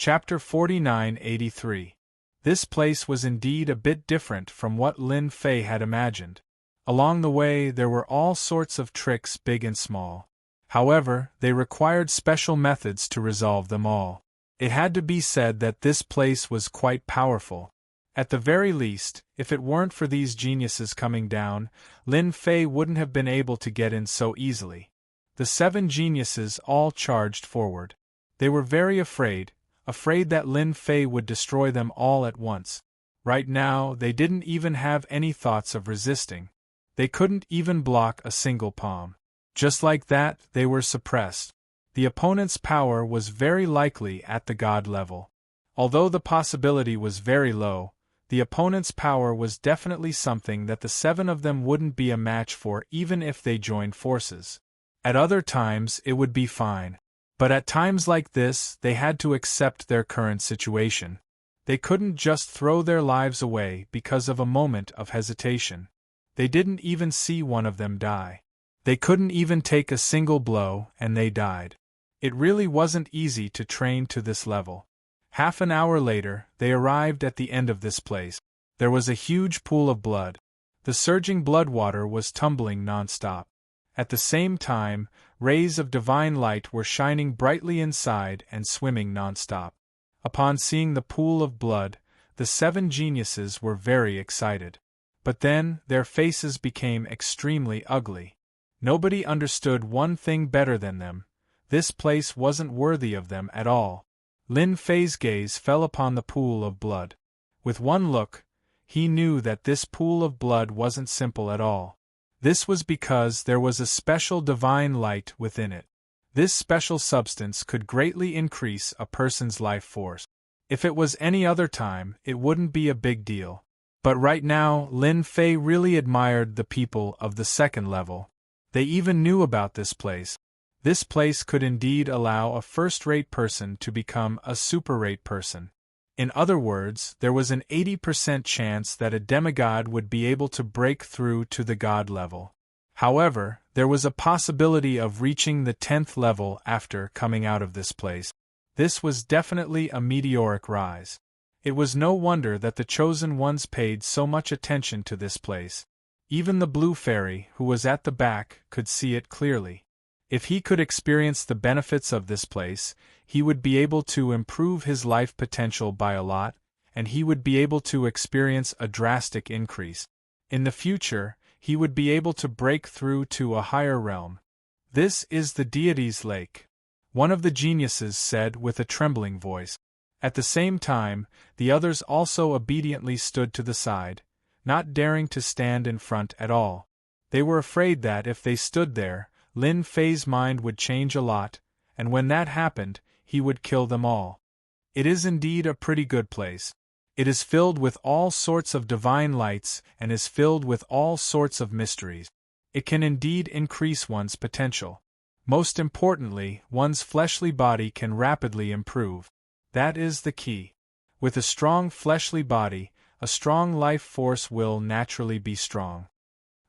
Chapter 4983. This place was indeed a bit different from what Lin Fei had imagined. Along the way there were all sorts of tricks, big and small. However, they required special methods to resolve them all. It had to be said that this place was quite powerful. At the very least, if it weren't for these geniuses coming down, Lin Fei wouldn't have been able to get in so easily. The 7 geniuses all charged forward. They were very afraid that Lin Fei would destroy them all at once. Right now, they didn't even have any thoughts of resisting. They couldn't even block a single palm. Just like that, they were suppressed. The opponent's power was very likely at the god level. Although the possibility was very low, the opponent's power was definitely something that the 7 of them wouldn't be a match for even if they joined forces. At other times it would be fine. But at times like this, they had to accept their current situation. They couldn't just throw their lives away because of a moment of hesitation. They didn't even see one of them die. They couldn't even take a single blow, and they died. It really wasn't easy to train to this level. Half an hour later, they arrived at the end of this place. There was a huge pool of blood. The surging blood water was tumbling non-stop. At the same time, rays of divine light were shining brightly inside and swimming non-stop. Upon seeing the pool of blood, the 7 geniuses were very excited. But then, their faces became extremely ugly. Nobody understood one thing better than them. This place wasn't worthy of them at all. Lin Fei's gaze fell upon the pool of blood. With one look, he knew that this pool of blood wasn't simple at all. This was because there was a special divine light within it. This special substance could greatly increase a person's life force. If it was any other time, it wouldn't be a big deal. But right now, Lin Fei really admired the people of the 2nd level. They even knew about this place. This place could indeed allow a first-rate person to become a super-rate person. In other words, there was an 80% chance that a demigod would be able to break through to the god level. However, there was a possibility of reaching the 10th level after coming out of this place. This was definitely a meteoric rise. It was no wonder that the chosen ones paid so much attention to this place. Even the blue fairy, who was at the back, could see it clearly. If he could experience the benefits of this place, he would be able to improve his life potential by a lot, and he would be able to experience a drastic increase. In the future, he would be able to break through to a higher realm. "This is the deity's lake," one of the geniuses said with a trembling voice. At the same time, the others also obediently stood to the side, not daring to stand in front at all. They were afraid that if they stood there, Lin Fei's mind would change a lot, and when that happened, he would kill them all. It is indeed a pretty good place. It is filled with all sorts of divine lights and is filled with all sorts of mysteries. It can indeed increase one's potential. Most importantly, one's fleshly body can rapidly improve. That is the key. With a strong fleshly body, a strong life force will naturally be strong.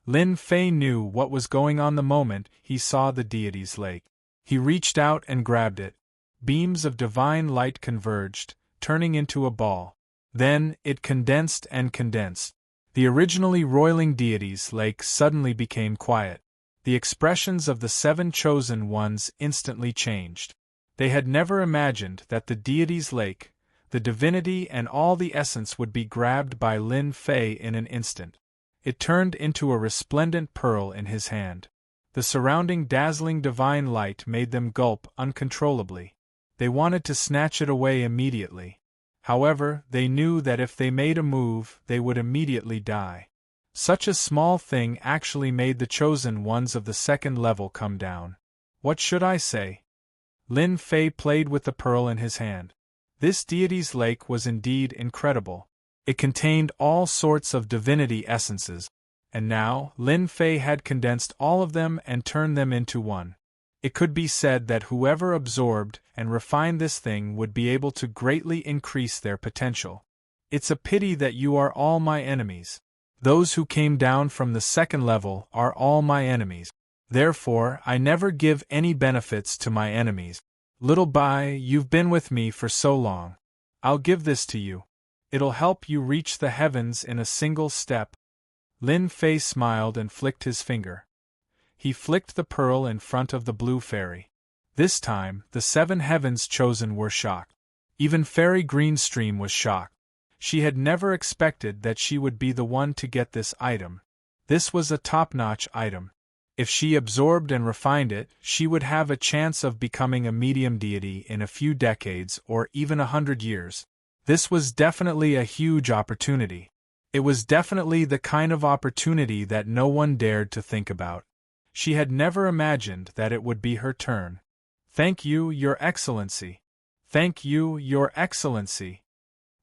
Lin Fei knew what was going on the moment he saw the deity's lake. He reached out and grabbed it. Beams of divine light converged, turning into a ball. Then, it condensed and condensed. The originally roiling deity's lake suddenly became quiet. The expressions of the 7 chosen ones instantly changed. They had never imagined that the deity's lake, the divinity and all the essence would be grabbed by Lin Fei in an instant. It turned into a resplendent pearl in his hand. The surrounding dazzling divine light made them gulp uncontrollably. They wanted to snatch it away immediately. However, they knew that if they made a move, they would immediately die. Such a small thing actually made the chosen ones of the 2nd level come down. What should I say? Lin Fei played with the pearl in his hand. This deity's lake was indeed incredible. It contained all sorts of divinity essences, and now Lin Fei had condensed all of them and turned them into one. It could be said that whoever absorbed and refined this thing would be able to greatly increase their potential. It's a pity that you are all my enemies. Those who came down from the 2nd level are all my enemies. Therefore, I never give any benefits to my enemies. Little Bai, you've been with me for so long. I'll give this to you. It'll help you reach the heavens in a single step. Lin Fei smiled and flicked his finger. He flicked the pearl in front of the blue fairy. This time, the 7 heavens chosen were shocked. Even Fairy Greenstream was shocked. She had never expected that she would be the one to get this item. This was a top-notch item. If she absorbed and refined it, she would have a chance of becoming a medium deity in a few decades or even 100 years. This was definitely a huge opportunity. It was definitely the kind of opportunity that no one dared to think about. She had never imagined that it would be her turn. Thank you, Your Excellency. Thank you, Your Excellency.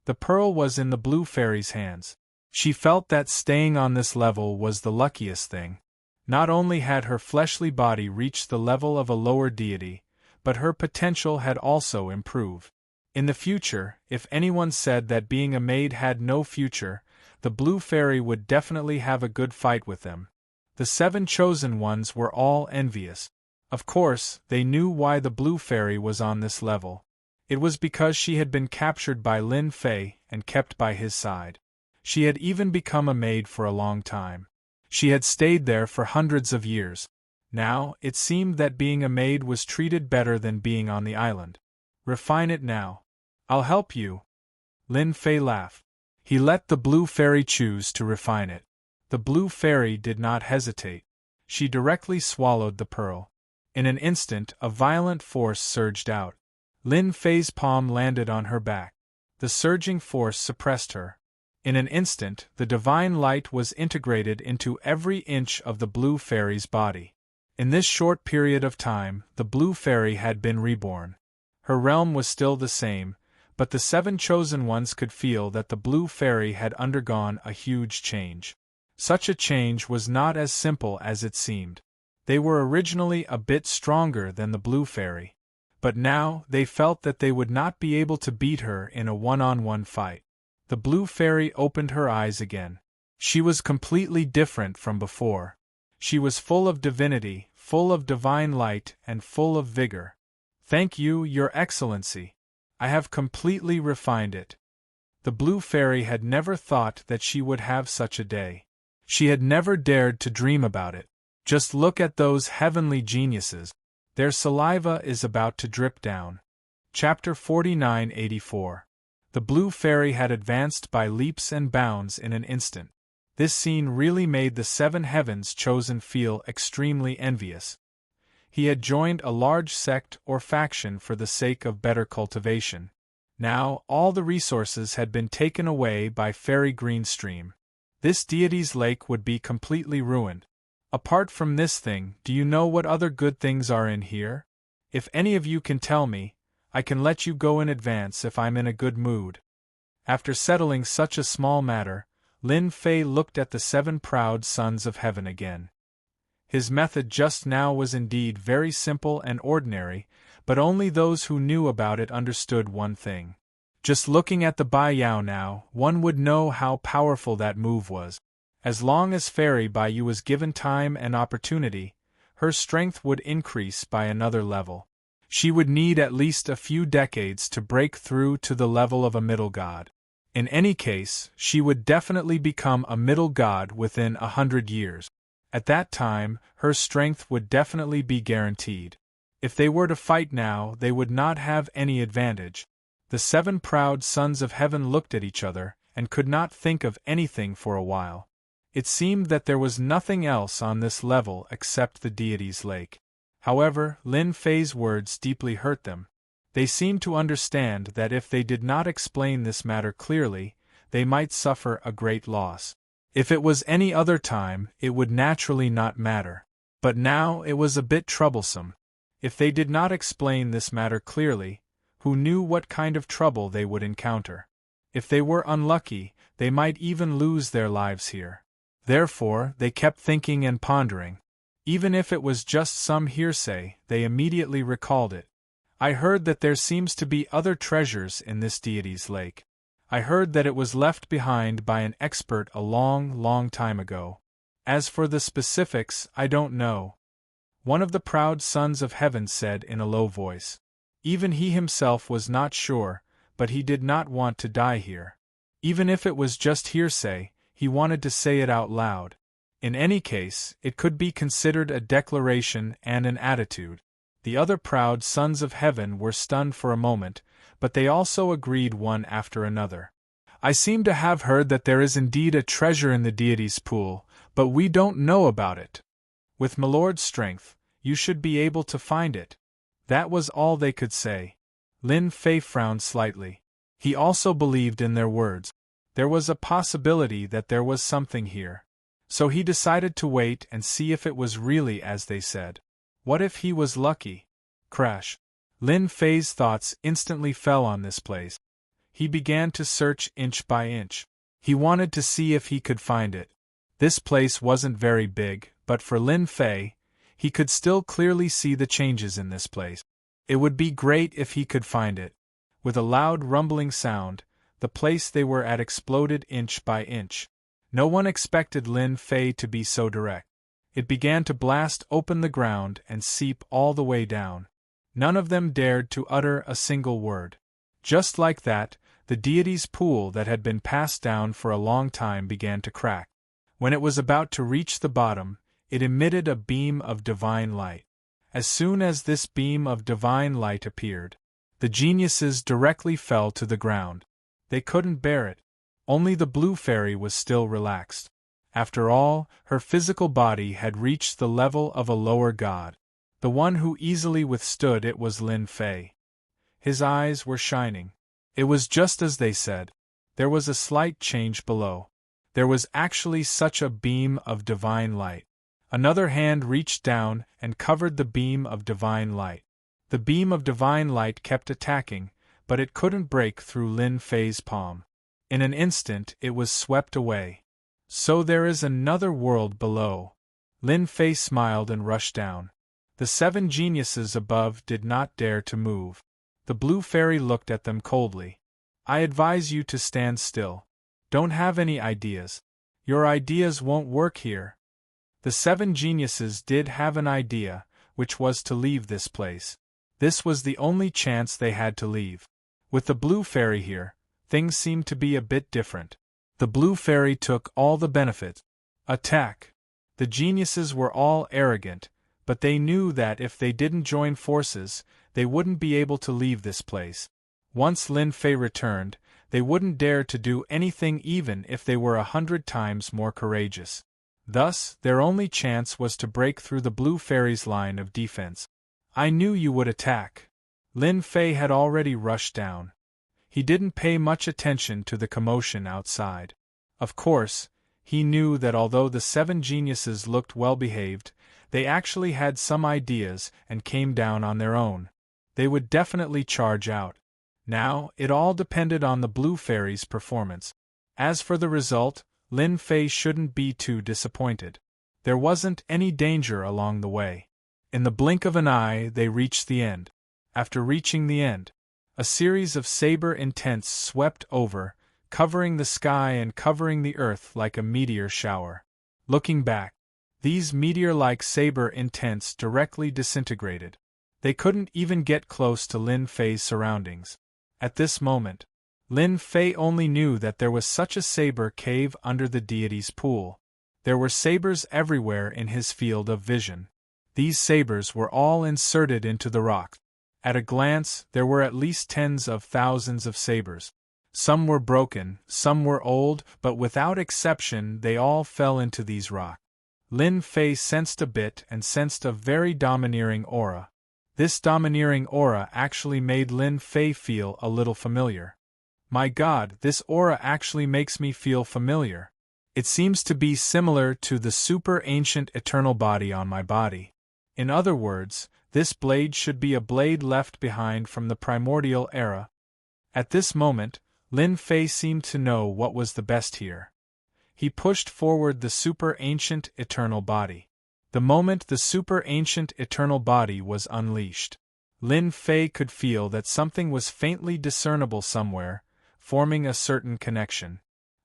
The pearl was in the blue fairy's hands. She felt that staying on this level was the luckiest thing. Not only had her fleshly body reached the level of a lower deity, but her potential had also improved. In the future, if anyone said that being a maid had no future, the blue fairy would definitely have a good fight with them. The 7 chosen ones were all envious. Of course, they knew why the blue fairy was on this level. It was because she had been captured by Lin Fei and kept by his side. She had even become a maid for a long time. She had stayed there for hundreds of years. Now, it seemed that being a maid was treated better than being on the island. Refine it now. I'll help you. Lin Fei laughed. He let the blue fairy choose to refine it. The blue fairy did not hesitate. She directly swallowed the pearl. In an instant, a violent force surged out. Lin Fei's palm landed on her back. The surging force suppressed her. In an instant, the divine light was integrated into every inch of the blue fairy's body. In this short period of time, the blue fairy had been reborn. Her realm was still the same, but the 7 chosen ones could feel that the blue fairy had undergone a huge change. Such a change was not as simple as it seemed. They were originally a bit stronger than the blue fairy, but now they felt that they would not be able to beat her in a one-on-one fight. The blue fairy opened her eyes again. She was completely different from before. She was full of divinity, full of divine light, and full of vigor. Thank you, Your Excellency. I have completely refined it. The blue fairy had never thought that she would have such a day. She had never dared to dream about it. Just look at those heavenly geniuses. Their saliva is about to drip down. Chapter 4984. The blue fairy had advanced by leaps and bounds in an instant. This scene really made the 7 heavens chosen feel extremely envious. He had joined a large sect or faction for the sake of better cultivation. Now, all the resources had been taken away by Fairy Greenstream. This deity's lake would be completely ruined. Apart from this thing, do you know what other good things are in here? If any of you can tell me, I can let you go in advance if I'm in a good mood. After settling such a small matter, Lin Fei looked at the 7 proud sons of heaven again. His method just now was indeed very simple and ordinary, but only those who knew about it understood one thing. Just looking at the Bai Yao now, one would know how powerful that move was. As long as Fairy Bai Yu was given time and opportunity, her strength would increase by another level. She would need at least a few decades to break through to the level of a middle god. In any case, she would definitely become a middle god within 100 years. At that time, her strength would definitely be guaranteed. If they were to fight now, they would not have any advantage. The 7 proud sons of heaven looked at each other, and could not think of anything for a while. It seemed that there was nothing else on this level except the deity's lake. However, Lin Fei's words deeply hurt them. They seemed to understand that if they did not explain this matter clearly, they might suffer a great loss. If it was any other time, it would naturally not matter. But now it was a bit troublesome. If they did not explain this matter clearly, who knew what kind of trouble they would encounter? If they were unlucky, they might even lose their lives here. Therefore, they kept thinking and pondering. Even if it was just some hearsay, they immediately recalled it. I heard that there seems to be other treasures in this deity's lake. I heard that it was left behind by an expert a long, long time ago. As for the specifics, I don't know. One of the proud sons of heaven said in a low voice. Even he himself was not sure, but he did not want to die here. Even if it was just hearsay, he wanted to say it out loud. In any case, it could be considered a declaration and an attitude. The other proud sons of heaven were stunned for a moment, but they also agreed one after another. I seem to have heard that there is indeed a treasure in the deity's pool, but we don't know about it. With Milord's strength, you should be able to find it. That was all they could say. Lin Fei frowned slightly. He also believed in their words. There was a possibility that there was something here. So he decided to wait and see if it was really as they said. What if he was lucky? Crash. Lin Fei's thoughts instantly fell on this place. He began to search inch by inch. He wanted to see if he could find it. This place wasn't very big, but for Lin Fei, he could still clearly see the changes in this place. It would be great if he could find it. With a loud rumbling sound, the place they were at exploded inch by inch. No one expected Lin Fei to be so direct. It began to blast open the ground and seep all the way down. None of them dared to utter a single word. Just like that, the deity's pool that had been passed down for a long time began to crack. When it was about to reach the bottom, it emitted a beam of divine light. As soon as this beam of divine light appeared, the geniuses directly fell to the ground. They couldn't bear it. Only the blue fairy was still relaxed. After all, her physical body had reached the level of a lower god. The one who easily withstood it was Lin Fei. His eyes were shining. It was just as they said. There was a slight change below. There was actually such a beam of divine light. Another hand reached down and covered the beam of divine light. The beam of divine light kept attacking, but it couldn't break through Lin Fei's palm. In an instant it was swept away. So there is another world below. Lin Fei smiled and rushed down. The 7 geniuses above did not dare to move. The blue fairy looked at them coldly. I advise you to stand still. Don't have any ideas. Your ideas won't work here. The 7 geniuses did have an idea, which was to leave this place. This was the only chance they had to leave. With the blue fairy here, things seemed to be a bit different. The blue fairy took all the benefits. Attack! The geniuses were all arrogant, but they knew that if they didn't join forces, they wouldn't be able to leave this place. Once Lin Fei returned, they wouldn't dare to do anything even if they were 100 times more courageous. Thus, their only chance was to break through the blue fairy's line of defense. I knew you would attack. Lin Fei had already rushed down. He didn't pay much attention to the commotion outside. Of course, he knew that although the 7 geniuses looked well-behaved, they actually had some ideas and came down on their own. They would definitely charge out. Now, it all depended on the blue fairy's performance. As for the result, Lin Fei shouldn't be too disappointed. There wasn't any danger along the way. In the blink of an eye they reached the end. After reaching the end, a series of saber intents swept over, covering the sky and covering the earth like a meteor shower. Looking back, these meteor-like saber intents directly disintegrated. They couldn't even get close to Lin Fei's surroundings. At this moment, Lin Fei only knew that there was such a saber cave under the deity's pool. There were sabers everywhere in his field of vision. These sabers were all inserted into the rock. At a glance, there were at least tens of thousands of sabers. Some were broken, some were old, but without exception they all fell into these rocks. Lin Fei sensed a bit and sensed a very domineering aura. This domineering aura actually made Lin Fei feel a little familiar. My God, this aura actually makes me feel familiar. It seems to be similar to the super ancient eternal body on my body. In other words, this blade should be a blade left behind from the primordial era. At this moment, Lin Fei seemed to know what was the best here. He pushed forward the super ancient eternal body. The moment the super ancient eternal body was unleashed, Lin Fei could feel that something was faintly discernible somewhere, forming a certain connection.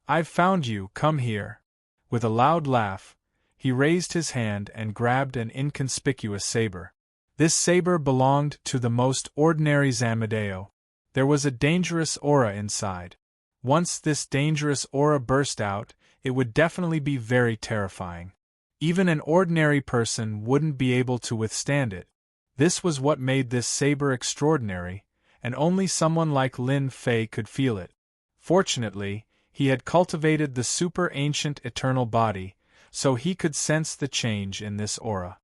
I've found you, come here. With a loud laugh, he raised his hand and grabbed an inconspicuous saber. This saber belonged to the most ordinary Zamadeo. There was a dangerous aura inside. Once this dangerous aura burst out, it would definitely be very terrifying. Even an ordinary person wouldn't be able to withstand it. This was what made this saber extraordinary, and only someone like Lin Fei could feel it. Fortunately, he had cultivated the super-ancient eternal body, so he could sense the change in this aura.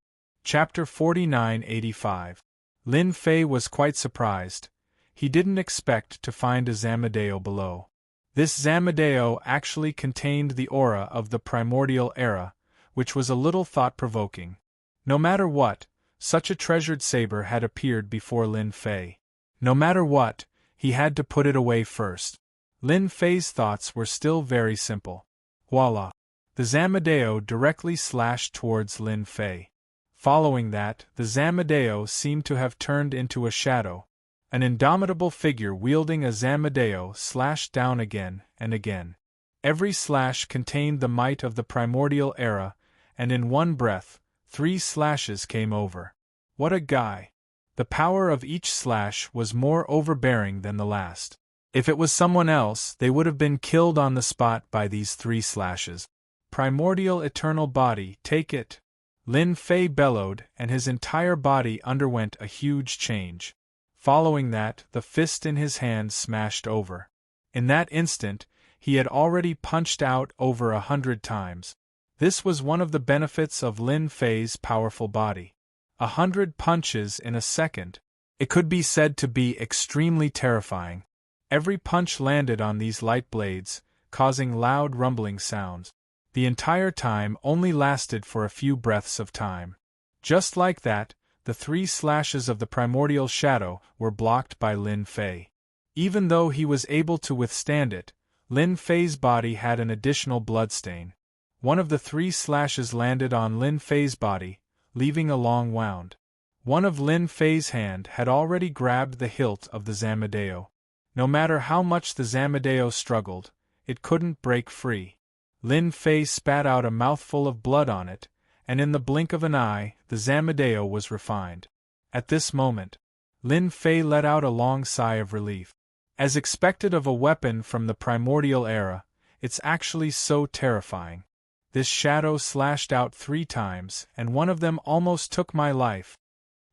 Chapter 4985. Lin Fei was quite surprised. He didn't expect to find a Zamadeo below. This Zamadeo actually contained the aura of the primordial era, which was a little thought-provoking. No matter what, such a treasured saber had appeared before Lin Fei. No matter what, he had to put it away first. Lin Fei's thoughts were still very simple. Voila! The Zamadeo directly slashed towards Lin Fei. Following that, the Zamadeo seemed to have turned into a shadow. An indomitable figure wielding a Zamadeo slashed down again and again. Every slash contained the might of the primordial era, and in one breath, 3 slashes came over. What a guy! The power of each slash was more overbearing than the last. If it was someone else, they would have been killed on the spot by these 3 slashes. Primordial eternal body, take it! Lin Fei bellowed, and his entire body underwent a huge change. Following that, the fist in his hand smashed over. In that instant, he had already punched out over 100 times. This was one of the benefits of Lin Fei's powerful body. 100 punches in a second. It could be said to be extremely terrifying. Every punch landed on these light blades, causing loud rumbling sounds. The entire time only lasted for a few breaths of time. Just like that, the 3 slashes of the primordial shadow were blocked by Lin Fei. Even though he was able to withstand it, Lin Fei's body had an additional bloodstain. One of the 3 slashes landed on Lin Fei's body, leaving a long wound. One of Lin Fei's hand had already grabbed the hilt of the Zamadeo. No matter how much the Zamadeo struggled, it couldn't break free. Lin Fei spat out a mouthful of blood on it, and in the blink of an eye, the Zamadeo was refined. At this moment, Lin Fei let out a long sigh of relief. As expected of a weapon from the primordial era, it's actually so terrifying. This shadow slashed out 3 times, and one of them almost took my life.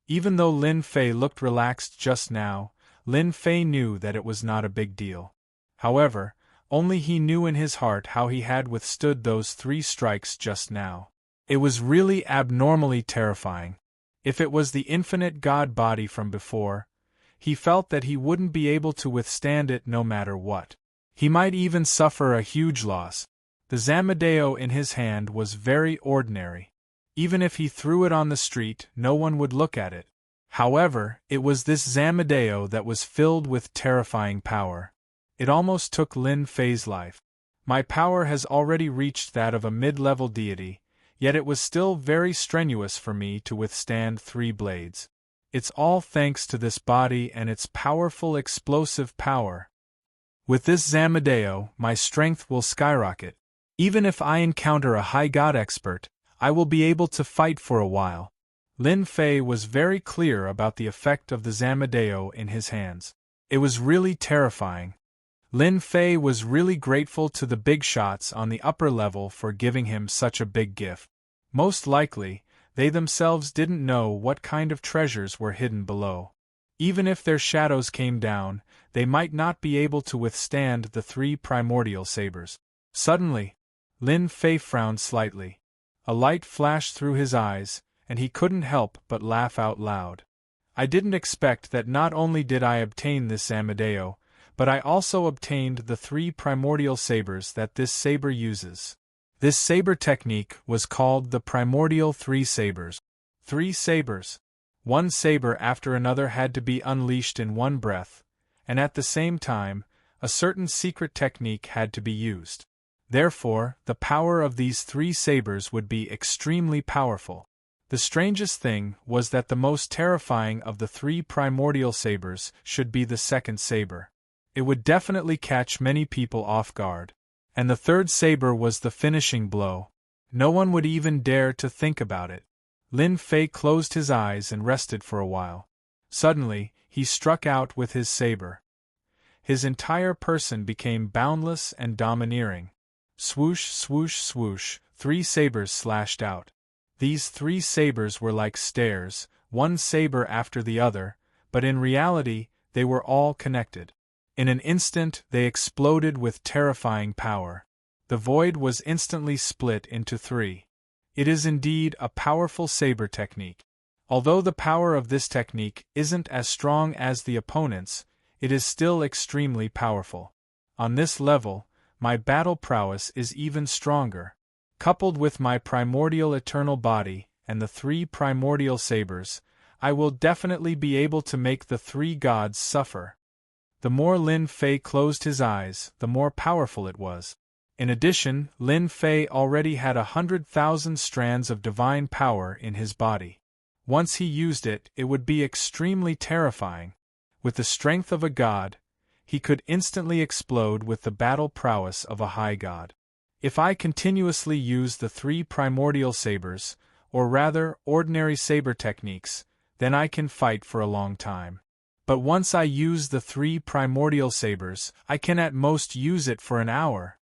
Even though Lin Fei looked relaxed just now, Lin Fei knew that it was not a big deal. However, only he knew in his heart how he had withstood those 3 strikes just now. It was really abnormally terrifying. If it was the infinite god body from before, he felt that he wouldn't be able to withstand it no matter what. He might even suffer a huge loss. The Zamadeo in his hand was very ordinary. Even if he threw it on the street, no one would look at it. However, it was this Zamadeo that was filled with terrifying power. It almost took Lin Fei's life. My power has already reached that of a mid-level deity, yet it was still very strenuous for me to withstand 3 blades. It's all thanks to this body and its powerful explosive power. With this Zamadeo, my strength will skyrocket. Even if I encounter a high god expert, I will be able to fight for a while. Lin Fei was very clear about the effect of the Zamadeo in his hands. It was really terrifying. Lin Fei was really grateful to the big shots on the upper level for giving him such a big gift. Most likely, they themselves didn't know what kind of treasures were hidden below. Even if their shadows came down, they might not be able to withstand the 3 primordial sabers. Suddenly, Lin Fei frowned slightly. A light flashed through his eyes, and he couldn't help but laugh out loud. I didn't expect that not only did I obtain this Zamadeo, but I also obtained the 3 primordial sabers that this saber uses. This saber technique was called the primordial 3 sabers. 3 sabers. One saber after another had to be unleashed in one breath, and at the same time, a certain secret technique had to be used. Therefore, the power of these 3 sabers would be extremely powerful. The strangest thing was that the most terrifying of the 3 primordial sabers should be the second saber. It would definitely catch many people off guard. And the third saber was the finishing blow. No one would even dare to think about it. Lin Fei closed his eyes and rested for a while. Suddenly, he struck out with his saber. His entire person became boundless and domineering. Swoosh, swoosh, swoosh, 3 sabers slashed out. These 3 sabers were like stairs, one saber after the other, but in reality, they were all connected. In an instant, they exploded with terrifying power. The void was instantly split into 3. It is indeed a powerful saber technique. Although the power of this technique isn't as strong as the opponent's, it is still extremely powerful. On this level, my battle prowess is even stronger. Coupled with my primordial eternal body and the 3 primordial sabers, I will definitely be able to make the 3 gods suffer. The more Lin Fei closed his eyes, the more powerful it was. In addition, Lin Fei already had 100,000 strands of divine power in his body. Once he used it, it would be extremely terrifying. With the strength of a god, he could instantly explode with the battle prowess of a high god. If I continuously use the 3 primordial sabers, or rather, ordinary saber techniques, then I can fight for a long time. But once I use the 3 primordial sabers, I can at most use it for an hour.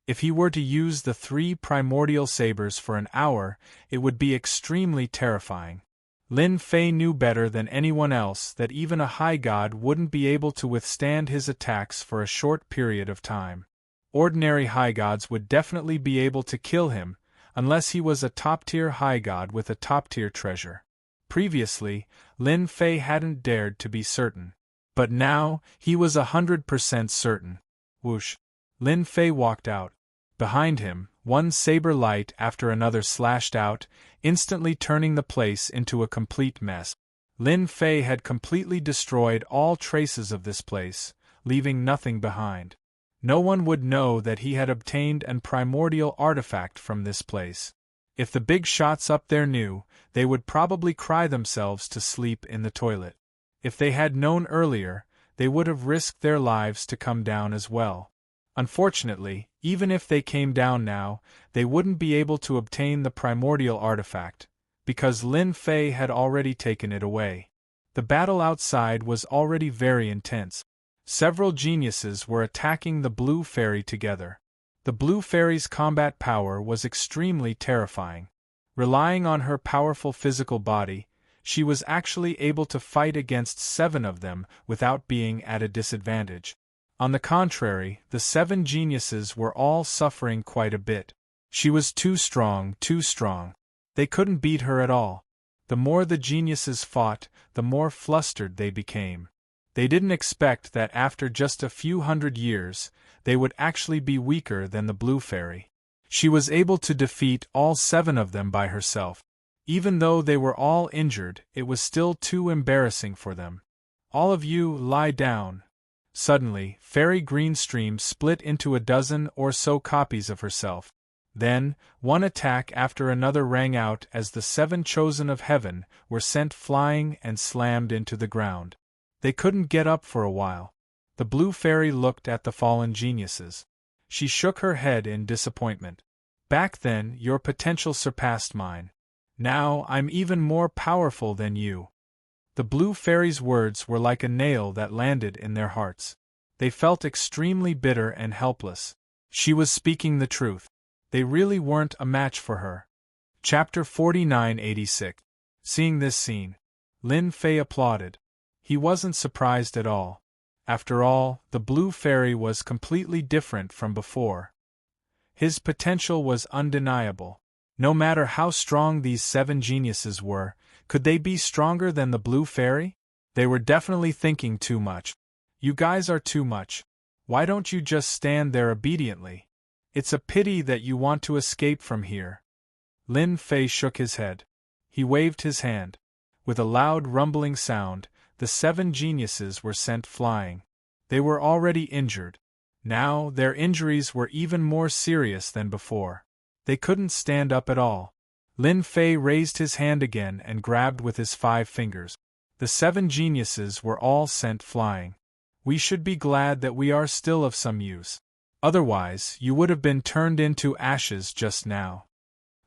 If he were to use the 3 primordial sabers for an hour, it would be extremely terrifying. Lin Fei knew better than anyone else that even a high god wouldn't be able to withstand his attacks for a short period of time. Ordinary high gods would definitely be able to kill him, unless he was a top-tier high god with a top-tier treasure. Previously, Lin Fei hadn't dared to be certain. But now, he was 100% certain. Whoosh! Lin Fei walked out. Behind him, one saber light after another slashed out, instantly turning the place into a complete mess. Lin Fei had completely destroyed all traces of this place, leaving nothing behind. No one would know that he had obtained an primordial artifact from this place. If the big shots up there knew, they would probably cry themselves to sleep in the toilet. If they had known earlier, they would have risked their lives to come down as well. Unfortunately, even if they came down now, they wouldn't be able to obtain the primordial artifact, because Lin Fei had already taken it away. The battle outside was already very intense. Several geniuses were attacking the Blue Fairy together. The Blue Fairy's combat power was extremely terrifying. Relying on her powerful physical body, she was actually able to fight against 7 of them without being at a disadvantage. On the contrary, the 7 geniuses were all suffering quite a bit. She was too strong, too strong. They couldn't beat her at all. The more the geniuses fought, the more flustered they became. They didn't expect that after just a few hundred years, they would actually be weaker than the Blue Fairy. She was able to defeat all 7 of them by herself. Even though they were all injured, it was still too embarrassing for them. All of you, lie down. Suddenly, Fairy Greenstream split into a dozen or so copies of herself. Then, one attack after another rang out as the 7 chosen of heaven were sent flying and slammed into the ground. They couldn't get up for a while. The Blue Fairy looked at the fallen geniuses. She shook her head in disappointment. Back then, your potential surpassed mine. Now, I'm even more powerful than you. The Blue Fairy's words were like a nail that landed in their hearts. They felt extremely bitter and helpless. She was speaking the truth. They really weren't a match for her. Chapter 4986. Seeing this scene, Lin Fei applauded. He wasn't surprised at all. After all, the Blue Fairy was completely different from before. His potential was undeniable. No matter how strong these 7 geniuses were, could they be stronger than the Blue Fairy? They were definitely thinking too much. You guys are too much. Why don't you just stand there obediently? It's a pity that you want to escape from here. Lin Fei shook his head. He waved his hand. With a loud rumbling sound, the 7 geniuses were sent flying. They were already injured. Now, their injuries were even more serious than before. They couldn't stand up at all. Lin Fei raised his hand again and grabbed with his 5 fingers. The 7 geniuses were all sent flying. We should be glad that we are still of some use. Otherwise, you would have been turned into ashes just now.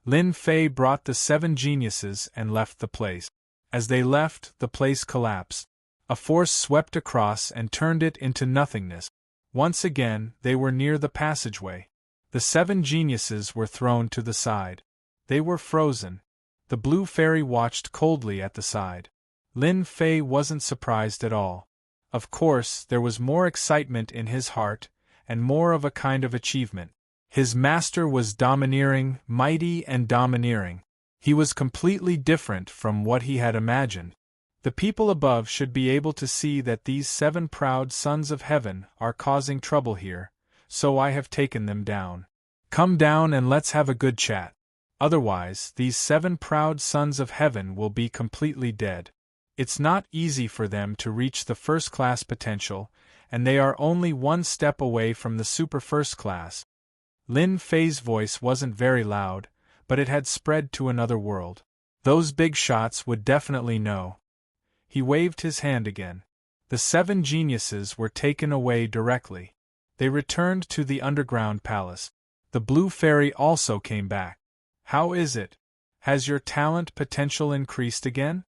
Lin Fei brought the 7 geniuses and left the place. As they left, the place collapsed. A force swept across and turned it into nothingness. Once again, they were near the passageway. The 7 geniuses were thrown to the side. They were frozen. The blue fairy watched coldly at the side. Lin Fei wasn't surprised at all. Of course, there was more excitement in his heart, and more of a kind of achievement. His master was domineering, mighty and domineering. He was completely different from what he had imagined. The people above should be able to see that these 7 proud sons of heaven are causing trouble here, so I have taken them down. Come down and let's have a good chat. Otherwise, these 7 proud sons of heaven will be completely dead. It's not easy for them to reach the first-class potential, and they are only 1 step away from the super first class. Lin Fei's voice wasn't very loud, but it had spread to another world. Those big shots would definitely know. He waved his hand again. The 7 geniuses were taken away directly. They returned to the underground palace. The blue fairy also came back. How is it? Has your talent potential increased again?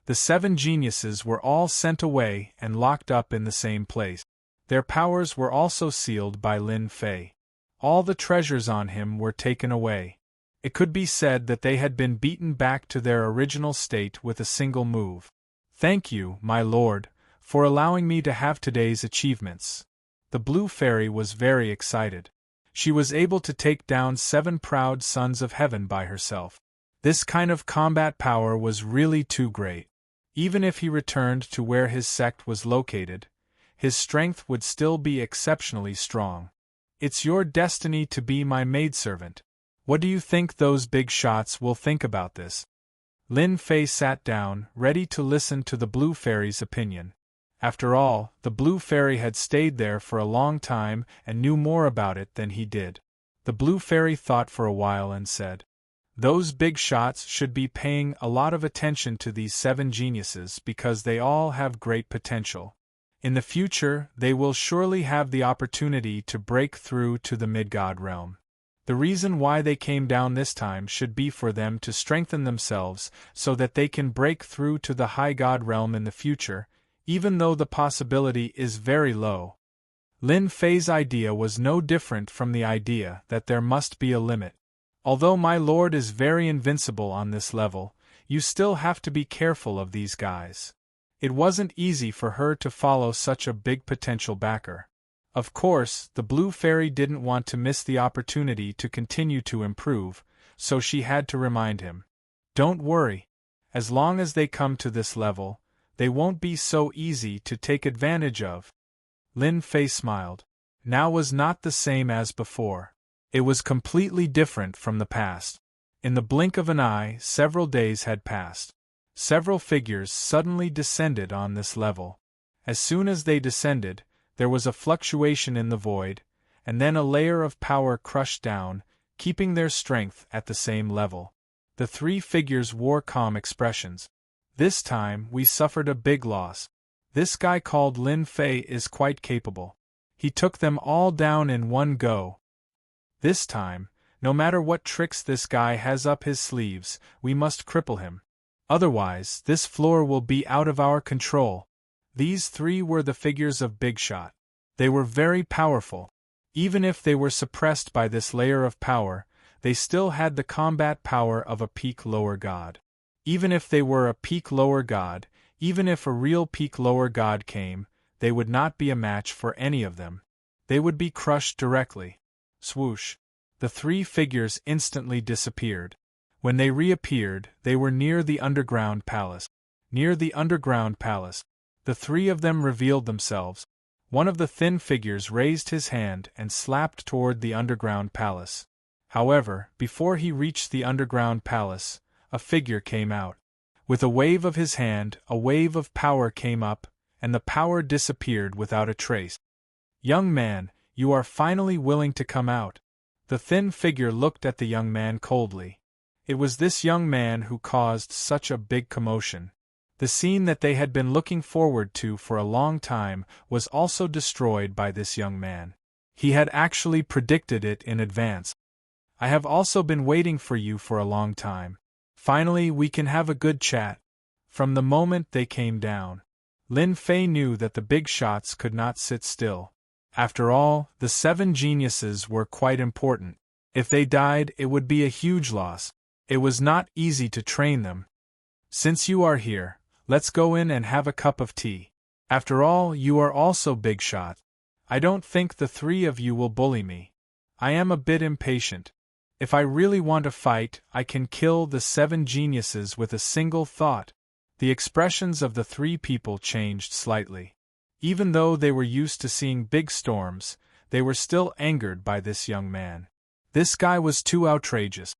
The 7 geniuses were all sent away and locked up in the same place. Their powers were also sealed by Lin Fei. All the treasures on him were taken away. It could be said that they had been beaten back to their original state with a single move. Thank you, my lord, for allowing me to have today's achievements. The blue fairy was very excited. She was able to take down 7 proud sons of heaven by herself. This kind of combat power was really too great. Even if he returned to where his sect was located, his strength would still be exceptionally strong. It's your destiny to be my maidservant. What do you think those big shots will think about this? Lin Fei sat down, ready to listen to the blue fairy's opinion. After all, the blue fairy had stayed there for a long time and knew more about it than he did. The blue fairy thought for a while and said, "Those big shots should be paying a lot of attention to these 7 geniuses because they all have great potential. In the future, they will surely have the opportunity to break through to the mid-god realm. The reason why they came down this time should be for them to strengthen themselves so that they can break through to the high god realm in the future, even though the possibility is very low." Lin Fei's idea was no different from the idea that there must be a limit. Although my lord is very invincible on this level, you still have to be careful of these guys. It wasn't easy for her to follow such a big potential backer. Of course, the blue fairy didn't want to miss the opportunity to continue to improve, so she had to remind him. Don't worry. As long as they come to this level, they won't be so easy to take advantage of. Lin Fei smiled. Now was not the same as before. It was completely different from the past. In the blink of an eye, several days had passed. Several figures suddenly descended on this level. As soon as they descended, there was a fluctuation in the void, and then a layer of power crushed down, keeping their strength at the same level. The 3 figures wore calm expressions. This time, we suffered a big loss. This guy called Lin Fei is quite capable. He took them all down in one go. This time, no matter what tricks this guy has up his sleeves, we must cripple him. Otherwise, this floor will be out of our control. These 3 were the figures of Big Shot. They were very powerful. Even if they were suppressed by this layer of power, they still had the combat power of a peak lower god. Even if they were a peak lower god, even if a real peak lower god came, they would not be a match for any of them. They would be crushed directly. Swoosh! The 3 figures instantly disappeared. When they reappeared, they were near the underground palace. Near the underground palace, the 3 of them revealed themselves. One of the thin figures raised his hand and slapped toward the underground palace. However, before he reached the underground palace, a figure came out. With a wave of his hand, a wave of power came up, and the power disappeared without a trace. "Young man, you are finally willing to come out." The thin figure looked at the young man coldly. It was this young man who caused such a big commotion. The scene that they had been looking forward to for a long time was also destroyed by this young man. He had actually predicted it in advance. I have also been waiting for you for a long time. Finally, we can have a good chat. From the moment they came down, Lin Fei knew that the big shots could not sit still. After all, the 7 geniuses were quite important. If they died, it would be a huge loss. It was not easy to train them. Since you are here, let's go in and have a cup of tea. After all, you are also big shot. I don't think the 3 of you will bully me. I am a bit impatient. If I really want to fight, I can kill the 7 geniuses with a single thought. The expressions of the 3 people changed slightly. Even though they were used to seeing big storms, they were still angered by this young man. This guy was too outrageous.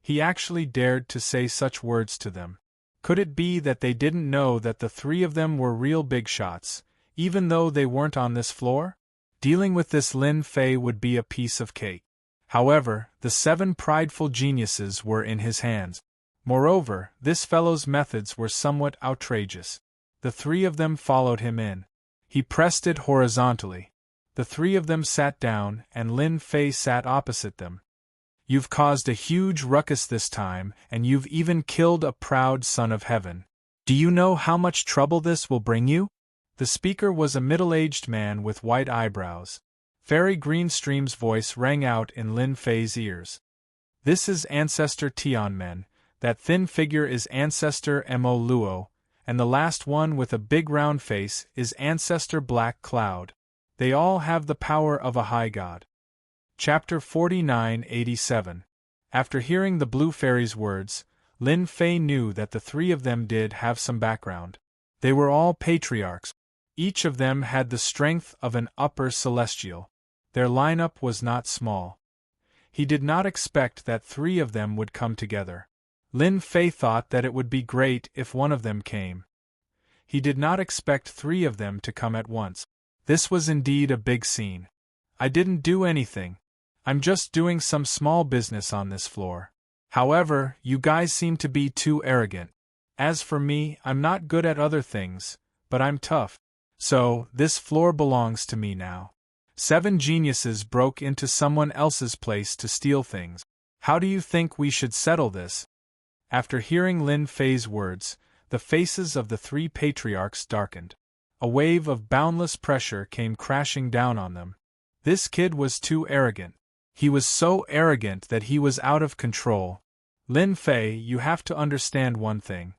He actually dared to say such words to them. Could it be that they didn't know that the 3 of them were real big shots, even though they weren't on this floor? Dealing with this Lin Fei would be a piece of cake. However, the 7 prideful geniuses were in his hands. Moreover, this fellow's methods were somewhat outrageous. The 3 of them followed him in. He pressed it horizontally. The 3 of them sat down, and Lin Fei sat opposite them. You've caused a huge ruckus this time, and you've even killed a proud son of heaven. Do you know how much trouble this will bring you? The speaker was a middle-aged man with white eyebrows. Fairy Greenstream's voice rang out in Lin Fei's ears. This is Ancestor Tianmen, that thin figure is Ancestor Mo Luo, and the last one with a big round face is Ancestor Black Cloud. They all have the power of a high god. Chapter 4987. After hearing the Blue Fairy's words, Lin Fei knew that the 3 of them did have some background. They were all patriarchs. Each of them had the strength of an upper celestial. Their lineup was not small. He did not expect that 3 of them would come together. Lin Fei thought that it would be great if one of them came. He did not expect 3 of them to come at once. This was indeed a big scene. I didn't do anything. I'm just doing some small business on this floor. However, you guys seem to be too arrogant. As for me, I'm not good at other things, but I'm tough. So, this floor belongs to me now. 7 geniuses broke into someone else's place to steal things. How do you think we should settle this? After hearing Lin Fei's words, the faces of the 3 patriarchs darkened. A wave of boundless pressure came crashing down on them. This kid was too arrogant. He was so arrogant that he was out of control. Lin Fei, you have to understand one thing.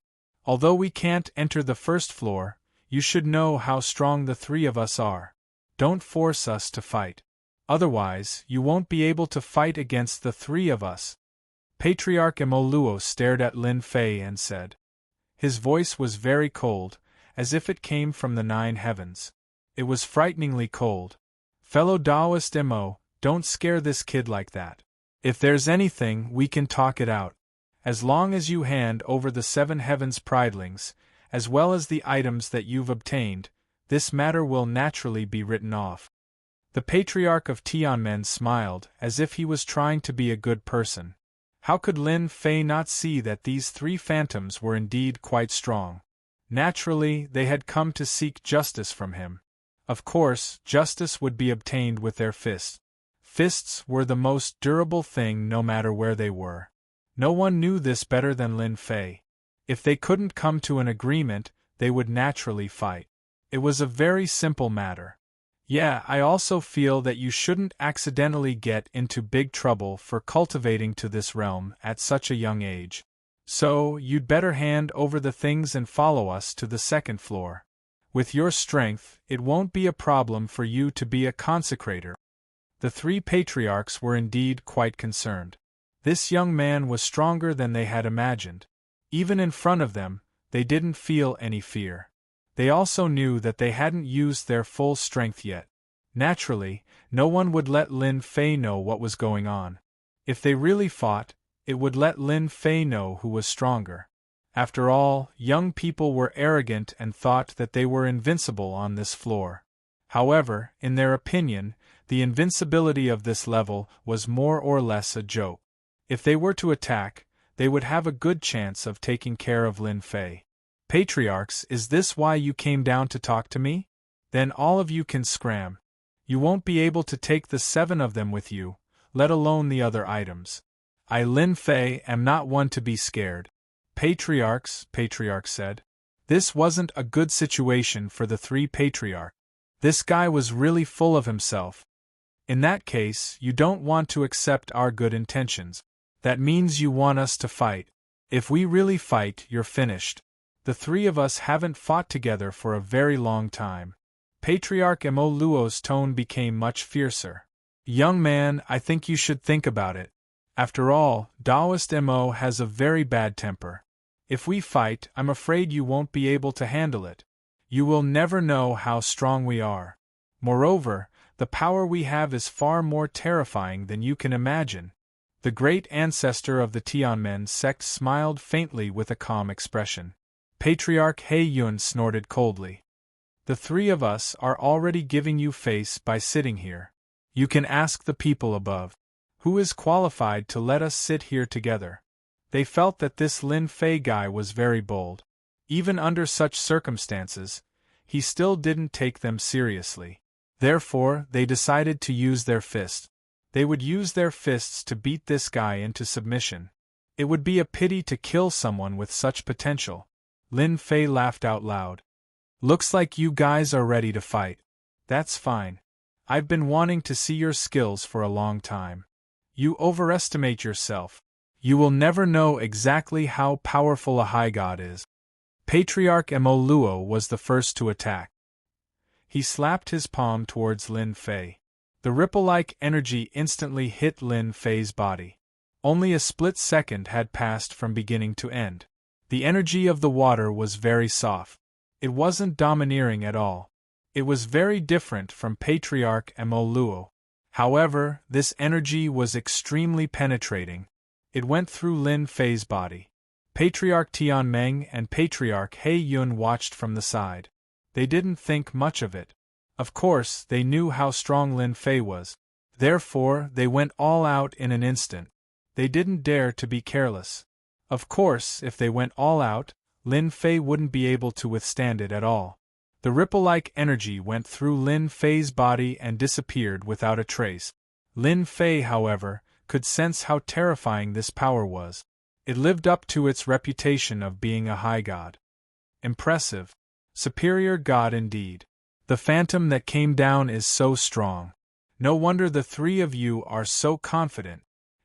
Although we can't enter the first floor, you should know how strong the 3 of us are. Don't force us to fight. Otherwise, you won't be able to fight against the 3 of us. Patriarch Mo Luo stared at Lin Fei and said. His voice was very cold, as if it came from the 9 heavens. It was frighteningly cold. Fellow Taoist Mo, don't scare this kid like that. If there's anything, we can talk it out. As long as you hand over the 7 heavens pridelings, as well as the items that you've obtained, this matter will naturally be written off. The Patriarch of Tianmen smiled, as if he was trying to be a good person. How could Lin Fei not see that these 3 phantoms were indeed quite strong? Naturally, they had come to seek justice from him. Of course, justice would be obtained with their fists. Fists were the most durable thing no matter where they were. No one knew this better than Lin Fei. If they couldn't come to an agreement, they would naturally fight. It was a very simple matter. Yeah, I also feel that you shouldn't accidentally get into big trouble for cultivating to this realm at such a young age. So, you'd better hand over the things and follow us to the 2nd floor. With your strength, it won't be a problem for you to be a consecrator. The 3 patriarchs were indeed quite concerned. This young man was stronger than they had imagined. Even in front of them, they didn't feel any fear. They also knew that they hadn't used their full strength yet. Naturally, no one would let Lin Fei know what was going on. If they really fought, it would let Lin Fei know who was stronger. After all, young people were arrogant and thought that they were invincible on this floor. However, in their opinion, the invincibility of this level was more or less a joke. If they were to attack, they would have a good chance of taking care of Lin Fei. Patriarchs, is this why you came down to talk to me? Then all of you can scram. You won't be able to take the 7 of them with you. let alone the other items. I, Lin Fei, am not one to be scared. Patriarch said. This wasn't a good situation for the three patriarchs. This guy was really full of himself. In that case, you don't want to accept our good intentions. That means you want us to fight. If we really fight, you're finished. The three of us haven't fought together for a very long time. Patriarch Mo Luo's tone became much fiercer. Young man, I think you should think about it. After all, Taoist Mo has a very bad temper. If we fight, I'm afraid you won't be able to handle it. You will never know how strong we are. Moreover, the power we have is far more terrifying than you can imagine. The great ancestor of the Tianmen sect smiled faintly with a calm expression. Patriarch He Yun snorted coldly. The three of us are already giving you face by sitting here. You can ask the people above. Who is qualified to let us sit here together? They felt that this Lin Fei guy was very bold. Even under such circumstances, he still didn't take them seriously. Therefore, they decided to use their fists. They would use their fists to beat this guy into submission. It would be a pity to kill someone with such potential. Lin Fei laughed out loud. Looks like you guys are ready to fight. That's fine. I've been wanting to see your skills for a long time. You overestimate yourself. You will never know exactly how powerful a high god is. Patriarch Mo Luo was the first to attack. He slapped his palm towards Lin Fei. The ripple-like energy instantly hit Lin Fei's body. Only a split second had passed from beginning to end. The energy of the water was very soft. It wasn't domineering at all. It was very different from Patriarch Mo Luo. However, this energy was extremely penetrating. It went through Lin Fei's body. Patriarch Tian Meng and Patriarch He Yun watched from the side. They didn't think much of it. Of course, they knew how strong Lin Fei was. Therefore, they went all out in an instant. They didn't dare to be careless. Of course, if they went all out, Lin Fei wouldn't be able to withstand it at all. The ripple-like energy went through Lin Fei's body and disappeared without a trace. Lin Fei, however, could sense how terrifying this power was. It lived up to its reputation of being a high god. Impressive. Superior god indeed. The phantom that came down is so strong. No wonder the three of you are so confident.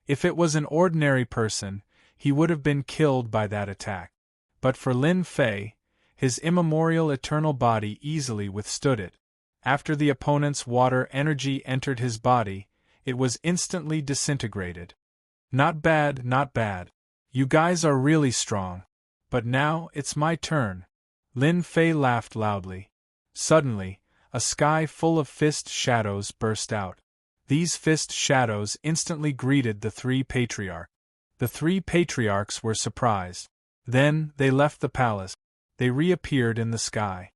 If it was an ordinary person, he would have been killed by that attack. But for Lin Fei, his immemorial eternal body easily withstood it. After the opponent's water energy entered his body, it was instantly disintegrated. Not bad, not bad. You guys are really strong. But now, it's my turn. Lin Fei laughed loudly. Suddenly, a sky full of fist shadows burst out. These fist shadows instantly greeted the three patriarchs. The three patriarchs were surprised. Then, they left the palace. They reappeared in the sky.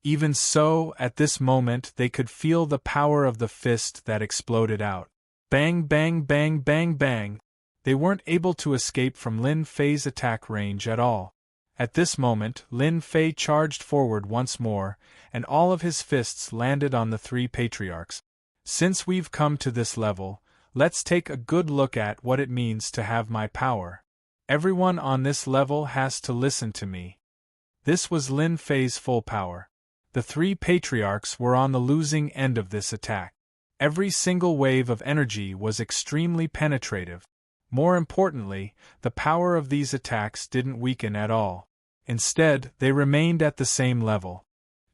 Even so, at this moment they could feel the power of the fist that exploded out. Bang, bang, bang, bang, bang. They weren't able to escape from Lin Fei's attack range at all. At this moment, Lin Fei charged forward once more, and all of his fists landed on the three patriarchs. Since we've come to this level, let's take a good look at what it means to have my power. Everyone on this level has to listen to me. This was Lin Fei's full power. The three patriarchs were on the losing end of this attack. Every single wave of energy was extremely penetrative. More importantly, the power of these attacks didn't weaken at all. Instead, they remained at the same level.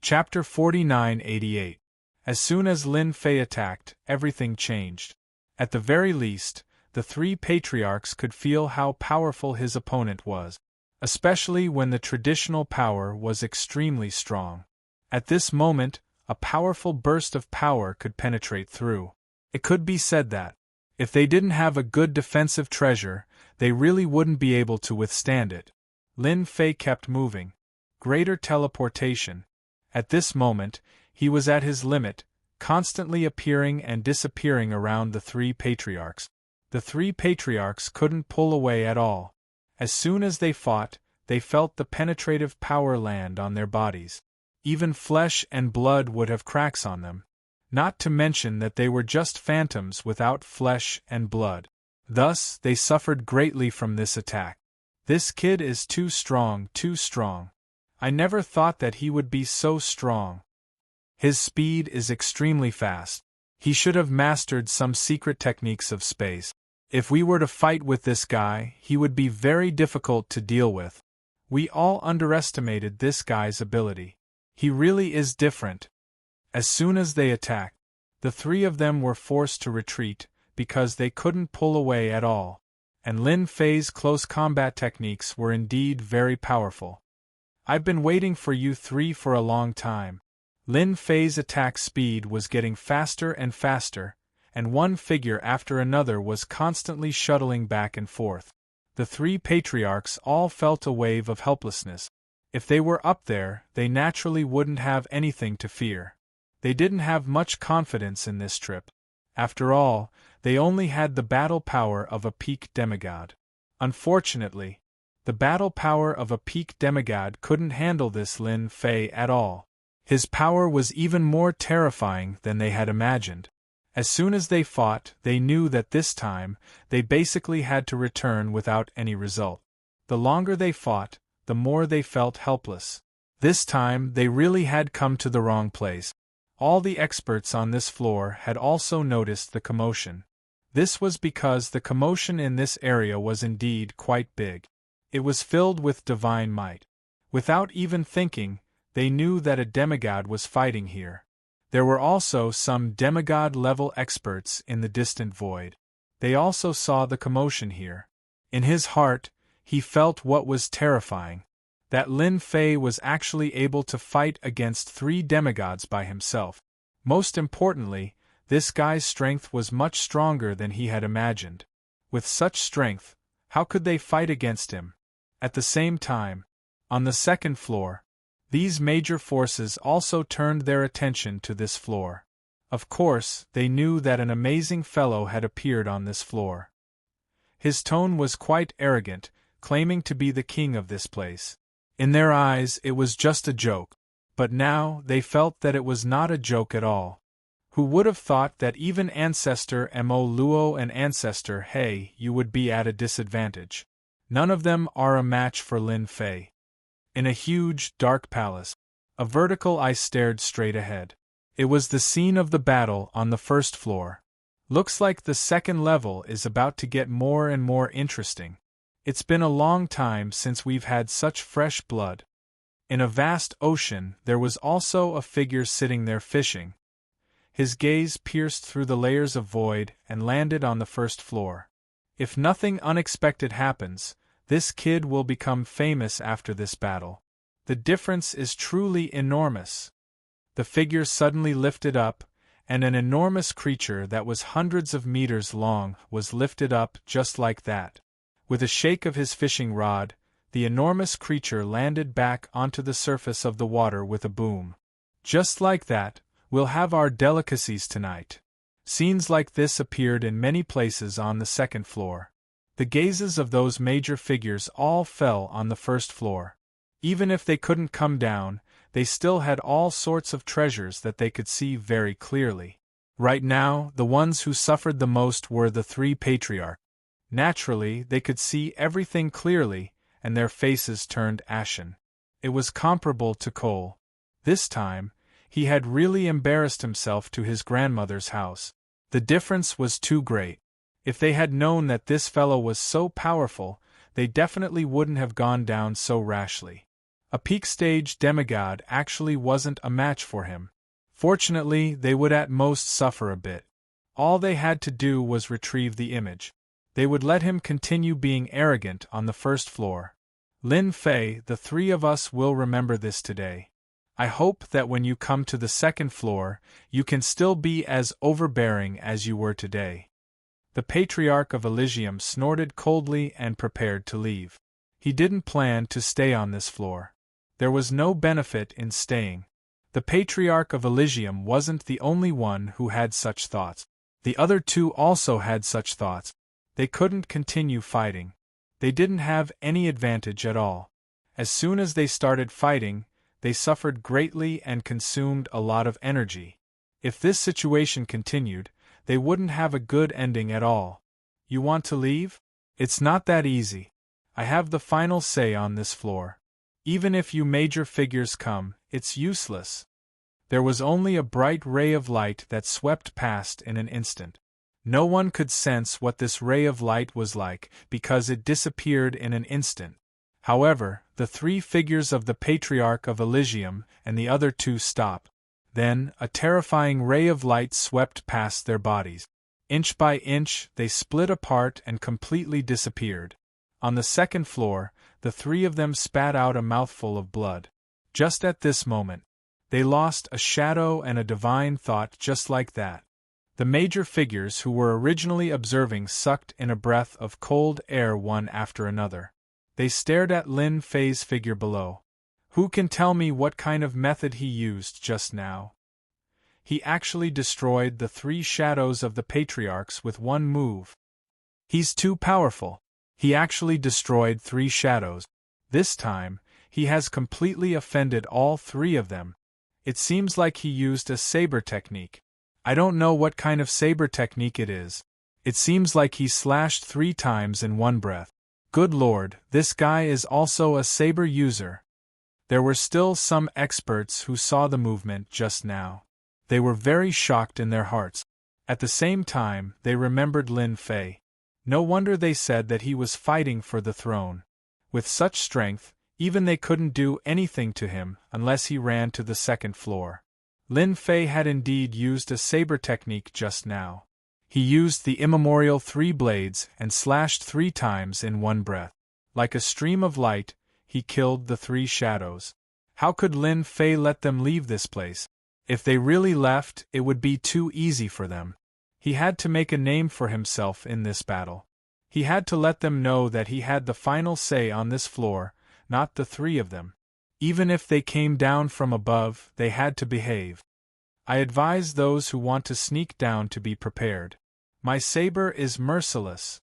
Chapter 49-88. As soon as Lin Fei attacked, everything changed. At the very least, the three patriarchs could feel how powerful his opponent was, especially when the traditional power was extremely strong. At this moment, a powerful burst of power could penetrate through. It could be said that, if they didn't have a good defensive treasure, they really wouldn't be able to withstand it. Lin Fei kept moving. Greater teleportation. At this moment, he was at his limit, constantly appearing and disappearing around the three patriarchs. The three patriarchs couldn't pull away at all. As soon as they fought, they felt the penetrative power land on their bodies. Even flesh and blood would have cracks on them. not to mention that they were just phantoms without flesh and blood. Thus, they suffered greatly from this attack. This kid is too strong, too strong. I never thought that he would be so strong. His speed is extremely fast. He should have mastered some secret techniques of space. If we were to fight with this guy, he would be very difficult to deal with. We all underestimated this guy's ability. He really is different. As soon as they attacked, the three of them were forced to retreat because they couldn't pull away at all. And Lin Fei's close combat techniques were indeed very powerful. I've been waiting for you three for a long time. Lin Fei's attack speed was getting faster and faster, and one figure after another was constantly shuttling back and forth. The three patriarchs all felt a wave of helplessness. If they were up there, they naturally wouldn't have anything to fear. They didn't have much confidence in this trip. After all, they only had the battle power of a peak demigod. Unfortunately, the battle power of a peak demigod couldn't handle this Lin Fei at all. His power was even more terrifying than they had imagined. As soon as they fought, they knew that this time, they basically had to return without any result. The longer they fought, the more they felt helpless. This time, they really had come to the wrong place. All the experts on this floor had also noticed the commotion. This was because the commotion in this area was indeed quite big. It was filled with divine might. Without even thinking, they knew that a demigod was fighting here. There were also some demigod-level experts in the distant void. They also saw the commotion here. In his heart, he felt what was terrifying. That Lin Fei was actually able to fight against three demigods by himself. Most importantly, this guy's strength was much stronger than he had imagined. With such strength, how could they fight against him? At the same time, on the second floor, these major forces also turned their attention to this floor. Of course, they knew that an amazing fellow had appeared on this floor. His tone was quite arrogant, claiming to be the king of this place. In their eyes, it was just a joke. But now, they felt that it was not a joke at all. Who would have thought that even Ancestor Mo Luo and Ancestor He you would be at a disadvantage? None of them are a match for Lin Fei. In a huge, dark palace, a vertical eye stared straight ahead. It was the scene of the battle on the first floor. Looks like the second level is about to get more and more interesting. It's been a long time since we've had such fresh blood. In a vast ocean, there was also a figure sitting there fishing. His gaze pierced through the layers of void and landed on the first floor. If nothing unexpected happens, this kid will become famous after this battle. The difference is truly enormous. The figure suddenly lifted up, and an enormous creature that was hundreds of meters long was lifted up just like that. With a shake of his fishing rod, the enormous creature landed back onto the surface of the water with a boom. Just like that, we'll have our delicacies tonight. Scenes like this appeared in many places on the second floor. The gazes of those major figures all fell on the first floor. Even if they couldn't come down, they still had all sorts of treasures that they could see very clearly. Right now, the ones who suffered the most were the three patriarchs. Naturally, they could see everything clearly, and their faces turned ashen. It was comparable to Cole. This time, he had really embarrassed himself to his grandmother's house. The difference was too great. If they had known that this fellow was so powerful, they definitely wouldn't have gone down so rashly. A peak stage demigod actually wasn't a match for him. Fortunately, they would at most suffer a bit. All they had to do was retrieve the image. They would let him continue being arrogant on the first floor. Lin Fei, the three of us will remember this today. I hope that when you come to the second floor, you can still be as overbearing as you were today. The Patriarch of Elysium snorted coldly and prepared to leave. He didn't plan to stay on this floor. There was no benefit in staying. The Patriarch of Elysium wasn't the only one who had such thoughts. The other two also had such thoughts. They couldn't continue fighting. They didn't have any advantage at all. As soon as they started fighting, they suffered greatly and consumed a lot of energy. If this situation continued, they wouldn't have a good ending at all. You want to leave? It's not that easy. I have the final say on this floor. Even if you major figures come, it's useless. There was only a bright ray of light that swept past in an instant. No one could sense what this ray of light was like, because it disappeared in an instant. However, the three figures of the Patriarch of Elysium and the other two stopped. Then, a terrifying ray of light swept past their bodies. Inch by inch, they split apart and completely disappeared. On the second floor, the three of them spat out a mouthful of blood. Just at this moment, they lost a shadow and a divine thought just like that. The major figures who were originally observing sucked in a breath of cold air one after another. They stared at Lin Fei's figure below. Who can tell me what kind of method he used just now? He actually destroyed the three shadows of the patriarchs with one move. He's too powerful. He actually destroyed three shadows. This time, he has completely offended all three of them. It seems like he used a saber technique. I don't know what kind of saber technique it is. It seems like he slashed 3 times in one breath. Good lord, this guy is also a saber user. There were still some experts who saw the movement just now. They were very shocked in their hearts. At the same time, they remembered Lin Fei. No wonder they said that he was fighting for the throne. With such strength, even they couldn't do anything to him unless he ran to the second floor. Lin Fei had indeed used a saber technique just now. He used the immemorial 3 blades and slashed 3 times in one breath. Like a stream of light, he killed the 3 shadows. How could Lin Fei let them leave this place? If they really left, it would be too easy for them. He had to make a name for himself in this battle. He had to let them know that he had the final say on this floor, not the 3 of them. Even if they came down from above, they had to behave. I advise those who want to sneak down to be prepared. My saber is merciless.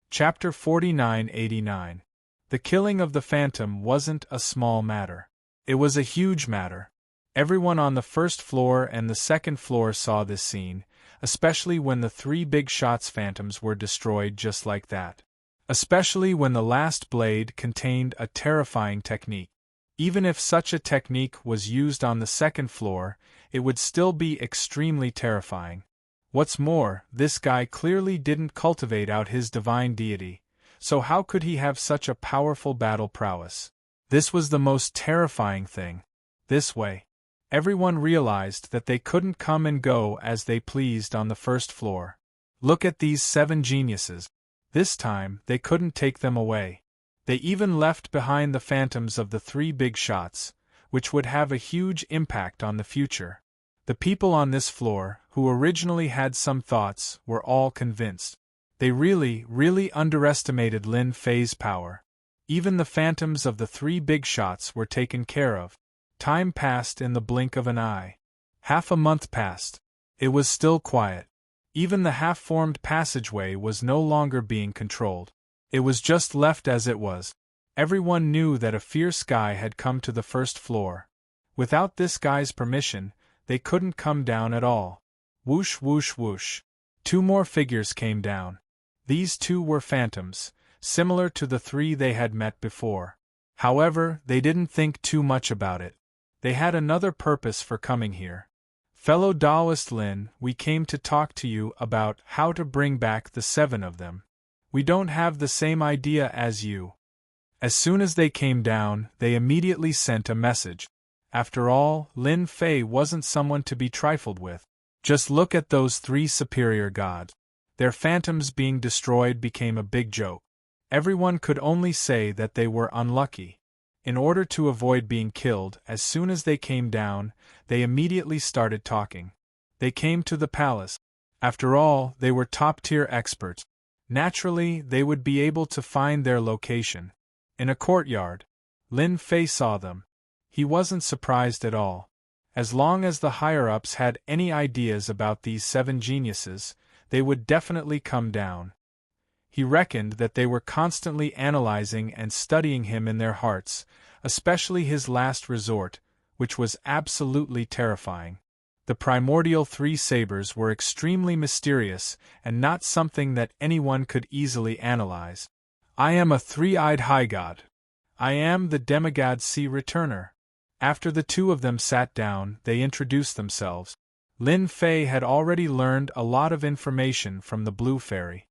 Chapter 4989. The killing of the Phantom wasn't a small matter. It was a huge matter. Everyone on the first floor and the second floor saw this scene, especially when the 3 big shots phantoms were destroyed just like that. Especially when the last blade contained a terrifying technique. Even if such a technique was used on the second floor, it would still be extremely terrifying. What's more, this guy clearly didn't cultivate out his divine deity, so how could he have such a powerful battle prowess? This was the most terrifying thing. This way. Everyone realized that they couldn't come and go as they pleased on the first floor. Look at these 7 geniuses. This time, they couldn't take them away. They even left behind the phantoms of the 3 big shots, which would have a huge impact on the future. The people on this floor, who originally had some thoughts, were all convinced. They really underestimated Lin Fei's power. Even the phantoms of the 3 big shots were taken care of. Time passed in the blink of an eye. Half a month passed. It was still quiet. Even the half-formed passageway was no longer being controlled. It was just left as it was. Everyone knew that a fierce guy had come to the first floor. Without this guy's permission, they couldn't come down at all. Whoosh whoosh whoosh. 2 more figures came down. These 2 were phantoms, similar to the 3 they had met before. However, they didn't think too much about it. They had another purpose for coming here. Fellow Taoist Lin, we came to talk to you about how to bring back the 7 of them. We don't have the same idea as you. As soon as they came down, they immediately sent a message. After all, Lin Fei wasn't someone to be trifled with. Just look at those 3 superior gods. Their phantoms being destroyed became a big joke. Everyone could only say that they were unlucky. In order to avoid being killed, as soon as they came down, they immediately started talking. They came to the palace. After all, they were top-tier experts. Naturally, they would be able to find their location. In a courtyard. Lin Fei saw them. He wasn't surprised at all. As long as the higher-ups had any ideas about these 7 geniuses, they would definitely come down. He reckoned that they were constantly analyzing and studying him in their hearts, especially his last resort, which was absolutely terrifying. The primordial three sabers were extremely mysterious and not something that anyone could easily analyze. I am a three-eyed high god. I am the demigod sea returner. After the two of them sat down, they introduced themselves. Lin Fei had already learned a lot of information from the Blue Fairy.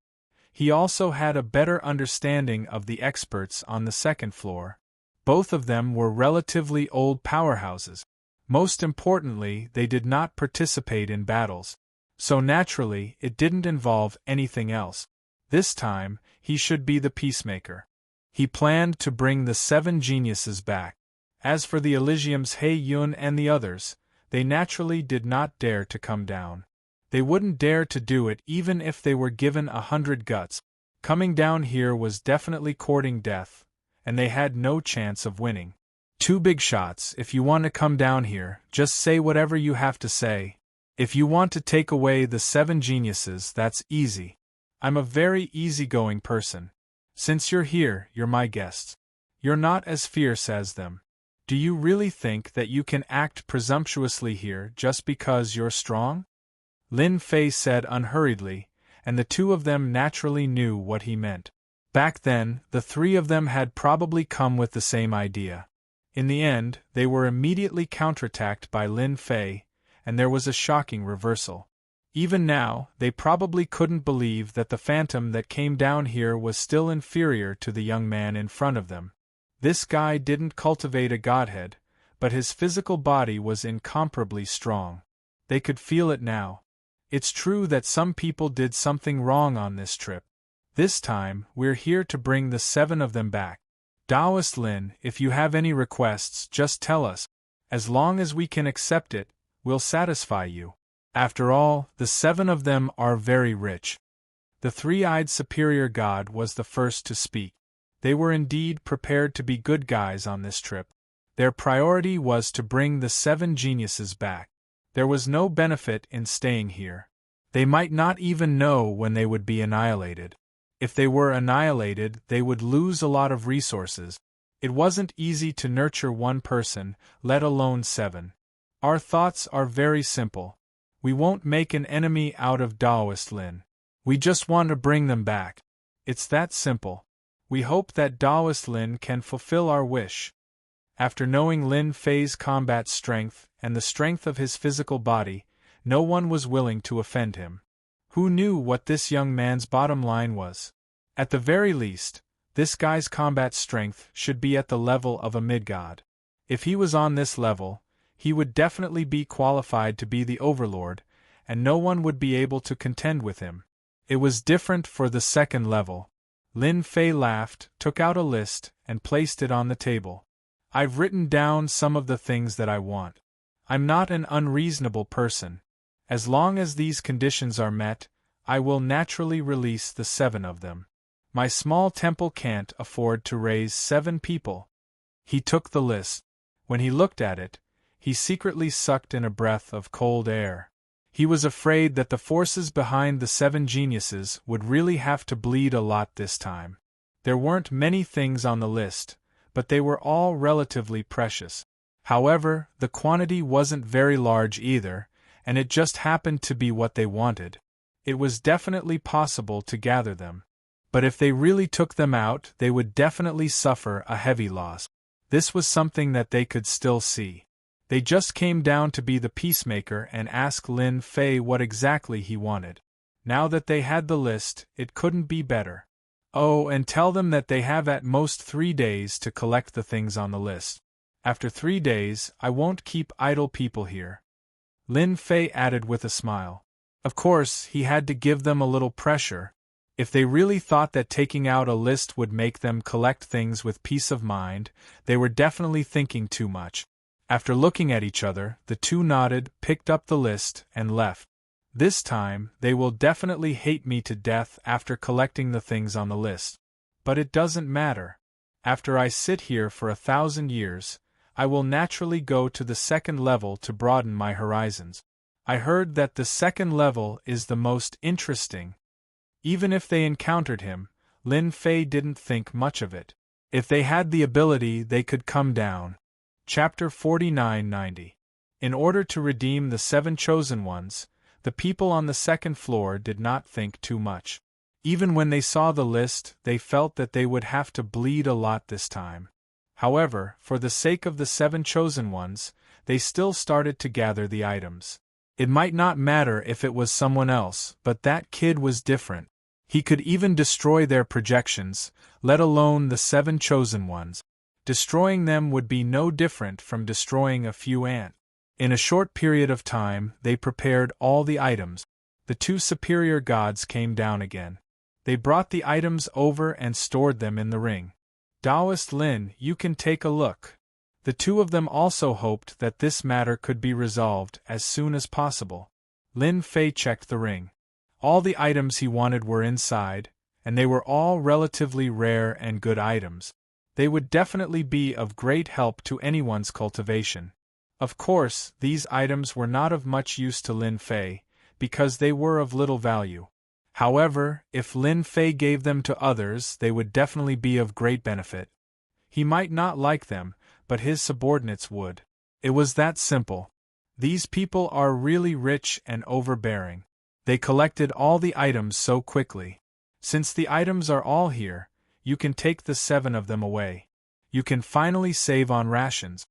He also had a better understanding of the experts on the second floor. Both of them were relatively old powerhouses. Most importantly, they did not participate in battles. So naturally, it didn't involve anything else. This time, he should be the peacemaker. He planned to bring the 7 geniuses back. As for the Elysium's He Yun and the others, they naturally did not dare to come down. They wouldn't dare to do it even if they were given 100 guts. Coming down here was definitely courting death, and they had no chance of winning. 2 big shots. If you want to come down here, just say whatever you have to say. If you want to take away the 7 geniuses, that's easy. I'm a very easygoing person. Since you're here, you're my guests. You're not as fierce as them. Do you really think that you can act presumptuously here just because you're strong? Lin Fei said unhurriedly, and the two of them naturally knew what he meant. Back then, the 3 of them had probably come with the same idea. In the end, they were immediately counterattacked by Lin Fei, and there was a shocking reversal. Even now, they probably couldn't believe that the phantom that came down here was still inferior to the young man in front of them. This guy didn't cultivate a godhead, but his physical body was incomparably strong. They could feel it now. It's true that some people did something wrong on this trip. This time, we're here to bring the 7 of them back. Taoist Lin, if you have any requests, just tell us. As long as we can accept it, we'll satisfy you. After all, the 7 of them are very rich. The three-eyed superior god was the first to speak. They were indeed prepared to be good guys on this trip. Their priority was to bring the 7 geniuses back. There was no benefit in staying here. They might not even know when they would be annihilated. If they were annihilated, they would lose a lot of resources. It wasn't easy to nurture one person, let alone 7. Our thoughts are very simple. We won't make an enemy out of Taoist Lin. We just want to bring them back. It's that simple. We hope that Taoist Lin can fulfill our wish. After knowing Lin Fei's combat strength and the strength of his physical body, no one was willing to offend him. Who knew what this young man's bottom line was? At the very least, this guy's combat strength should be at the level of a mid-god. If he was on this level, he would definitely be qualified to be the overlord, and no one would be able to contend with him. It was different for the second level. Lin Fei laughed, took out a list, and placed it on the table. I've written down some of the things that I want. I'm not an unreasonable person. As long as these conditions are met, I will naturally release the 7 of them. My small temple can't afford to raise 7 people. He took the list. When he looked at it, he secretly sucked in a breath of cold air. He was afraid that the forces behind the 7 geniuses would really have to bleed a lot this time. There weren't many things on the list, but they were all relatively precious. However, the quantity wasn't very large either, and it just happened to be what they wanted. It was definitely possible to gather them. But if they really took them out, they would definitely suffer a heavy loss. This was something that they could still see. They just came down to be the peacemaker and ask Lin Fei what exactly he wanted. Now that they had the list, it couldn't be better. Oh, and tell them that they have at most 3 days to collect the things on the list. After 3 days, I won't keep idle people here. Lin Fei added with a smile. Of course, he had to give them a little pressure. If they really thought that taking out a list would make them collect things with peace of mind, they were definitely thinking too much. After looking at each other, the two nodded, picked up the list, and left. This time, they will definitely hate me to death after collecting the things on the list. But it doesn't matter. After I sit here for 1,000 years, I will naturally go to the second level to broaden my horizons. I heard that the second level is the most interesting. Even if they encountered him, Lin Fei didn't think much of it. If they had the ability, they could come down. Chapter 4990. In order to redeem the 7 chosen ones, the people on the second floor did not think too much. Even when they saw the list, they felt that they would have to bleed a lot this time. However, for the sake of the 7 chosen ones, they still started to gather the items. It might not matter if it was someone else, but that kid was different. He could even destroy their projections, let alone the 7 chosen ones. Destroying them would be no different from destroying a few ants. In a short period of time, they prepared all the items. The 2 superior gods came down again. They brought the items over and stored them in the ring. Taoist Lin, you can take a look. The 2 of them also hoped that this matter could be resolved as soon as possible. Lin Fei checked the ring. All the items he wanted were inside, and they were all relatively rare and good items. They would definitely be of great help to anyone's cultivation. Of course, these items were not of much use to Lin Fei, because they were of little value. However, if Lin Fei gave them to others, they would definitely be of great benefit. He might not like them, but his subordinates would. It was that simple. These people are really rich and overbearing. They collected all the items so quickly. Since the items are all here, you can take the 7 of them away. You can finally save on rations.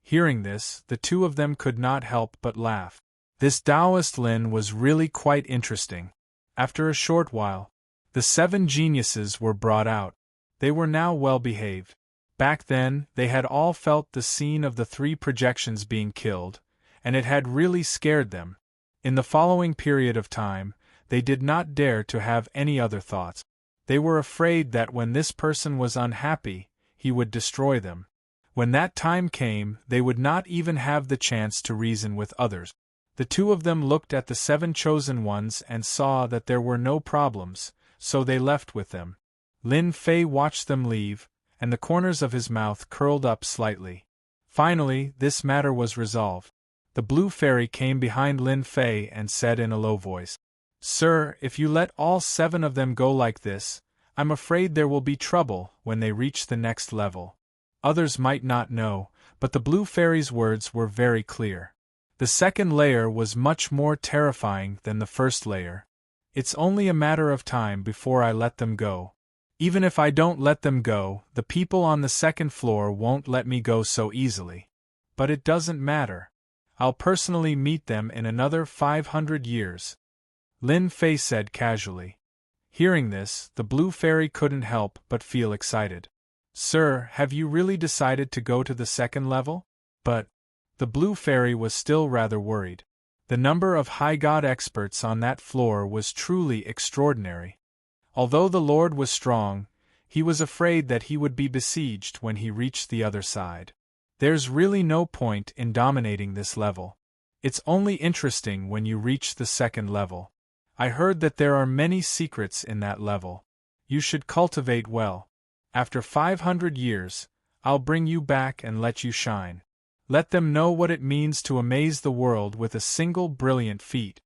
Hearing this, the 2 of them could not help but laugh. This Taoist Lin was really quite interesting. After a short while, the 7 geniuses were brought out. They were now well behaved. Back then, they had all felt the scene of the 3 projections being killed, and it had really scared them. In the following period of time, they did not dare to have any other thoughts. They were afraid that when this person was unhappy, he would destroy them. When that time came, they would not even have the chance to reason with others. The 2 of them looked at the 7 chosen ones and saw that there were no problems, so they left with them. Lin Fei watched them leave, and the corners of his mouth curled up slightly. Finally, this matter was resolved. The blue fairy came behind Lin Fei and said in a low voice, "Sir, if you let all 7 of them go like this, I'm afraid there will be trouble when they reach the next level." Others might not know, but the blue fairy's words were very clear. The second layer was much more terrifying than the first layer. It's only a matter of time before I let them go. Even if I don't let them go, the people on the second floor won't let me go so easily. But it doesn't matter. I'll personally meet them in another 500 years. Lin Fei said casually. Hearing this, the blue fairy couldn't help but feel excited. "Sir, have you really decided to go to the second level?" But the blue fairy was still rather worried. The number of high god experts on that floor was truly extraordinary. Although the Lord was strong, he was afraid that he would be besieged when he reached the other side. There's really no point in dominating this level. It's only interesting when you reach the second level. I heard that there are many secrets in that level. You should cultivate well. After 500 years, I'll bring you back and let you shine. Let them know what it means to amaze the world with a single brilliant feat.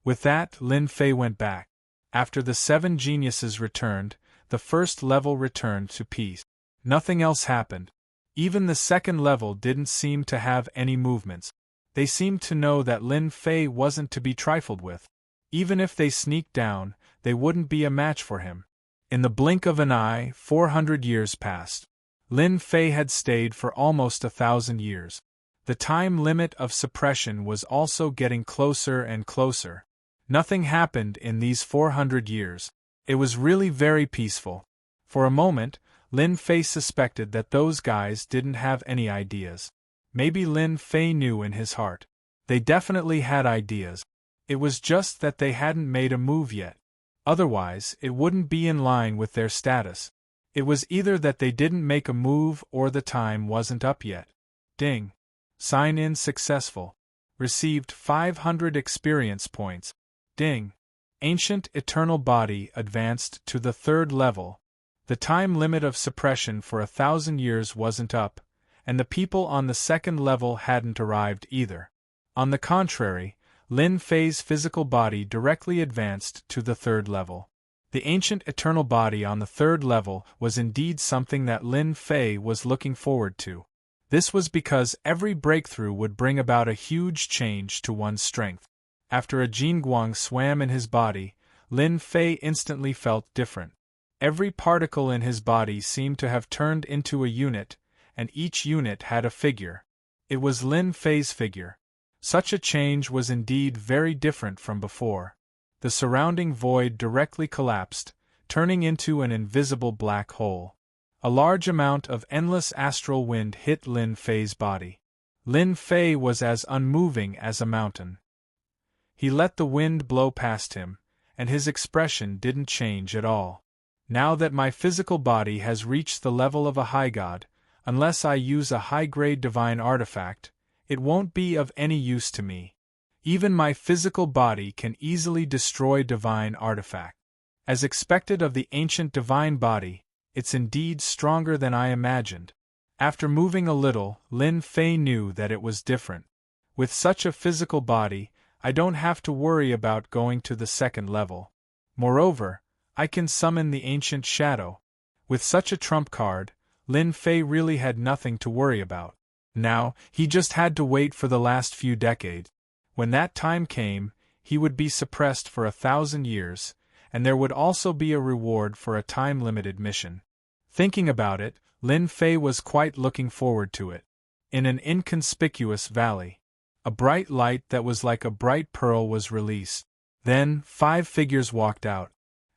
With that, Lin Fei went back. After the 7 geniuses returned, the first level returned to peace. Nothing else happened. Even the second level didn't seem to have any movements. They seemed to know that Lin Fei wasn't to be trifled with. Even if they sneaked down, they wouldn't be a match for him. In the blink of an eye, 400 years passed. Lin Fei had stayed for almost 1,000 years. The time limit of suppression was also getting closer and closer. Nothing happened in these 400 years. It was really very peaceful. For a moment, Lin Fei suspected that those guys didn't have any ideas. Maybe Lin Fei knew in his heart. They definitely had ideas. It was just that they hadn't made a move yet. Otherwise, it wouldn't be in line with their status. It was either that they didn't make a move or the time wasn't up yet. Ding. Sign in successful. Received 500 experience points. Ding. Ancient eternal body advanced to the 3rd level. The time limit of suppression for 1,000 years wasn't up, and the people on the 2nd level hadn't arrived either. On the contrary, Lin Fei's physical body directly advanced to the 3rd level. The ancient eternal body on the 3rd level was indeed something that Lin Fei was looking forward to. This was because every breakthrough would bring about a huge change to one's strength. After a Jinguang swam in his body, Lin Fei instantly felt different. Every particle in his body seemed to have turned into a unit, and each unit had a figure. It was Lin Fei's figure. Such a change was indeed very different from before. The surrounding void directly collapsed, turning into an invisible black hole. A large amount of endless astral wind hit Lin Fei's body. Lin Fei was as unmoving as a mountain. He let the wind blow past him, and his expression didn't change at all. Now that my physical body has reached the level of a high god, unless I use a high-grade divine artifact, it won't be of any use to me. Even my physical body can easily destroy divine artifact. As expected of the ancient divine body, it's indeed stronger than I imagined. After moving a little, Lin Fei knew that it was different. With such a physical body, I don't have to worry about going to the second level. Moreover, I can summon the ancient shadow. With such a trump card, Lin Fei really had nothing to worry about. Now, he just had to wait for the last few decades. When that time came, he would be suppressed for 1,000 years, and there would also be a reward for a time-limited mission. Thinking about it, Lin Fei was quite looking forward to it. In an inconspicuous valley, a bright light that was like a bright pearl was released. Then, 5 figures walked out.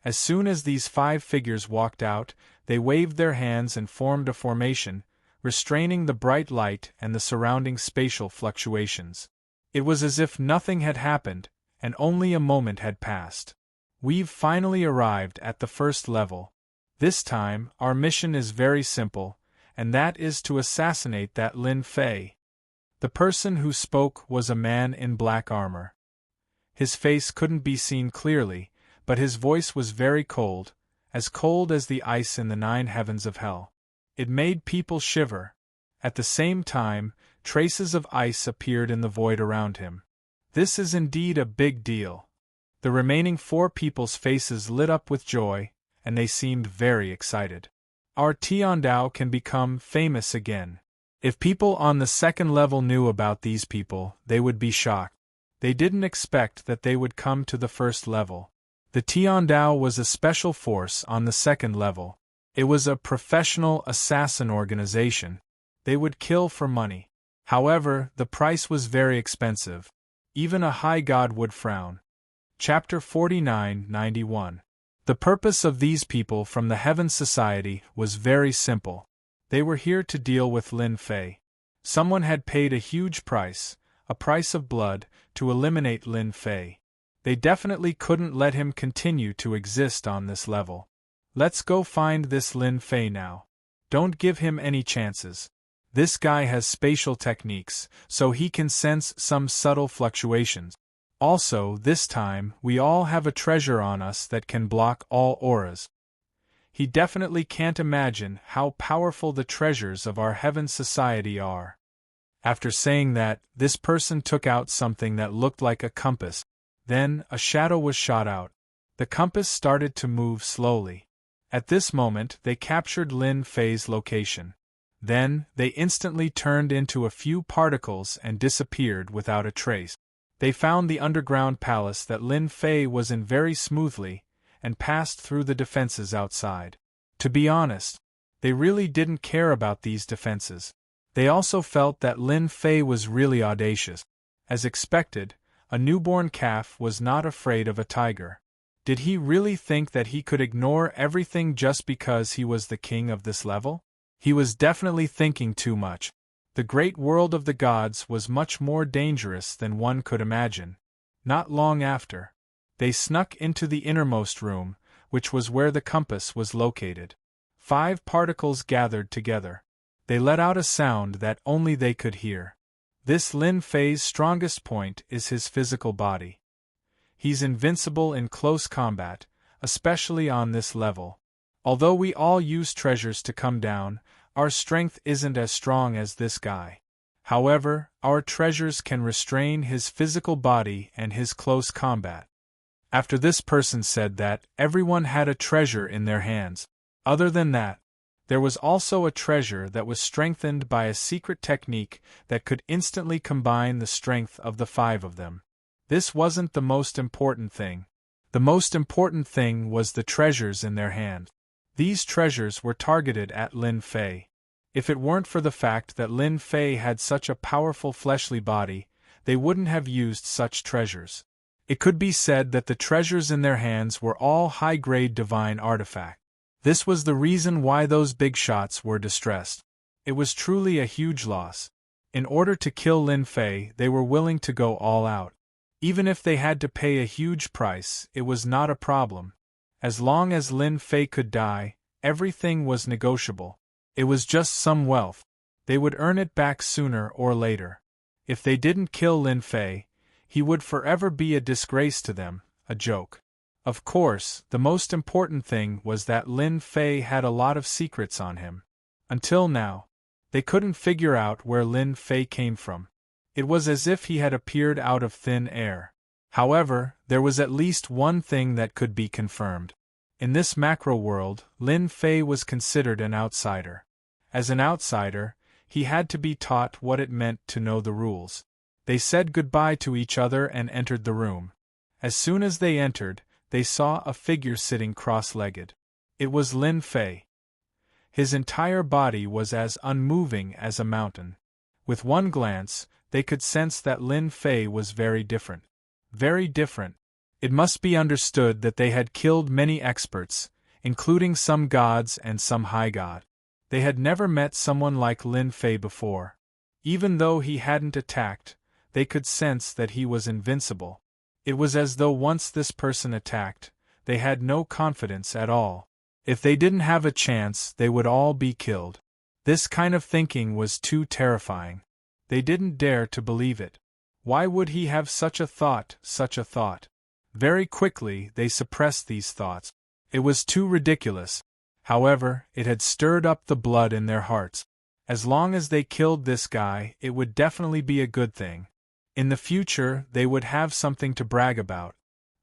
As soon as these 5 figures walked out, they waved their hands and formed a formation, restraining the bright light and the surrounding spatial fluctuations. It was as if nothing had happened, and only a moment had passed. We've finally arrived at the first level. This time, our mission is very simple, and that is to assassinate that Lin Fei. The person who spoke was a man in black armor. His face couldn't be seen clearly, but his voice was very cold as the ice in the 9 heavens of hell. It made people shiver. At the same time, traces of ice appeared in the void around him. This is indeed a big deal. The remaining 4 people's faces lit up with joy, and they seemed very excited. Our Tiandao can become famous again. If people on the second level knew about these people, they would be shocked. They didn't expect that they would come to the first level. The Tiandao was a special force on the second level. It was a professional assassin organization. They would kill for money. However, the price was very expensive. Even a high god would frown. Chapter 49-91. The purpose of these people from the Heaven Society was very simple. They were here to deal with Lin Fei. Someone had paid a huge price, a price of blood, to eliminate Lin Fei. They definitely couldn't let him continue to exist on this level. Let's go find this Lin Fei now. Don't give him any chances. This guy has spatial techniques, so he can sense some subtle fluctuations. Also, this time, we all have a treasure on us that can block all auras. He definitely can't imagine how powerful the treasures of our Heaven Society are. After saying that, this person took out something that looked like a compass. Then, a shadow was shot out. The compass started to move slowly. At this moment, they captured Lin Fei's location. Then, they instantly turned into a few particles and disappeared without a trace. They found the underground palace that Lin Fei was in very smoothly, and passed through the defenses outside. To be honest, they really didn't care about these defenses. They also felt that Lin Fei was really audacious. As expected, a newborn calf was not afraid of a tiger. Did he really think that he could ignore everything just because he was the king of this level? He was definitely thinking too much. The great world of the gods was much more dangerous than one could imagine. Not long after, they snuck into the innermost room, which was where the compass was located. 5 particles gathered together. They let out a sound that only they could hear. This Lin Fei's strongest point is his physical body. He's invincible in close combat, especially on this level. Although we all use treasures to come down, our strength isn't as strong as this guy. However, our treasures can restrain his physical body and his close combat. After this person said that, everyone had a treasure in their hands. Other than that, There was also a treasure that was strengthened by a secret technique that could instantly combine the strength of the 5 of them. This wasn't the most important thing. The most important thing was the treasures in their hand. These treasures were targeted at Lin Fei. If it weren't for the fact that Lin Fei had such a powerful fleshly body, they wouldn't have used such treasures. It could be said that the treasures in their hands were all high-grade divine artifacts. This was the reason why those big shots were distressed. It was truly a huge loss. In order to kill Lin Fei, they were willing to go all out. Even if they had to pay a huge price, it was not a problem. As long as Lin Fei could die, everything was negotiable. It was just some wealth. They would earn it back sooner or later. If they didn't kill Lin Fei, he would forever be a disgrace to them, a joke. Of course, the most important thing was that Lin Fei had a lot of secrets on him. Until now, they couldn't figure out where Lin Fei came from. It was as if he had appeared out of thin air. However, there was at least one thing that could be confirmed. In this macro world, Lin Fei was considered an outsider. As an outsider, he had to be taught what it meant to know the rules. They said goodbye to each other and entered the room. As soon as they entered, they saw a figure sitting cross-legged. It was Lin Fei. His entire body was as unmoving as a mountain. With one glance, they could sense that Lin Fei was very different. Very different. It must be understood that they had killed many experts, including some gods and some high god. They had never met someone like Lin Fei before. Even though he hadn't attacked, they could sense that he was invincible. It was as though once this person attacked, they had no confidence at all. If they didn't have a chance, they would all be killed. This kind of thinking was too terrifying. They didn't dare to believe it. Why would he have such a thought, such a thought? Very quickly, they suppressed these thoughts. It was too ridiculous. However, it had stirred up the blood in their hearts. As long as they killed this guy, it would definitely be a good thing. In the future, they would have something to brag about.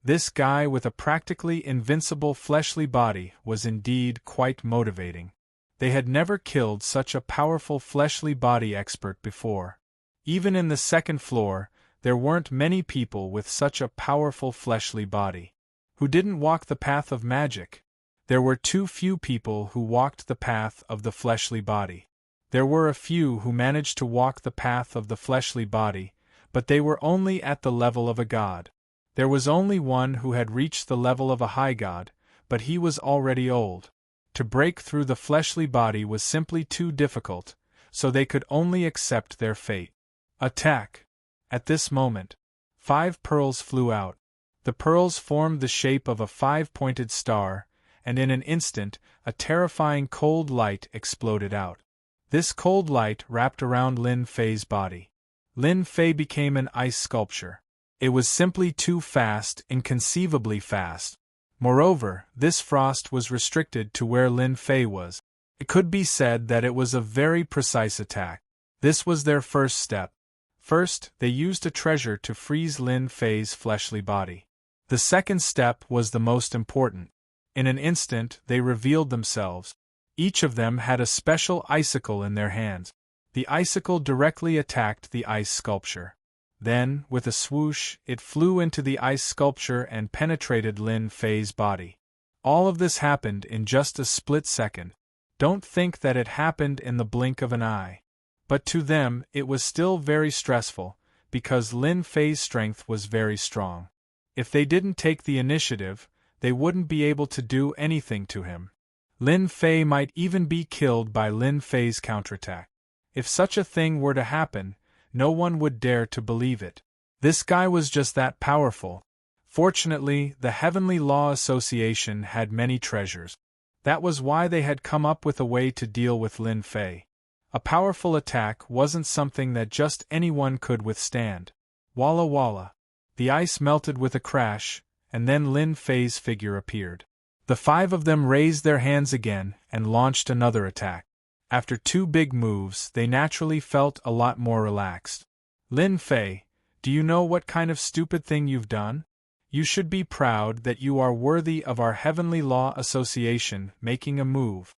This guy with a practically invincible fleshly body was indeed quite motivating. They had never killed such a powerful fleshly body expert before. Even in the second floor, there weren't many people with such a powerful fleshly body. Who didn't walk the path of magic? There were too few people who walked the path of the fleshly body. There were a few who managed to walk the path of the fleshly body, but they were only at the level of a god. There was only one who had reached the level of a high god, but he was already old. To break through the fleshly body was simply too difficult, so they could only accept their fate. Attack! At this moment, 5 pearls flew out. The pearls formed the shape of a 5-pointed star, and in an instant, a terrifying cold light exploded out. This cold light wrapped around Lin Fei's body. Lin Fei became an ice sculpture. It was simply too fast, inconceivably fast. Moreover, this frost was restricted to where Lin Fei was. It could be said that it was a very precise attack. This was their first step. First, they used a treasure to freeze Lin Fei's fleshly body. The second step was the most important. In an instant, they revealed themselves. Each of them had a special icicle in their hands. The icicle directly attacked the ice sculpture. Then, with a swoosh, it flew into the ice sculpture and penetrated Lin Fei's body. All of this happened in just a split second. Don't think that it happened in the blink of an eye. But to them, it was still very stressful, because Lin Fei's strength was very strong. If they didn't take the initiative, they wouldn't be able to do anything to him. Lin Fei might even be killed by Lin Fei's counterattack. If such a thing were to happen, no one would dare to believe it. This guy was just that powerful. Fortunately, the Heavenly Law Association had many treasures. That was why they had come up with a way to deal with Lin Fei. A powerful attack wasn't something that just anyone could withstand. Walla walla. The ice melted with a crash, and then Lin Fei's figure appeared. The 5 of them raised their hands again and launched another attack. After 2 big moves, they naturally felt a lot more relaxed. Lin Fei, do you know what kind of stupid thing you've done? You should be proud that you are worthy of our Heavenly Law Association making a move.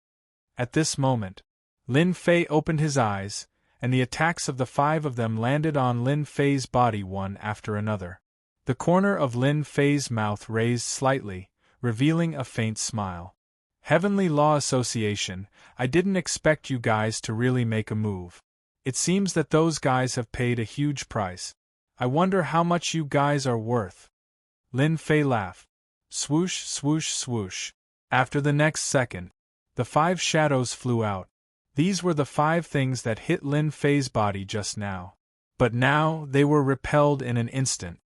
At this moment, Lin Fei opened his eyes, and the attacks of the 5 of them landed on Lin Fei's body one after another. The corner of Lin Fei's mouth raised slightly, revealing a faint smile. Heavenly Law Association, I didn't expect you guys to really make a move. It seems that those guys have paid a huge price. I wonder how much you guys are worth. Lin Fei laughed. Swoosh, swoosh, swoosh. After the next second, the 5 shadows flew out. These were the 5 things that hit Lin Fei's body just now. But now they were repelled in an instant.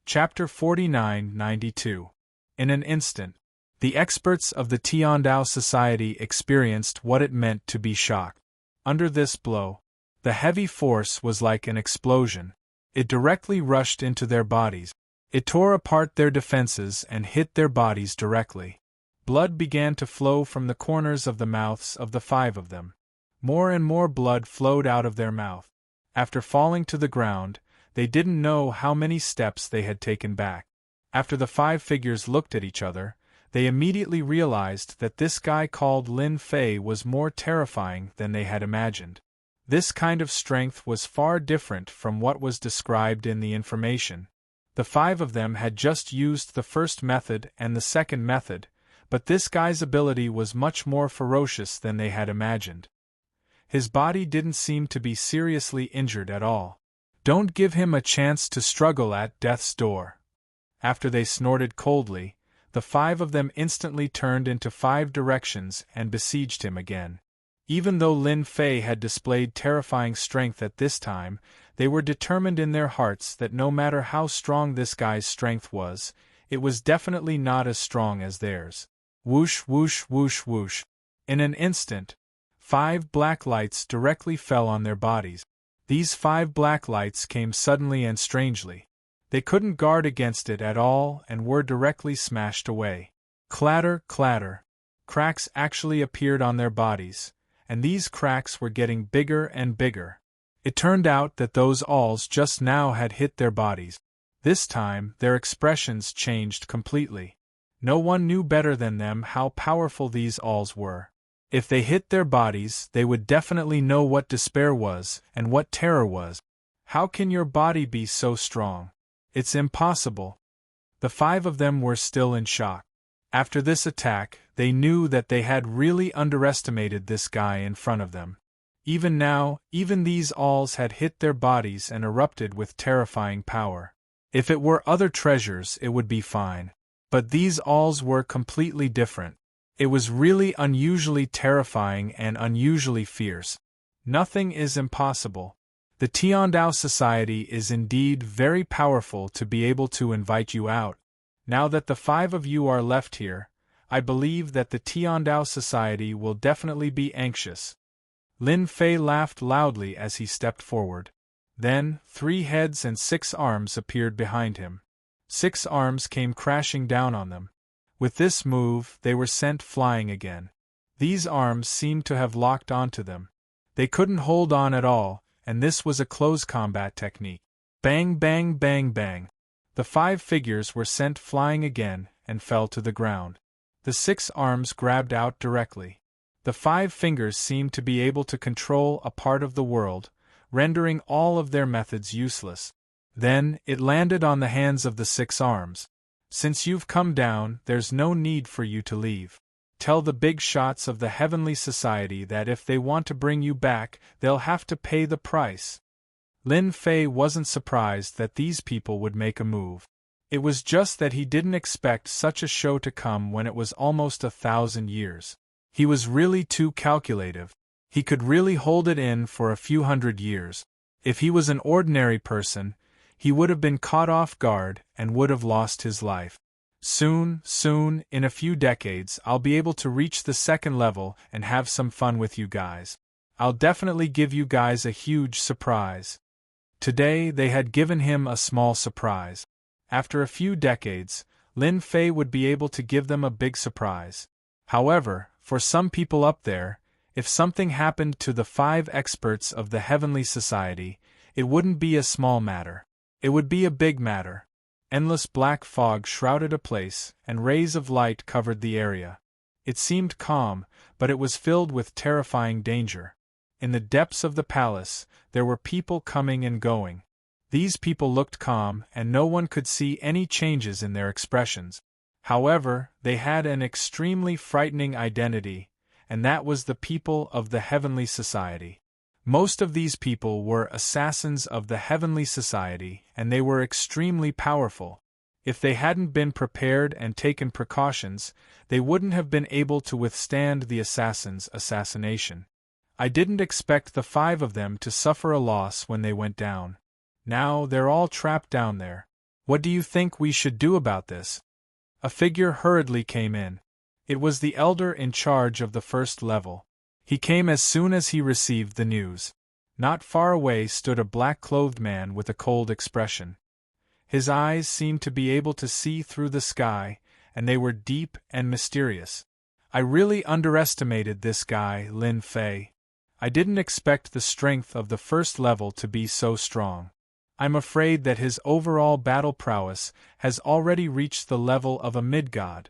Chapter 49-92. In an instant, the experts of the Tiandao Society experienced what it meant to be shocked. Under this blow, the heavy force was like an explosion. It directly rushed into their bodies. It tore apart their defenses and hit their bodies directly. Blood began to flow from the corners of the mouths of the 5 of them. More and more blood flowed out of their mouth. After falling to the ground, they didn't know how many steps they had taken back. After the 5 figures looked at each other, they immediately realized that this guy called Lin Fei was more terrifying than they had imagined. This kind of strength was far different from what was described in the information. The 5 of them had just used the first method and the second method, but this guy's ability was much more ferocious than they had imagined. His body didn't seem to be seriously injured at all. Don't give him a chance to struggle at death's door. After they snorted coldly, the 5 of them instantly turned into 5 directions and besieged him again. Even though Lin Fei had displayed terrifying strength at this time, they were determined in their hearts that no matter how strong this guy's strength was, it was definitely not as strong as theirs. Whoosh, whoosh, whoosh, whoosh. In an instant, 5 black lights directly fell on their bodies. These 5 black lights came suddenly and strangely. They couldn't guard against it at all and were directly smashed away. Clatter, clatter. Cracks actually appeared on their bodies, and these cracks were getting bigger and bigger. It turned out that those alls just now had hit their bodies. This time, their expressions changed completely. No one knew better than them how powerful these alls were. If they hit their bodies, they would definitely know what despair was and what terror was. How can your body be so strong? It's impossible. The 5 of them were still in shock. After this attack, they knew that they had really underestimated this guy in front of them. Even now, even these alls had hit their bodies and erupted with terrifying power. If it were other treasures, it would be fine. But these alls were completely different. It was really unusually terrifying and unusually fierce. Nothing is impossible. The Tiandao Society is indeed very powerful to be able to invite you out. Now that the 5 of you are left here, I believe that the Tiandao Society will definitely be anxious. Lin Fei laughed loudly as he stepped forward. Then, 3 heads and 6 arms appeared behind him. 6 arms came crashing down on them. With this move, they were sent flying again. These arms seemed to have locked onto them. They couldn't hold on at all, and this was a close combat technique. Bang, bang, bang, bang. The 5 figures were sent flying again and fell to the ground. The 6 arms grabbed out directly. The 5 fingers seemed to be able to control a part of the world, rendering all of their methods useless. Then, it landed on the hands of the 6 arms. Since you've come down, there's no need for you to leave. Tell the big shots of the Heavenly Society that if they want to bring you back, they'll have to pay the price. Lin Fei wasn't surprised that these people would make a move. It was just that he didn't expect such a show to come when it was almost 1,000 years. He was really too calculative. He could really hold it in for a few hundred years. If he was an ordinary person, he would have been caught off guard and would have lost his life. Soon, in a few decades, I'll be able to reach the 2nd level and have some fun with you guys. I'll definitely give you guys a huge surprise. Today, they had given him a small surprise. After a few decades, Lin Fei would be able to give them a big surprise. However, for some people up there, if something happened to the 5 experts of the Heavenly Society, it wouldn't be a small matter. It would be a big matter. Endless black fog shrouded a place, and rays of light covered the area. It seemed calm, but it was filled with terrifying danger. In the depths of the palace, there were people coming and going. These people looked calm, and no one could see any changes in their expressions. However, they had an extremely frightening identity, and that was the people of the Heavenly Society. Most of these people were assassins of the Heavenly Society, and they were extremely powerful. If they hadn't been prepared and taken precautions, they wouldn't have been able to withstand the assassin's assassination. I didn't expect the 5 of them to suffer a loss when they went down. Now they're all trapped down there. What do you think we should do about this? A figure hurriedly came in. It was the elder in charge of the first level. He came as soon as he received the news. Not far away stood a black-clothed man with a cold expression. His eyes seemed to be able to see through the sky, and they were deep and mysterious. I really underestimated this guy, Lin Fei. I didn't expect the strength of the first level to be so strong. I'm afraid that his overall battle prowess has already reached the level of a mid-god.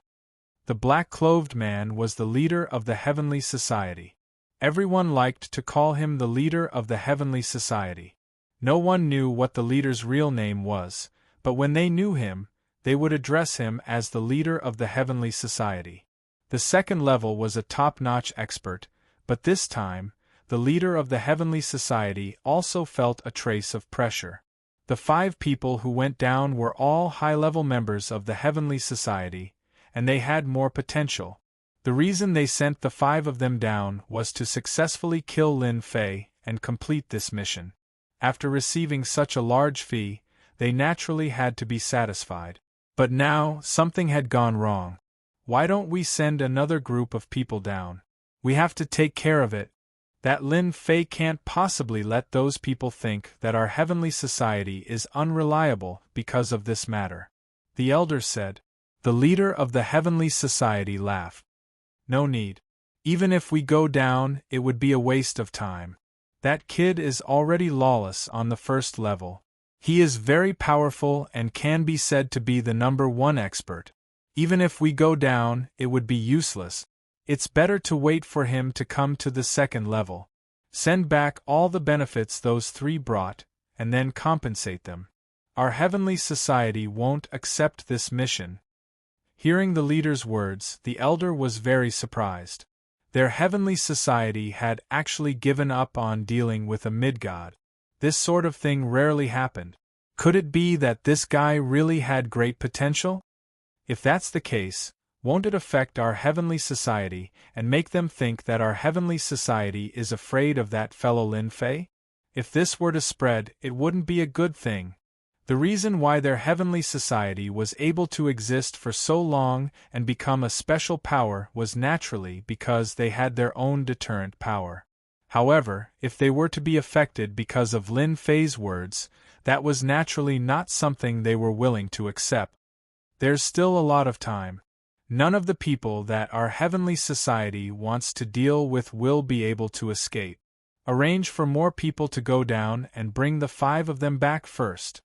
The black-clothed man was the leader of the Heavenly Society. Everyone liked to call him the leader of the Heavenly Society. No one knew what the leader's real name was, but when they knew him, they would address him as the leader of the Heavenly Society. The second level was a top-notch expert, but this time, the leader of the Heavenly Society also felt a trace of pressure. The 5 people who went down were all high-level members of the Heavenly Society, and they had more potential. The reason they sent the 5 of them down was to successfully kill Lin Fei and complete this mission. After receiving such a large fee, they naturally had to be satisfied. But now, something had gone wrong. Why don't we send another group of people down? We have to take care of it. That Lin Fei can't possibly let those people think that our Heavenly Society is unreliable because of this matter. The elder said. The leader of the Heavenly Society laughed. No need. Even if we go down, it would be a waste of time. That kid is already lawless on the first level. He is very powerful and can be said to be the number 1 expert. Even if we go down, it would be useless. It's better to wait for him to come to the second level. Send back all the benefits those 3 brought, and then compensate them. Our Heavenly Society won't accept this mission. Hearing the leader's words, the elder was very surprised. Their Heavenly Society had actually given up on dealing with a mid-god. This sort of thing rarely happened. Could it be that this guy really had great potential? If that's the case, won't it affect our Heavenly Society and make them think that our Heavenly Society is afraid of that fellow Lin Fei? If this were to spread, it wouldn't be a good thing. The reason why their Heavenly Society was able to exist for so long and become a special power was naturally because they had their own deterrent power. However, if they were to be affected because of Lin Fei's words, that was naturally not something they were willing to accept. There's still a lot of time. None of the people that our Heavenly Society wants to deal with will be able to escape. Arrange for more people to go down and bring the 5 of them back first.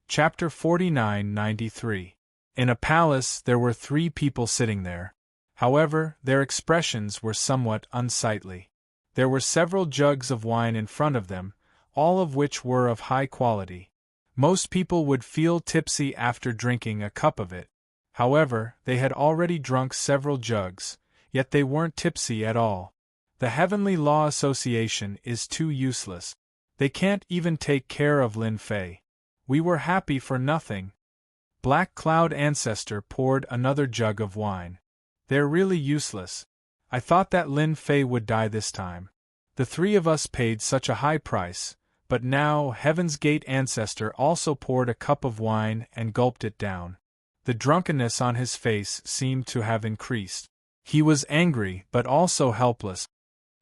Chapter 49-93. In a palace there were 3 people sitting there. However, their expressions were somewhat unsightly. There were several jugs of wine in front of them, all of which were of high quality. Most people would feel tipsy after drinking a cup of it. However, they had already drunk several jugs, yet they weren't tipsy at all. The Heavenly Law Association is too useless. They can't even take care of Lin Fei. We were happy for nothing. Black Cloud Ancestor poured another jug of wine. They're really useless. I thought that Lin Fei would die this time. The 3 of us paid such a high price, but now Heaven's Gate Ancestor also poured a cup of wine and gulped it down. The drunkenness on his face seemed to have increased. He was angry but also helpless.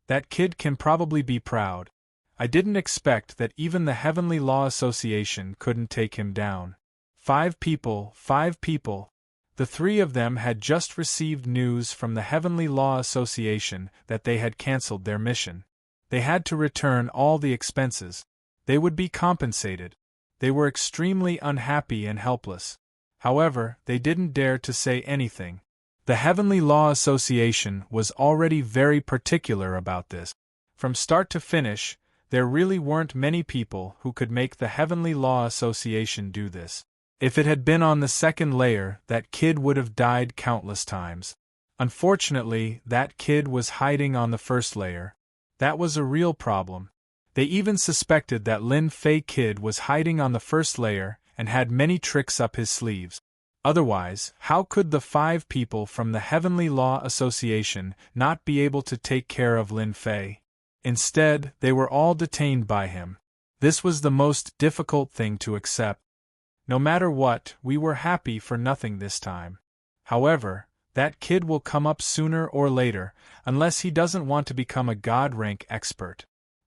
That kid can probably be proud. I didn't expect that even the Heavenly Law Association couldn't take him down. 5 people, 5 people. The 3 of them had just received news from the Heavenly Law Association that they had cancelled their mission. They had to return all the expenses. They would be compensated. They were extremely unhappy and helpless. However, they didn't dare to say anything. The Heavenly Law Association was already very particular about this. From start to finish, there really weren't many people who could make the Heavenly Law Association do this. If it had been on the second layer, that kid would have died countless times. Unfortunately, that kid was hiding on the first layer. That was a real problem. They even suspected that Lin Fei kid was hiding on the first layer and had many tricks up his sleeves. Otherwise, how could the 5 people from the Heavenly Law Association not be able to take care of Lin Fei? Instead, they were all detained by him. This was the most difficult thing to accept. No matter what, we were happy for nothing this time. However, that kid will come up sooner or later, unless he doesn't want to become a God-rank expert.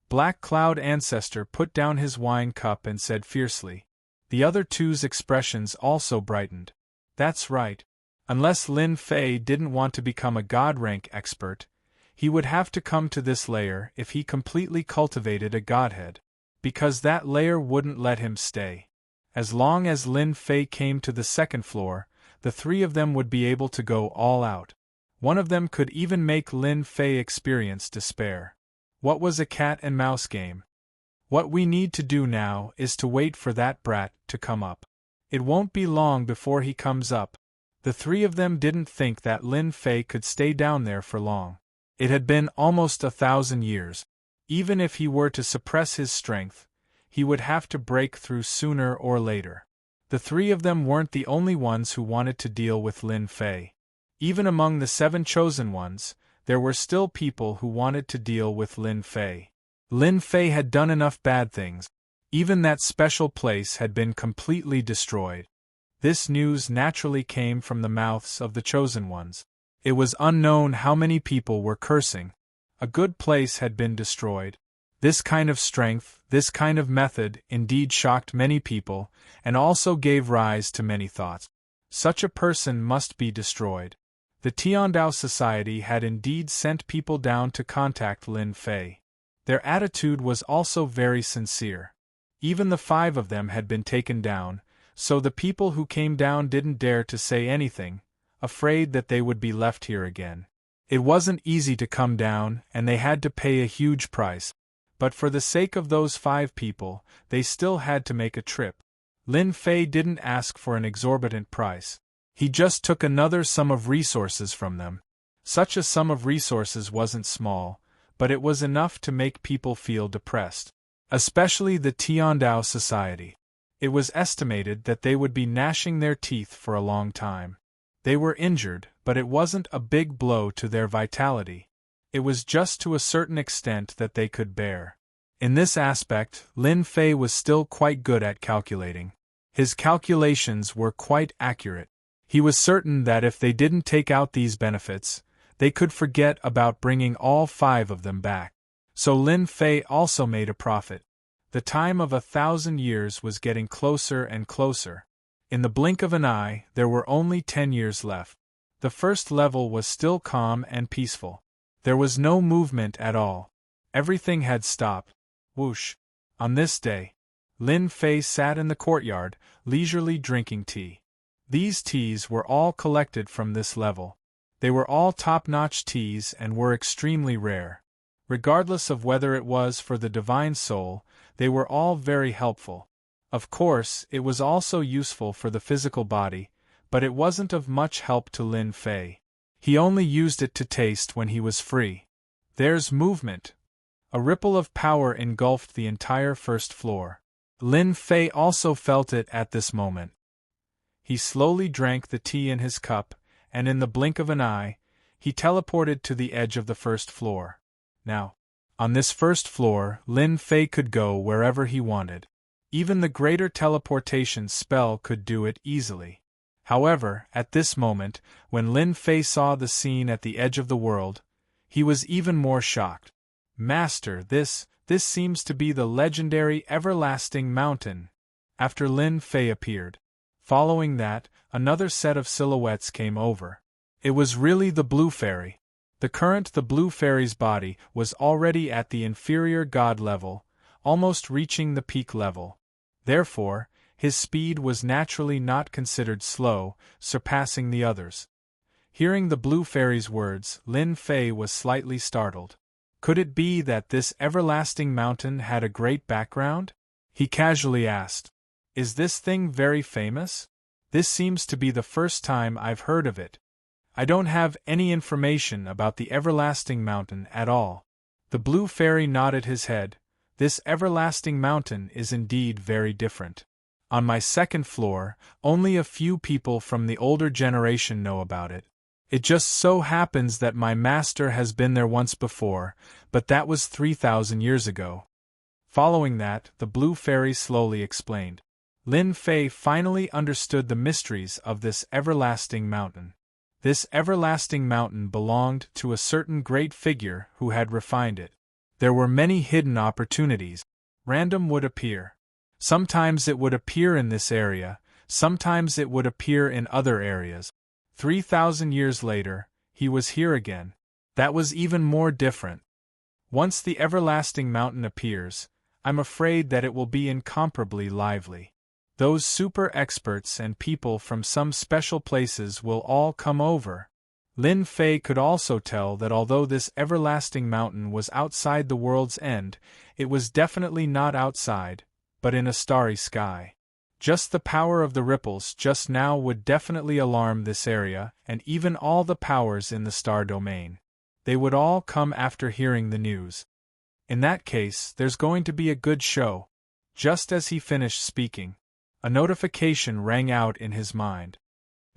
Black Cloud Ancestor put down his wine cup and said fiercely. The other two's expressions also brightened. That's right. Unless Lin Fei didn't want to become a God-rank expert, he would have to come to this layer if he completely cultivated a godhead. Because that layer wouldn't let him stay. As long as Lin Fei came to the second floor, the 3 of them would be able to go all out. One of them could even make Lin Fei experience despair. What was a cat and mouse game? What we need to do now is to wait for that brat to come up. It won't be long before he comes up. The 3 of them didn't think that Lin Fei could stay down there for long. It had been almost 1,000 years. Even if he were to suppress his strength, he would have to break through sooner or later. The 3 of them weren't the only ones who wanted to deal with Lin Fei. Even among the 7 chosen ones, there were still people who wanted to deal with Lin Fei. Lin Fei had done enough bad things. Even that special place had been completely destroyed. This news naturally came from the mouths of the chosen ones. It was unknown how many people were cursing. A good place had been destroyed. This kind of strength, this kind of method, indeed shocked many people, and also gave rise to many thoughts. Such a person must be destroyed. The Tiandao Society had indeed sent people down to contact Lin Fei. Their attitude was also very sincere. Even the 5 of them had been taken down, so the people who came down didn't dare to say anything, afraid that they would be left here again. It wasn't easy to come down, and they had to pay a huge price. But for the sake of those 5 people, they still had to make a trip. Lin Fei didn't ask for an exorbitant price. He just took another sum of resources from them. Such a sum of resources wasn't small, but it was enough to make people feel depressed. Especially the Tiandao Society. It was estimated that they would be gnashing their teeth for a long time. They were injured, but it wasn't a big blow to their vitality. It was just to a certain extent that they could bear. In this aspect, Lin Fei was still quite good at calculating. His calculations were quite accurate. He was certain that if they didn't take out these benefits, they could forget about bringing all 5 of them back. So Lin Fei also made a profit. The time of 1,000 years was getting closer and closer. In the blink of an eye, there were only 10 years left. The first level was still calm and peaceful. There was no movement at all. Everything had stopped. Whoosh! On this day, Lin Fei sat in the courtyard, leisurely drinking tea. These teas were all collected from this level. They were all top-notch teas and were extremely rare. Regardless of whether it was for the divine soul, they were all very helpful. Of course, it was also useful for the physical body, but it wasn't of much help to Lin Fei. He only used it to taste when he was free. There's movement. A ripple of power engulfed the entire first floor. Lin Fei also felt it at this moment. He slowly drank the tea in his cup, and in the blink of an eye, he teleported to the edge of the first floor. Now, on this first floor, Lin Fei could go wherever he wanted. Even the greater teleportation spell could do it easily. However, at this moment, when Lin Fei saw the scene at the edge of the world, he was even more shocked. Master, this seems to be the legendary Everlasting Mountain. After Lin Fei appeared. Following that, another set of silhouettes came over. It was really the Blue Fairy. The Blue Fairy's body was already at the inferior god level, almost reaching the peak level. Therefore, his speed was naturally not considered slow, surpassing the others. Hearing the Blue Fairy's words, Lin Fei was slightly startled. Could it be that this everlasting mountain had a great background? He casually asked. Is this thing very famous? This seems to be the first time I've heard of it. I don't have any information about the everlasting mountain at all. The Blue Fairy nodded his head. This everlasting mountain is indeed very different. On my second floor, only a few people from the older generation know about it. It just so happens that my master has been there once before, but that was 3,000 years ago. Following that, the Blue Fairy slowly explained. Lin Fei finally understood the mysteries of this everlasting mountain. This everlasting mountain belonged to a certain great figure who had refined it. There were many hidden opportunities. Random would appear. Sometimes it would appear in this area, sometimes it would appear in other areas. 3,000 years later, he was here again. That was even more different. Once the everlasting mountain appears, I'm afraid that it will be incomparably lively. Those super experts and people from some special places will all come over. Lin Fei could also tell that although this everlasting mountain was outside the world's end, it was definitely not outside, but in a starry sky. Just the power of the ripples just now would definitely alarm this area and even all the powers in the star domain. They would all come after hearing the news. In that case, there's going to be a good show. Just as he finished speaking, a notification rang out in his mind.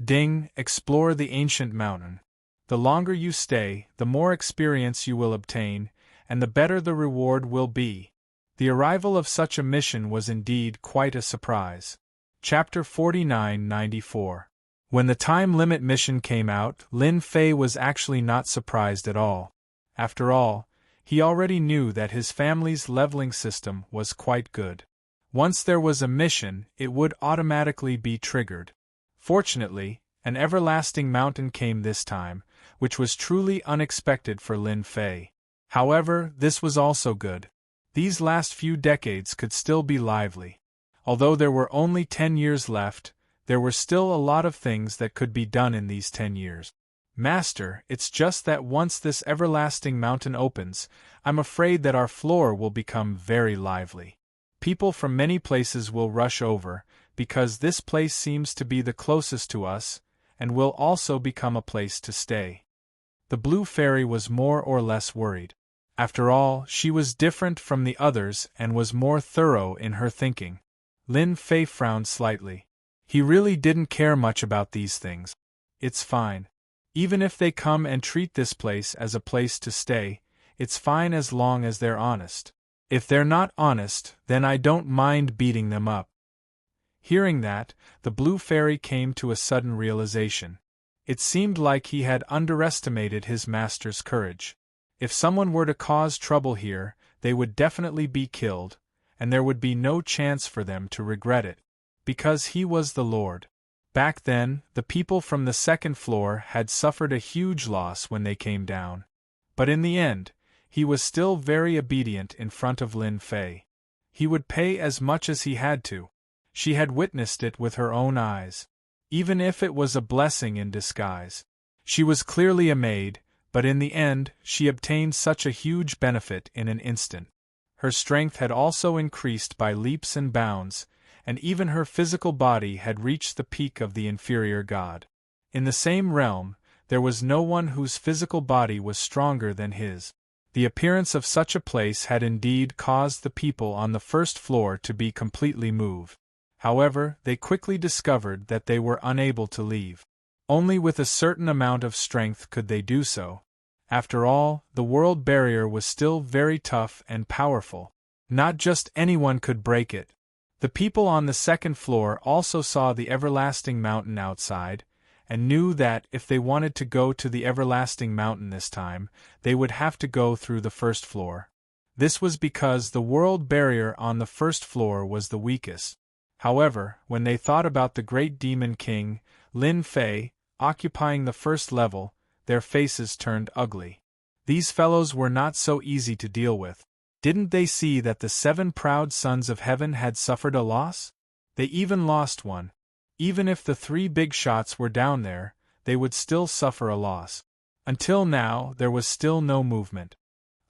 Ding, explore the ancient mountain. The longer you stay, the more experience you will obtain, and the better the reward will be. The arrival of such a mission was indeed quite a surprise. Chapter 49-94. When the time limit mission came out, Lin Fei was actually not surprised at all. After all, he already knew that his family's leveling system was quite good. Once there was a mission, it would automatically be triggered. Fortunately, an everlasting mountain came this time, which was truly unexpected for Lin Fei. However, this was also good. These last few decades could still be lively. Although there were only 10 years left, there were still a lot of things that could be done in these 10 years. Master, it's just that once this everlasting mountain opens, I'm afraid that our floor will become very lively. People from many places will rush over, because this place seems to be the closest to us, and will also become a place to stay. The Blue Fairy was more or less worried. After all, she was different from the others and was more thorough in her thinking. Lin Fei frowned slightly. He really didn't care much about these things. It's fine. Even if they come and treat this place as a place to stay, it's fine as long as they're honest. If they're not honest, then I don't mind beating them up. Hearing that, the Blue Fairy came to a sudden realization. It seemed like he had underestimated his master's courage. If someone were to cause trouble here, they would definitely be killed, and there would be no chance for them to regret it, because he was the Lord. Back then, the people from the second floor had suffered a huge loss when they came down. But in the end, he was still very obedient in front of Lin Fei. He would pay as much as he had to. She had witnessed it with her own eyes. Even if it was a blessing in disguise. She was clearly a maid, but in the end, she obtained such a huge benefit in an instant. Her strength had also increased by leaps and bounds, and even her physical body had reached the peak of the inferior god. In the same realm, there was no one whose physical body was stronger than his. The appearance of such a place had indeed caused the people on the first floor to be completely moved. However, they quickly discovered that they were unable to leave. Only with a certain amount of strength could they do so. After all, the world barrier was still very tough and powerful. Not just anyone could break it. The people on the second floor also saw the everlasting mountain outside, and knew that if they wanted to go to the everlasting mountain this time, they would have to go through the first floor. This was because the world barrier on the first floor was the weakest. However, when they thought about the great demon king, Lin Fei, occupying the first level, their faces turned ugly. These fellows were not so easy to deal with. Didn't they see that the 7 proud sons of heaven had suffered a loss? They even lost one. Even if the 3 big shots were down there, they would still suffer a loss. Until now, there was still no movement.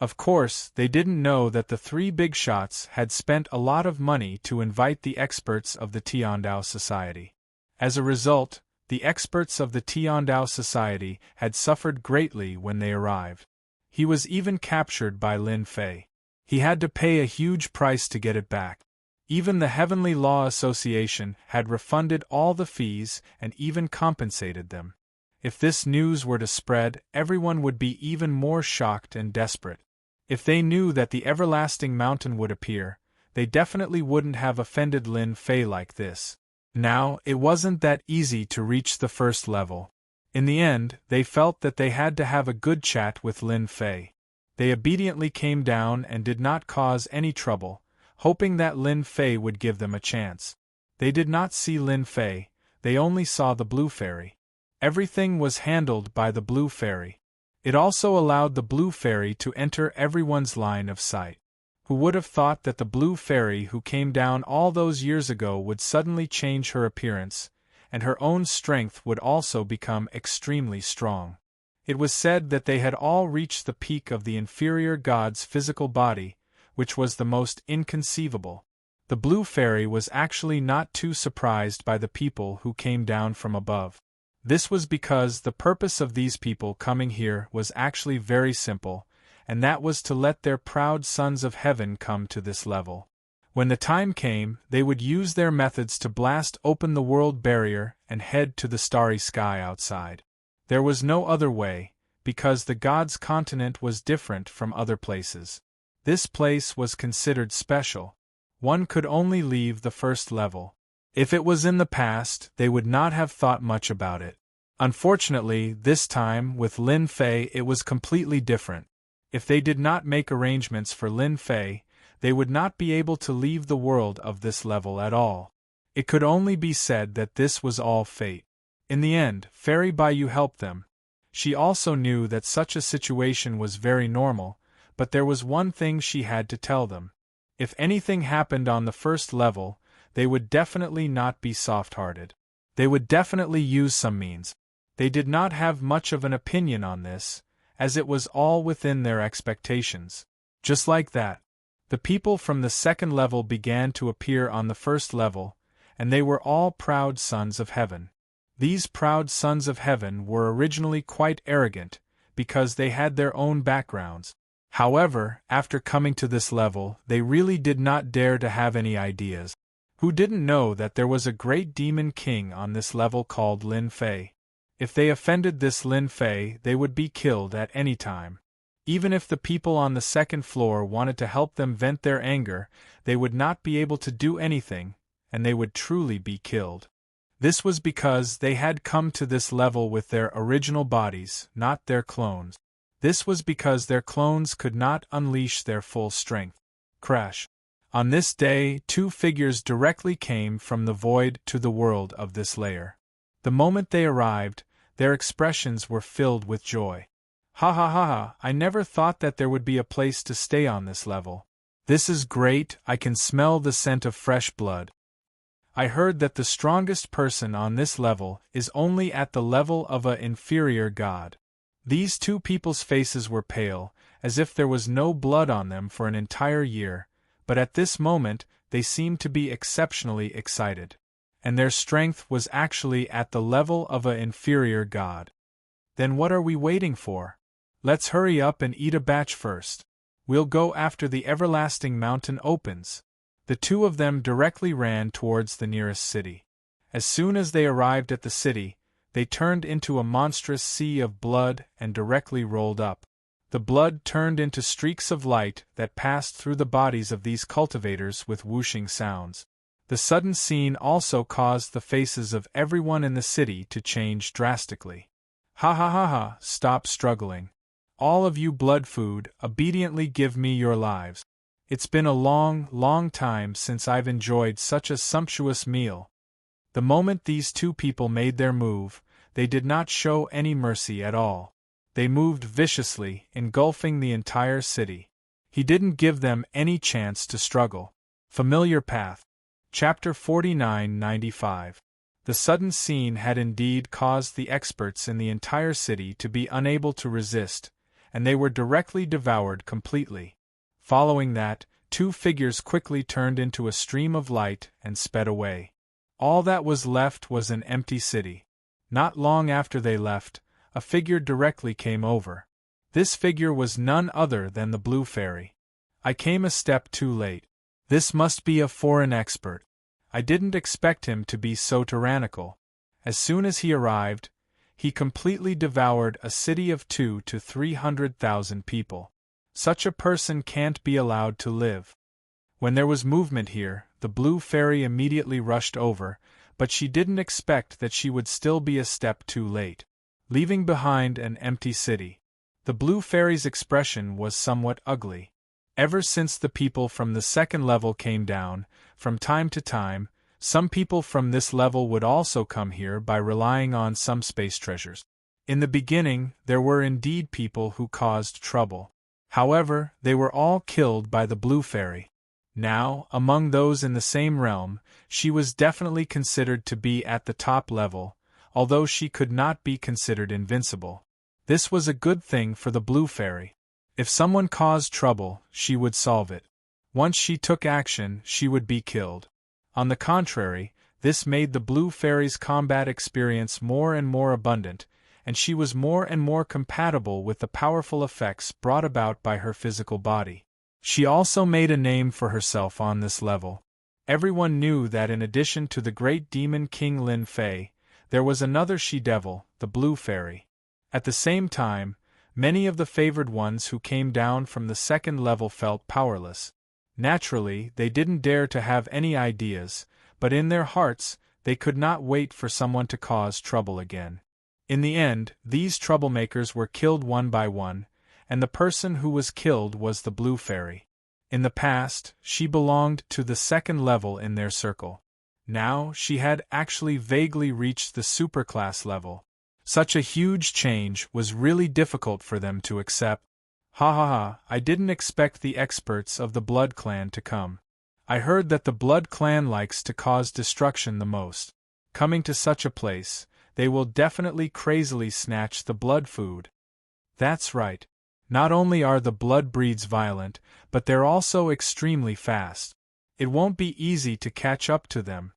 Of course, they didn't know that the three big shots had spent a lot of money to invite the experts of the Tiandao Society. As a result, the experts of the Tiandao Society had suffered greatly when they arrived. He was even captured by Lin Fei. He had to pay a huge price to get it back. Even the Heavenly Law Association had refunded all the fees and even compensated them. If this news were to spread, everyone would be even more shocked and desperate. If they knew that the everlasting mountain would appear, they definitely wouldn't have offended Lin Fei like this. Now, it wasn't that easy to reach the first level. In the end, they felt that they had to have a good chat with Lin Fei. They obediently came down and did not cause any trouble, hoping that Lin Fei would give them a chance. They did not see Lin Fei, they only saw the Blue Fairy. Everything was handled by the Blue Fairy. It also allowed the Blue Fairy to enter everyone's line of sight. Who would have thought that the Blue Fairy who came down all those years ago would suddenly change her appearance, and her own strength would also become extremely strong. It was said that they had all reached the peak of the inferior god's physical body, which was the most inconceivable. The Blue Fairy was actually not too surprised by the people who came down from above. This was because the purpose of these people coming here was actually very simple, and that was to let their proud sons of heaven come to this level. When the time came, they would use their methods to blast open the world barrier and head to the starry sky outside. There was no other way, because the gods' continent was different from other places. This place was considered special. One could only leave the first level. If it was in the past, they would not have thought much about it. Unfortunately, this time, with Lin Fei, it was completely different. If they did not make arrangements for Lin Fei, they would not be able to leave the world of this level at all. It could only be said that this was all fate. In the end, Fairy Baiyu helped them. She also knew that such a situation was very normal, but there was one thing she had to tell them. If anything happened on the first level, they would definitely not be soft-hearted. They would definitely use some means. They did not have much of an opinion on this, as it was all within their expectations. Just like that, the people from the second level began to appear on the first level, and they were all proud sons of heaven. These proud sons of heaven were originally quite arrogant, because they had their own backgrounds. However, after coming to this level, they really did not dare to have any ideas. Who didn't know that there was a great demon king on this level called Lin Fei? If they offended this Lin Fei, they would be killed at any time. Even if the people on the second floor wanted to help them vent their anger, they would not be able to do anything, and they would truly be killed. This was because they had come to this level with their original bodies, not their clones. This was because their clones could not unleash their full strength. Crash. On this day, two figures directly came from the void to the world of this layer. The moment they arrived, their expressions were filled with joy. Ha ha ha ha, I never thought that there would be a place to stay on this level. This is great, I can smell the scent of fresh blood. I heard that the strongest person on this level is only at the level of an inferior god. These two people's faces were pale, as if there was no blood on them for an entire year, but at this moment they seemed to be exceptionally excited. And their strength was actually at the level of an inferior god. Then what are we waiting for? Let's hurry up and eat a batch first. We'll go after the everlasting mountain opens. The two of them directly ran towards the nearest city. As soon as they arrived at the city, they turned into a monstrous sea of blood and directly rolled up. The blood turned into streaks of light that passed through the bodies of these cultivators with whooshing sounds. The sudden scene also caused the faces of everyone in the city to change drastically. Ha ha ha ha, stop struggling. All of you blood food, obediently give me your lives. It's been a long, long time since I've enjoyed such a sumptuous meal. The moment these two people made their move, they did not show any mercy at all. They moved viciously, engulfing the entire city. He didn't give them any chance to struggle. Familiar path. Chapter 49-95. The sudden scene had indeed caused the experts in the entire city to be unable to resist, and they were directly devoured completely. Following that, two figures quickly turned into a stream of light and sped away. All that was left was an empty city. Not long after they left, a figure directly came over. This figure was none other than the Blue Fairy. I came a step too late. This must be a foreign expert. I didn't expect him to be so tyrannical. As soon as he arrived, he completely devoured a city of 200,000 to 300,000 people. Such a person can't be allowed to live. When there was movement here, the Blue Fairy immediately rushed over, but she didn't expect that she would still be a step too late, leaving behind an empty city. The Blue Fairy's expression was somewhat ugly. Ever since the people from the second level came down, from time to time, some people from this level would also come here by relying on some space treasures. In the beginning, there were indeed people who caused trouble. However, they were all killed by the Blue Fairy. Now, among those in the same realm, she was definitely considered to be at the top level, although she could not be considered invincible. This was a good thing for the Blue Fairy. If someone caused trouble, she would solve it. Once she took action, she would be killed. On the contrary, this made the Blue Fairy's combat experience more and more abundant, and she was more and more compatible with the powerful effects brought about by her physical body. She also made a name for herself on this level. Everyone knew that in addition to the great demon King Lin Fei, there was another she-devil, the Blue Fairy. At the same time, many of the favored ones who came down from the second level felt powerless. Naturally, they didn't dare to have any ideas, but in their hearts, they could not wait for someone to cause trouble again. In the end, these troublemakers were killed one by one, and the person who was killed was the Blue Fairy. In the past, she belonged to the second level in their circle. Now, she had actually vaguely reached the superclass level. Such a huge change was really difficult for them to accept. I didn't expect the experts of the Blood Clan to come. I heard that the Blood Clan likes to cause destruction the most. Coming to such a place, they will definitely crazily snatch the blood food. That's right. Not only are the blood breeds violent, but they're also extremely fast. It won't be easy to catch up to them.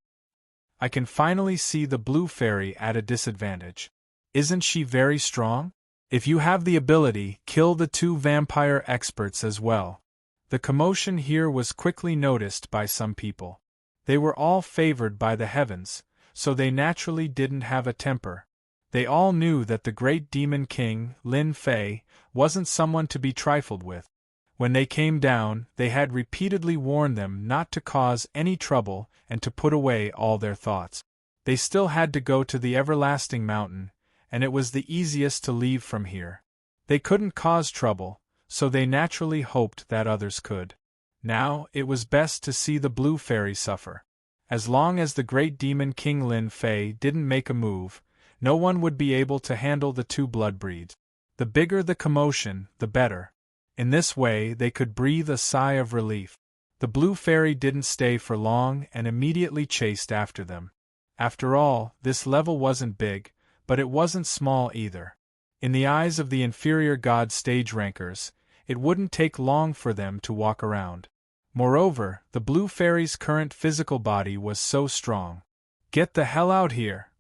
I can finally see the Blue Fairy at a disadvantage. Isn't she very strong? If you have the ability, kill the two vampire experts as well. The commotion here was quickly noticed by some people. They were all favored by the heavens, so they naturally didn't have a temper. They all knew that the great demon king, Lin Fei, wasn't someone to be trifled with. When they came down, they had repeatedly warned them not to cause any trouble and to put away all their thoughts. They still had to go to the everlasting mountain, and it was the easiest to leave from here. They couldn't cause trouble, so they naturally hoped that others could. Now, it was best to see the Blue Fairy suffer. As long as the great demon King Lin Fei didn't make a move, no one would be able to handle the two blood breeds. The bigger the commotion, the better. In this way, they could breathe a sigh of relief. The Blue Fairy didn't stay for long and immediately chased after them. After all, this level wasn't big, but it wasn't small either. In the eyes of the inferior god stage rankers, it wouldn't take long for them to walk around. Moreover, the Blue Fairy's current physical body was so strong. Get the hell out here!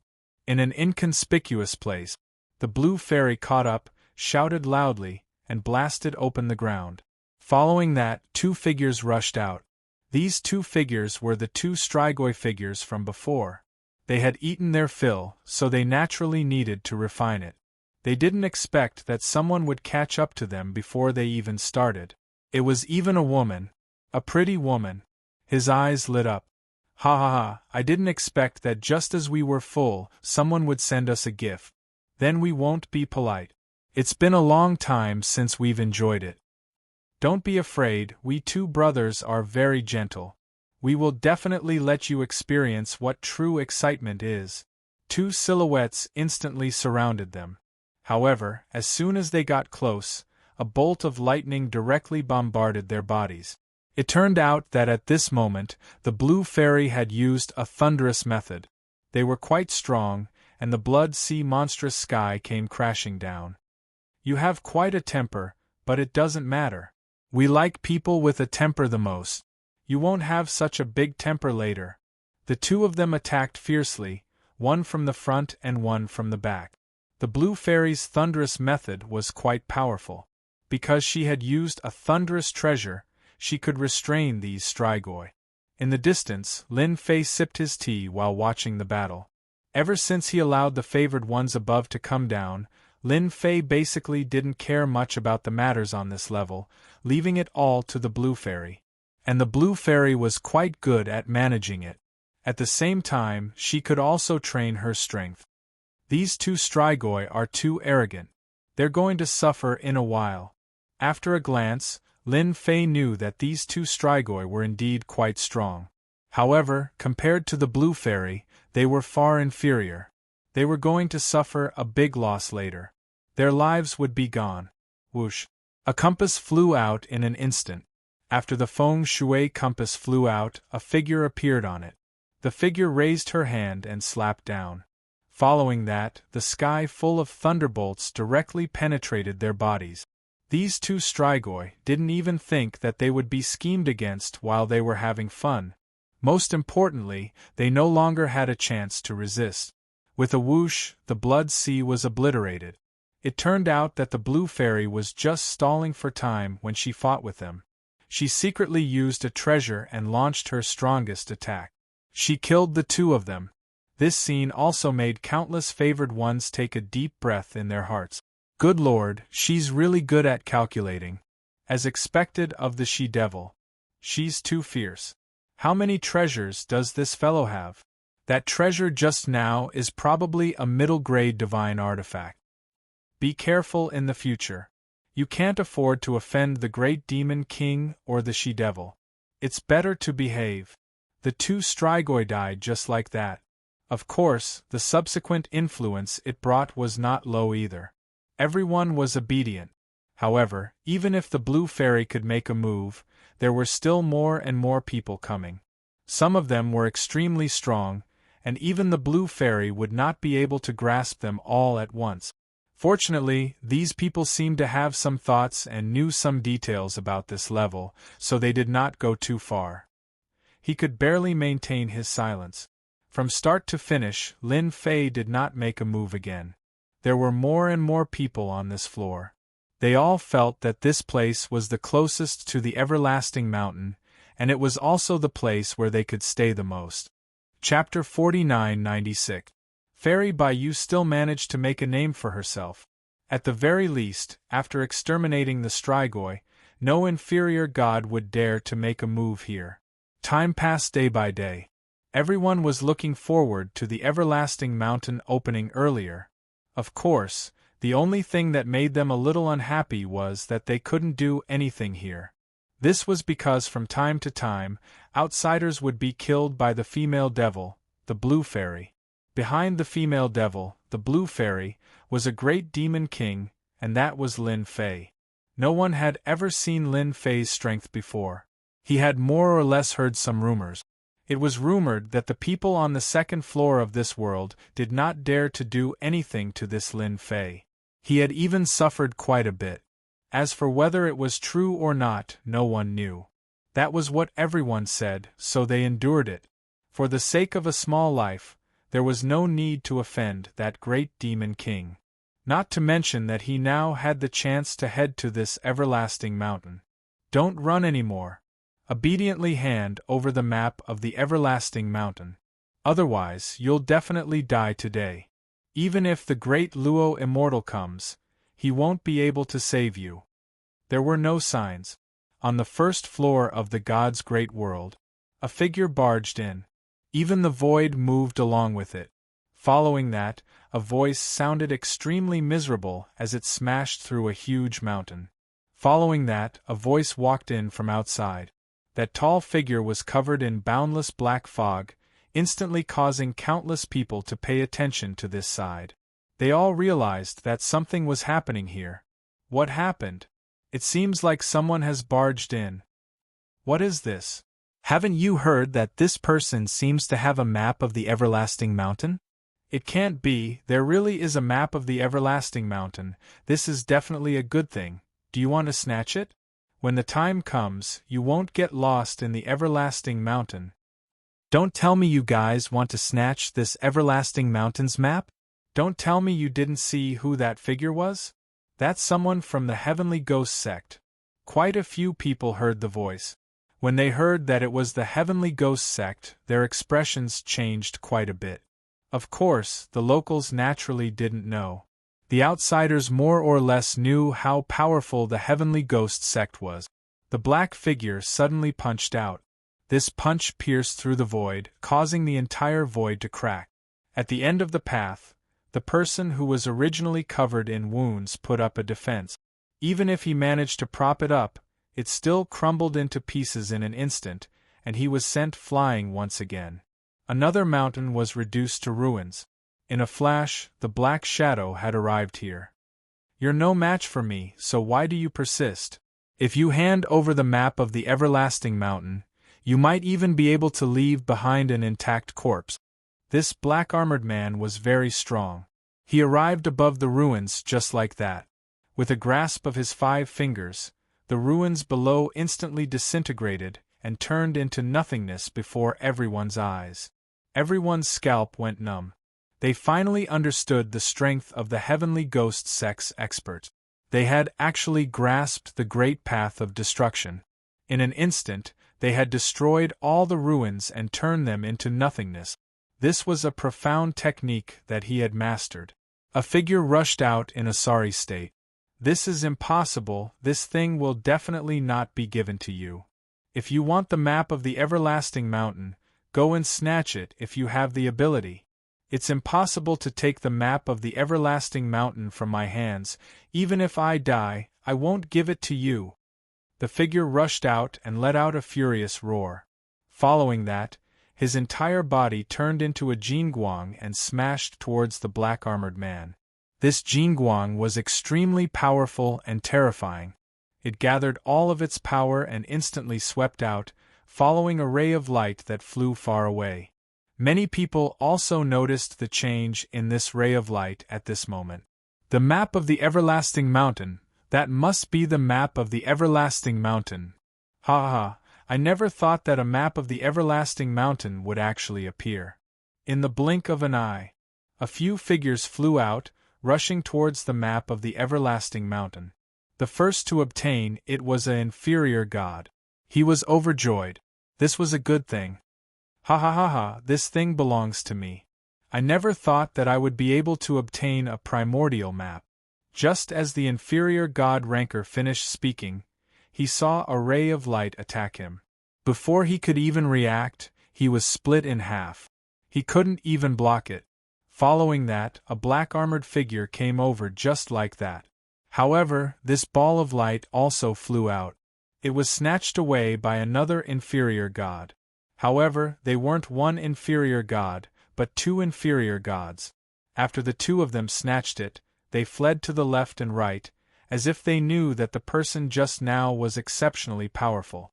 In an inconspicuous place, the Blue Fairy caught up, shouted loudly, and blasted open the ground. Following that, two figures rushed out. These two figures were the two Strigoi figures from before. They had eaten their fill, so they naturally needed to refine it. They didn't expect that someone would catch up to them before they even started. It was even a woman. A pretty woman. His eyes lit up. I didn't expect that just as we were full, someone would send us a gift. Then we won't be polite. It's been a long time since we've enjoyed it. Don't be afraid, we two brothers are very gentle. We will definitely let you experience what true excitement is. Two silhouettes instantly surrounded them. However, as soon as they got close, a bolt of lightning directly bombarded their bodies. It turned out that at this moment, the Blue Fairy had used a thunderous method. They were quite strong, and the blood sea monstrous sky came crashing down. You have quite a temper, but it doesn't matter. We like people with a temper the most. You won't have such a big temper later. The two of them attacked fiercely, one from the front and one from the back. The Blue Fairy's thunderous method was quite powerful. Because she had used a thunderous treasure, she could restrain these Strigoi. In the distance, Lin Fei sipped his tea while watching the battle. Ever since he allowed the favored ones above to come down, Lin Fei basically didn't care much about the matters on this level, leaving it all to the Blue Fairy. And the Blue Fairy was quite good at managing it. At the same time, she could also train her strength. These two Strigoi are too arrogant. They're going to suffer in a while. After a glance, Lin Fei knew that these two Strigoi were indeed quite strong. However, compared to the Blue Fairy, they were far inferior. They were going to suffer a big loss later. Their lives would be gone. Whoosh! A compass flew out in an instant. After the feng shui compass flew out, a figure appeared on it. The figure raised her hand and slapped down. Following that, the sky full of thunderbolts directly penetrated their bodies. These two Strigoi didn't even think that they would be schemed against while they were having fun. Most importantly, they no longer had a chance to resist. With a whoosh, the blood sea was obliterated. It turned out that the Blue Fairy was just stalling for time when she fought with them. She secretly used a treasure and launched her strongest attack. She killed the two of them. This scene also made countless favored ones take a deep breath in their hearts. Good Lord, she's really good at calculating. As expected of the she-devil. She's too fierce. How many treasures does this fellow have? That treasure just now is probably a middle-grade divine artifact. Be careful in the future. You can't afford to offend the great demon king or the she-devil. It's better to behave. The two Strigoi died just like that. Of course, the subsequent influence it brought was not low either. Everyone was obedient. However, even if the Blue Fairy could make a move, there were still more and more people coming. Some of them were extremely strong, and even the Blue Fairy would not be able to grasp them all at once. Fortunately, these people seemed to have some thoughts and knew some details about this level, so they did not go too far. He could barely maintain his silence. From start to finish, Lin Fei did not make a move again. There were more and more people on this floor. They all felt that this place was the closest to the everlasting mountain, and it was also the place where they could stay the most. Chapter 49-96. Fairy Baiyu still managed to make a name for herself. At the very least, after exterminating the Strigoi, no inferior god would dare to make a move here. Time passed day by day. Everyone was looking forward to the everlasting mountain opening earlier. Of course, the only thing that made them a little unhappy was that they couldn't do anything here. This was because from time to time, outsiders would be killed by the female devil, the Blue Fairy. Behind the female devil, the Blue Fairy, was a great demon king, and that was Lin Fei. No one had ever seen Lin Fei's strength before. He had more or less heard some rumors. It was rumored that the people on the second floor of this world did not dare to do anything to this Lin Fei. He had even suffered quite a bit. As for whether it was true or not, no one knew. That was what everyone said, so they endured it. For the sake of a small life, there was no need to offend that great demon king. Not to mention that he now had the chance to head to this everlasting mountain. Don't run anymore. Obediently hand over the map of the everlasting mountain. Otherwise, you'll definitely die today. Even if the great Luo Immortal comes, he won't be able to save you. There were no signs. On the first floor of the god's great world, a figure barged in. Even the void moved along with it. Following that, a voice sounded extremely miserable as it smashed through a huge mountain. Following that, a voice walked in from outside. That tall figure was covered in boundless black fog, instantly causing countless people to pay attention to this side. They all realized that something was happening here. What happened? It seems like someone has barged in. What is this? Haven't you heard that this person seems to have a map of the everlasting mountain? It can't be, there really is a map of the everlasting mountain. This is definitely a good thing. Do you want to snatch it? When the time comes, you won't get lost in the everlasting mountain. Don't tell me you guys want to snatch this everlasting mountain's map? Don't tell me you didn't see who that figure was? That's someone from the Heavenly Ghost sect. Quite a few people heard the voice. When they heard that it was the Heavenly Ghost sect, their expressions changed quite a bit. Of course, the locals naturally didn't know. The outsiders more or less knew how powerful the Heavenly Ghost sect was. The black figure suddenly punched out. This punch pierced through the void, causing the entire void to crack. At the end of the path, the person who was originally covered in wounds put up a defense. Even if he managed to prop it up, it still crumbled into pieces in an instant, and he was sent flying once again. Another mountain was reduced to ruins. In a flash, the Black Shadow had arrived here. You're no match for me, so why do you persist? If you hand over the map of the everlasting mountain, you might even be able to leave behind an intact corpse. This black-armored man was very strong. He arrived above the ruins just like that. With a grasp of his 5 fingers, the ruins below instantly disintegrated and turned into nothingness before everyone's eyes. Everyone's scalp went numb. They finally understood the strength of the Heavenly Ghost sect's experts. They had actually grasped the great path of destruction. In an instant, they had destroyed all the ruins and turned them into nothingness. This was a profound technique that he had mastered. A figure rushed out in a sorry state. This is impossible, this thing will definitely not be given to you. If you want the map of the everlasting mountain, go and snatch it if you have the ability. It's impossible to take the map of the everlasting mountain from my hands. Even if I die, I won't give it to you. The figure rushed out and let out a furious roar. Following that, his entire body turned into a jingguang and smashed towards the black-armored man. This jingguang was extremely powerful and terrifying. It gathered all of its power and instantly swept out, following a ray of light that flew far away. Many people also noticed the change in this ray of light at this moment. The map of the everlasting mountain, that must be the map of the everlasting mountain. Ha ha, I never thought that a map of the everlasting mountain would actually appear. In the blink of an eye, a few figures flew out, rushing towards the map of the everlasting mountain. The first to obtain it was an inferior god. He was overjoyed. This was a good thing. Ha ha ha ha, this thing belongs to me. I never thought that I would be able to obtain a primordial map. Just as the inferior god ranker finished speaking, he saw a ray of light attack him. Before he could even react, he was split in half. He couldn't even block it. Following that, a black-armored figure came over just like that. However, this ball of light also flew out. It was snatched away by another inferior god. However, they weren't one inferior god, but 2 inferior gods. After the 2 of them snatched it, they fled to the left and right, as if they knew that the person just now was exceptionally powerful.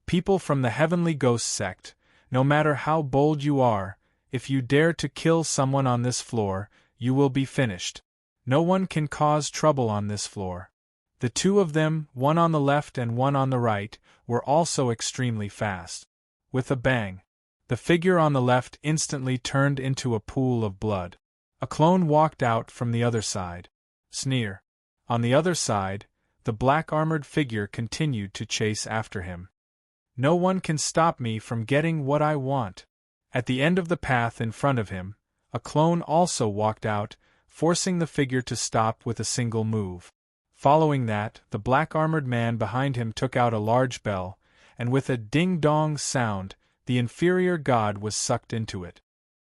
People from the Heavenly Ghost sect, no matter how bold you are, if you dare to kill someone on this floor, you will be finished. No one can cause trouble on this floor. The 2 of them, one on the left and one on the right, were also extremely fast. With a bang, the figure on the left instantly turned into a pool of blood. A clone walked out from the other side. Sneer. On the other side, the black-armored figure continued to chase after him. No one can stop me from getting what I want. At the end of the path in front of him, a clone also walked out, forcing the figure to stop with a single move. Following that, the black-armored man behind him took out a large bell, and with a ding-dong sound, the inferior god was sucked into it.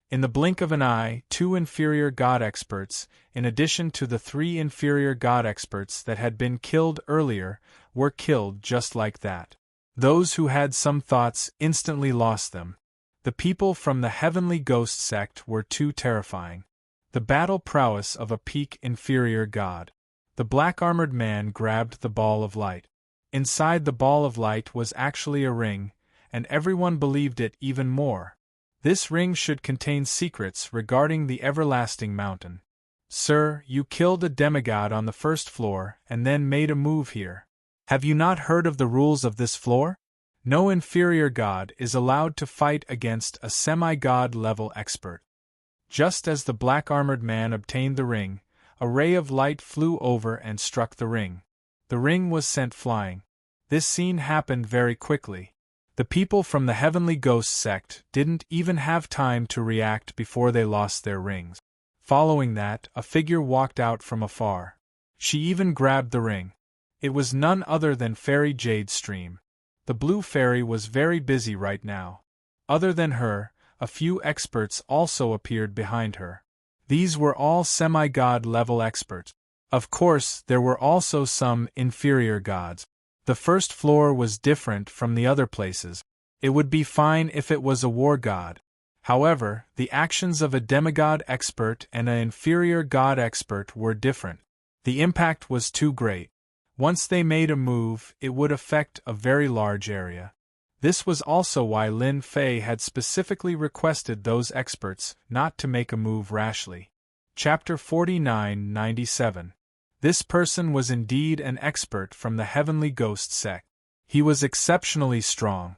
In the blink of an eye, 2 inferior god experts, in addition to the 3 inferior god experts that had been killed earlier, were killed just like that. Those who had some thoughts instantly lost them. The people from the Heavenly Ghost sect were too terrifying. The battle prowess of a peak inferior god. The black-armored man grabbed the ball of light. Inside the ball of light was actually a ring, and everyone believed it even more. This ring should contain secrets regarding the everlasting mountain. Sir, you killed a demigod on the first floor and then made a move here. Have you not heard of the rules of this floor? No inferior god is allowed to fight against a semi-god level expert. Just as the black-armored man obtained the ring, a ray of light flew over and struck the ring. The ring was sent flying. This scene happened very quickly. The people from the Heavenly Ghost sect didn't even have time to react before they lost their rings. Following that, a figure walked out from afar. She even grabbed the ring. It was none other than Fairy Jade Stream. The blue fairy was very busy right now. Other than her, a few experts also appeared behind her. These were all semi-god level experts. Of course, there were also some inferior gods. The first floor was different from the other places. It would be fine if it was a war god. However, the actions of a demigod expert and an inferior god expert were different. The impact was too great. Once they made a move, it would affect a very large area. This was also why Lin Fei had specifically requested those experts not to make a move rashly. Chapter 49-97. This person was indeed an expert from the Heavenly Ghost sect. He was exceptionally strong.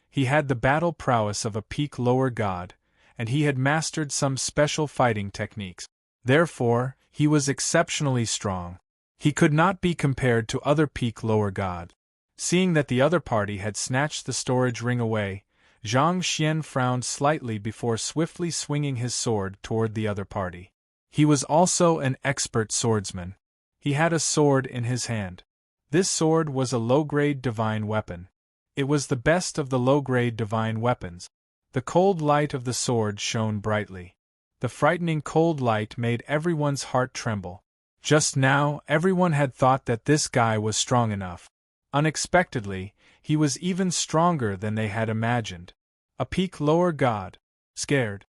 He had the battle prowess of a peak lower god, and he had mastered some special fighting techniques. Therefore, he was exceptionally strong. He could not be compared to other peak lower gods. Seeing that the other party had snatched the storage ring away, Zhang Xian frowned slightly before swiftly swinging his sword toward the other party. He was also an expert swordsman. He had a sword in his hand. This sword was a low-grade divine weapon. It was the best of the low-grade divine weapons. The cold light of the sword shone brightly. The frightening cold light made everyone's heart tremble. Just now, everyone had thought that this guy was strong enough. Unexpectedly, he was even stronger than they had imagined. A peak lower god. Scared.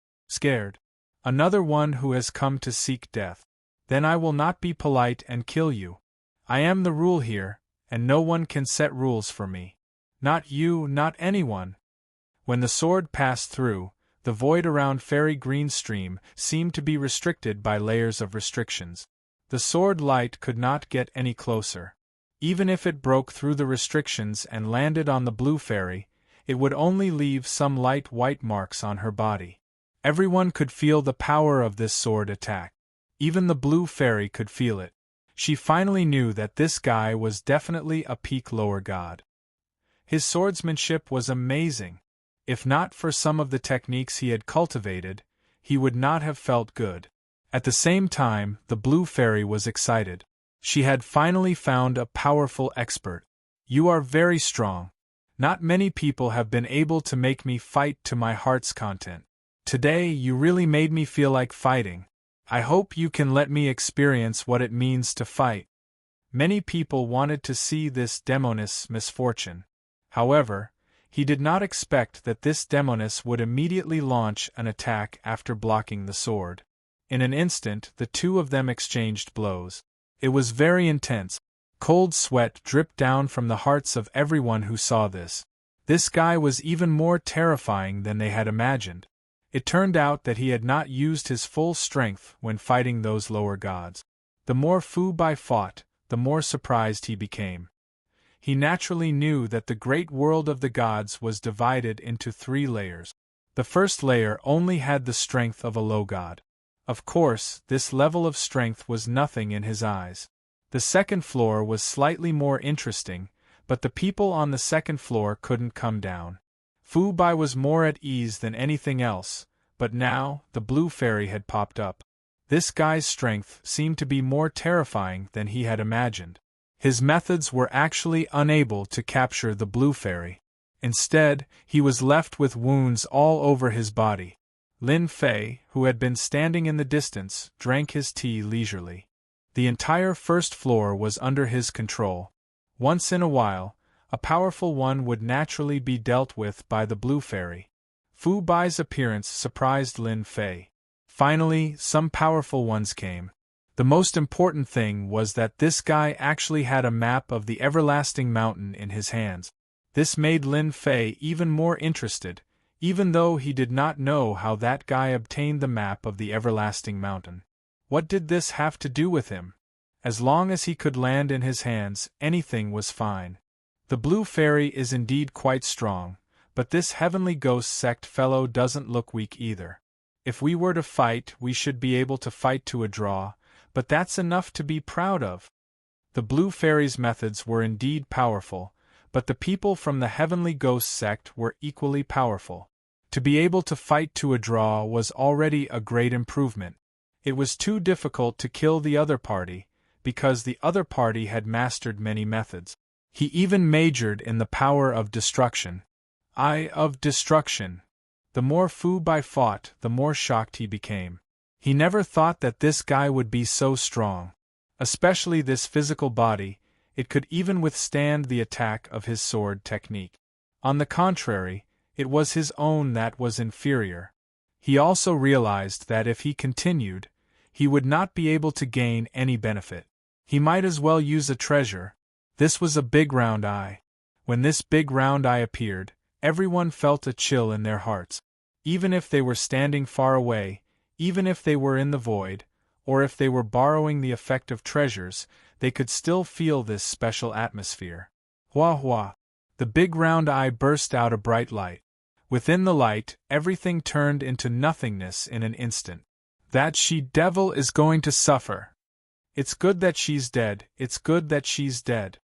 Another one who has come to seek death. Then I will not be polite and kill you. I am the rule here, and no one can set rules for me. Not you, not anyone. When the sword passed through, the void around Fairy Green Stream seemed to be restricted by layers of restrictions. The sword light could not get any closer. Even if it broke through the restrictions and landed on the blue fairy, it would only leave some light white marks on her body. Everyone could feel the power of this sword attack. Even the blue fairy could feel it. She finally knew that this guy was definitely a peak lower god. His swordsmanship was amazing. If not for some of the techniques he had cultivated, he would not have felt good. At the same time, the blue fairy was excited. She had finally found a powerful expert. You are very strong. Not many people have been able to make me fight to my heart's content. Today you really made me feel like fighting. I hope you can let me experience what it means to fight. Many people wanted to see this demoness misfortune. However, he did not expect that this demoness would immediately launch an attack after blocking the sword. In an instant, the two of them exchanged blows. It was very intense. Cold sweat dripped down from the hearts of everyone who saw this. This guy was even more terrifying than they had imagined. It turned out that he had not used his full strength when fighting those lower gods. The more Fu Bai fought, the more surprised he became. He naturally knew that the great world of the gods was divided into 3 layers. The first layer only had the strength of a low god. Of course, this level of strength was nothing in his eyes. The second floor was slightly more interesting, but the people on the second floor couldn't come down. Fu Bai was more at ease than anything else, but now, the blue fairy had popped up. This guy's strength seemed to be more terrifying than he had imagined. His methods were actually unable to capture the blue fairy. Instead, he was left with wounds all over his body. Lin Fei, who had been standing in the distance, drank his tea leisurely. The entire first floor was under his control. Once in a while, a powerful one would naturally be dealt with by the blue fairy. Fu Bai's appearance surprised Lin Fei. Finally, some powerful ones came. The most important thing was that this guy actually had a map of the everlasting mountain in his hands. This made Lin Fei even more interested, even though he did not know how that guy obtained the map of the everlasting mountain. What did this have to do with him? As long as he could land in his hands, anything was fine. The blue fairy is indeed quite strong, but this heavenly ghost sect fellow doesn't look weak either. If we were to fight, we should be able to fight to a draw, but that's enough to be proud of. The blue fairy's methods were indeed powerful, but the people from the heavenly ghost sect were equally powerful. To be able to fight to a draw was already a great improvement. It was too difficult to kill the other party, because the other party had mastered many methods. He even majored in the power of destruction. Eye of destruction. The more Fu Bai fought, the more shocked he became. He never thought that this guy would be so strong. Especially this physical body, it could even withstand the attack of his sword technique. On the contrary, it was his own that was inferior. He also realized that if he continued, he would not be able to gain any benefit. He might as well use a treasure. This was a big round eye. When this big round eye appeared, everyone felt a chill in their hearts. Even if they were standing far away, even if they were in the void, or if they were borrowing the effect of treasures, they could still feel this special atmosphere. Hua hua! The big round eye burst out a bright light. Within the light, everything turned into nothingness in an instant. That she-devil is going to suffer. It's good that she's dead, it's good that she's dead.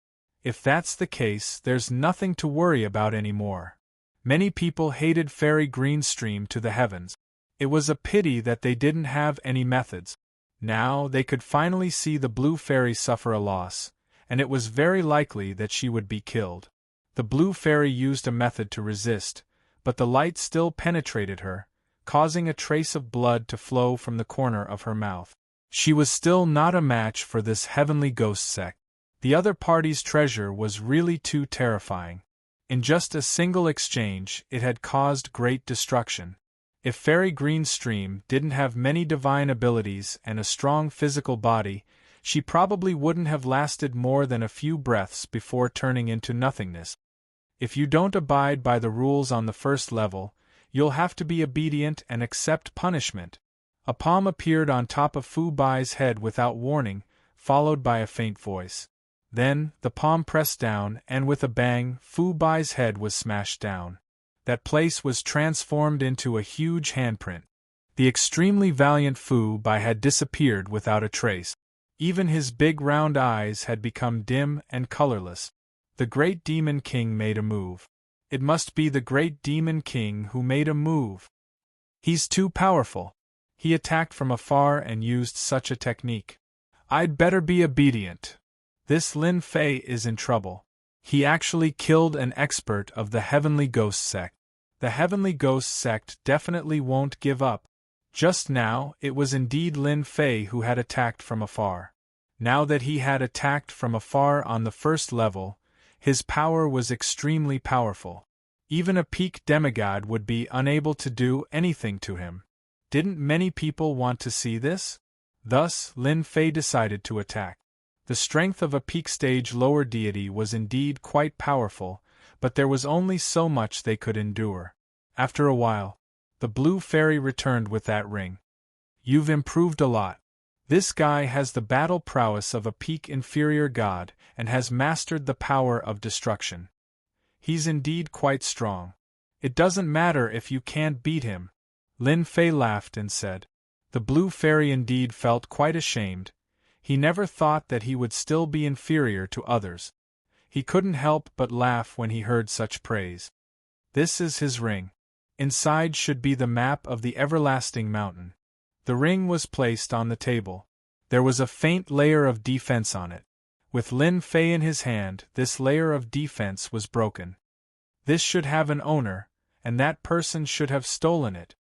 If that's the case, there's nothing to worry about anymore. Many people hated Fairy Greenstream to the heavens. It was a pity that they didn't have any methods. Now they could finally see the blue fairy suffer a loss, and it was very likely that she would be killed. The blue fairy used a method to resist, but the light still penetrated her, causing a trace of blood to flow from the corner of her mouth. She was still not a match for this heavenly ghost sect. The other party's treasure was really too terrifying. In just a single exchange, it had caused great destruction. If Fairy Greenstream didn't have many divine abilities and a strong physical body, she probably wouldn't have lasted more than a few breaths before turning into nothingness. If you don't abide by the rules on the first level, you'll have to be obedient and accept punishment. A palm appeared on top of Fu Bai's head without warning, followed by a faint voice. Then, the palm pressed down, and with a bang, Fu Bai's head was smashed down. That place was transformed into a huge handprint. The extremely valiant Fu Bai had disappeared without a trace. Even his big round eyes had become dim and colorless. The Great Demon King made a move. It must be the Great Demon King who made a move. He's too powerful. He attacked from afar and used such a technique. I'd better be obedient. This Lin Fei is in trouble. He actually killed an expert of the Heavenly Ghost sect. The Heavenly Ghost sect definitely won't give up. Just now, it was indeed Lin Fei who had attacked from afar. Now that he had attacked from afar on the first level, his power was extremely powerful. Even a peak demigod would be unable to do anything to him. Didn't many people want to see this? Thus, Lin Fei decided to attack. The strength of a peak stage lower deity was indeed quite powerful, but there was only so much they could endure. After a while, the blue fairy returned with that ring. You've improved a lot. This guy has the battle prowess of a peak inferior god and has mastered the power of destruction. He's indeed quite strong. It doesn't matter if you can't beat him. Lin Fei laughed and said. The blue fairy indeed felt quite ashamed. He never thought that he would still be inferior to others. He couldn't help but laugh when he heard such praise. This is his ring. Inside should be the map of the everlasting mountain. The ring was placed on the table. There was a faint layer of defense on it. With Lin Fei in his hand, this layer of defense was broken. This should have an owner, and that person should have stolen it.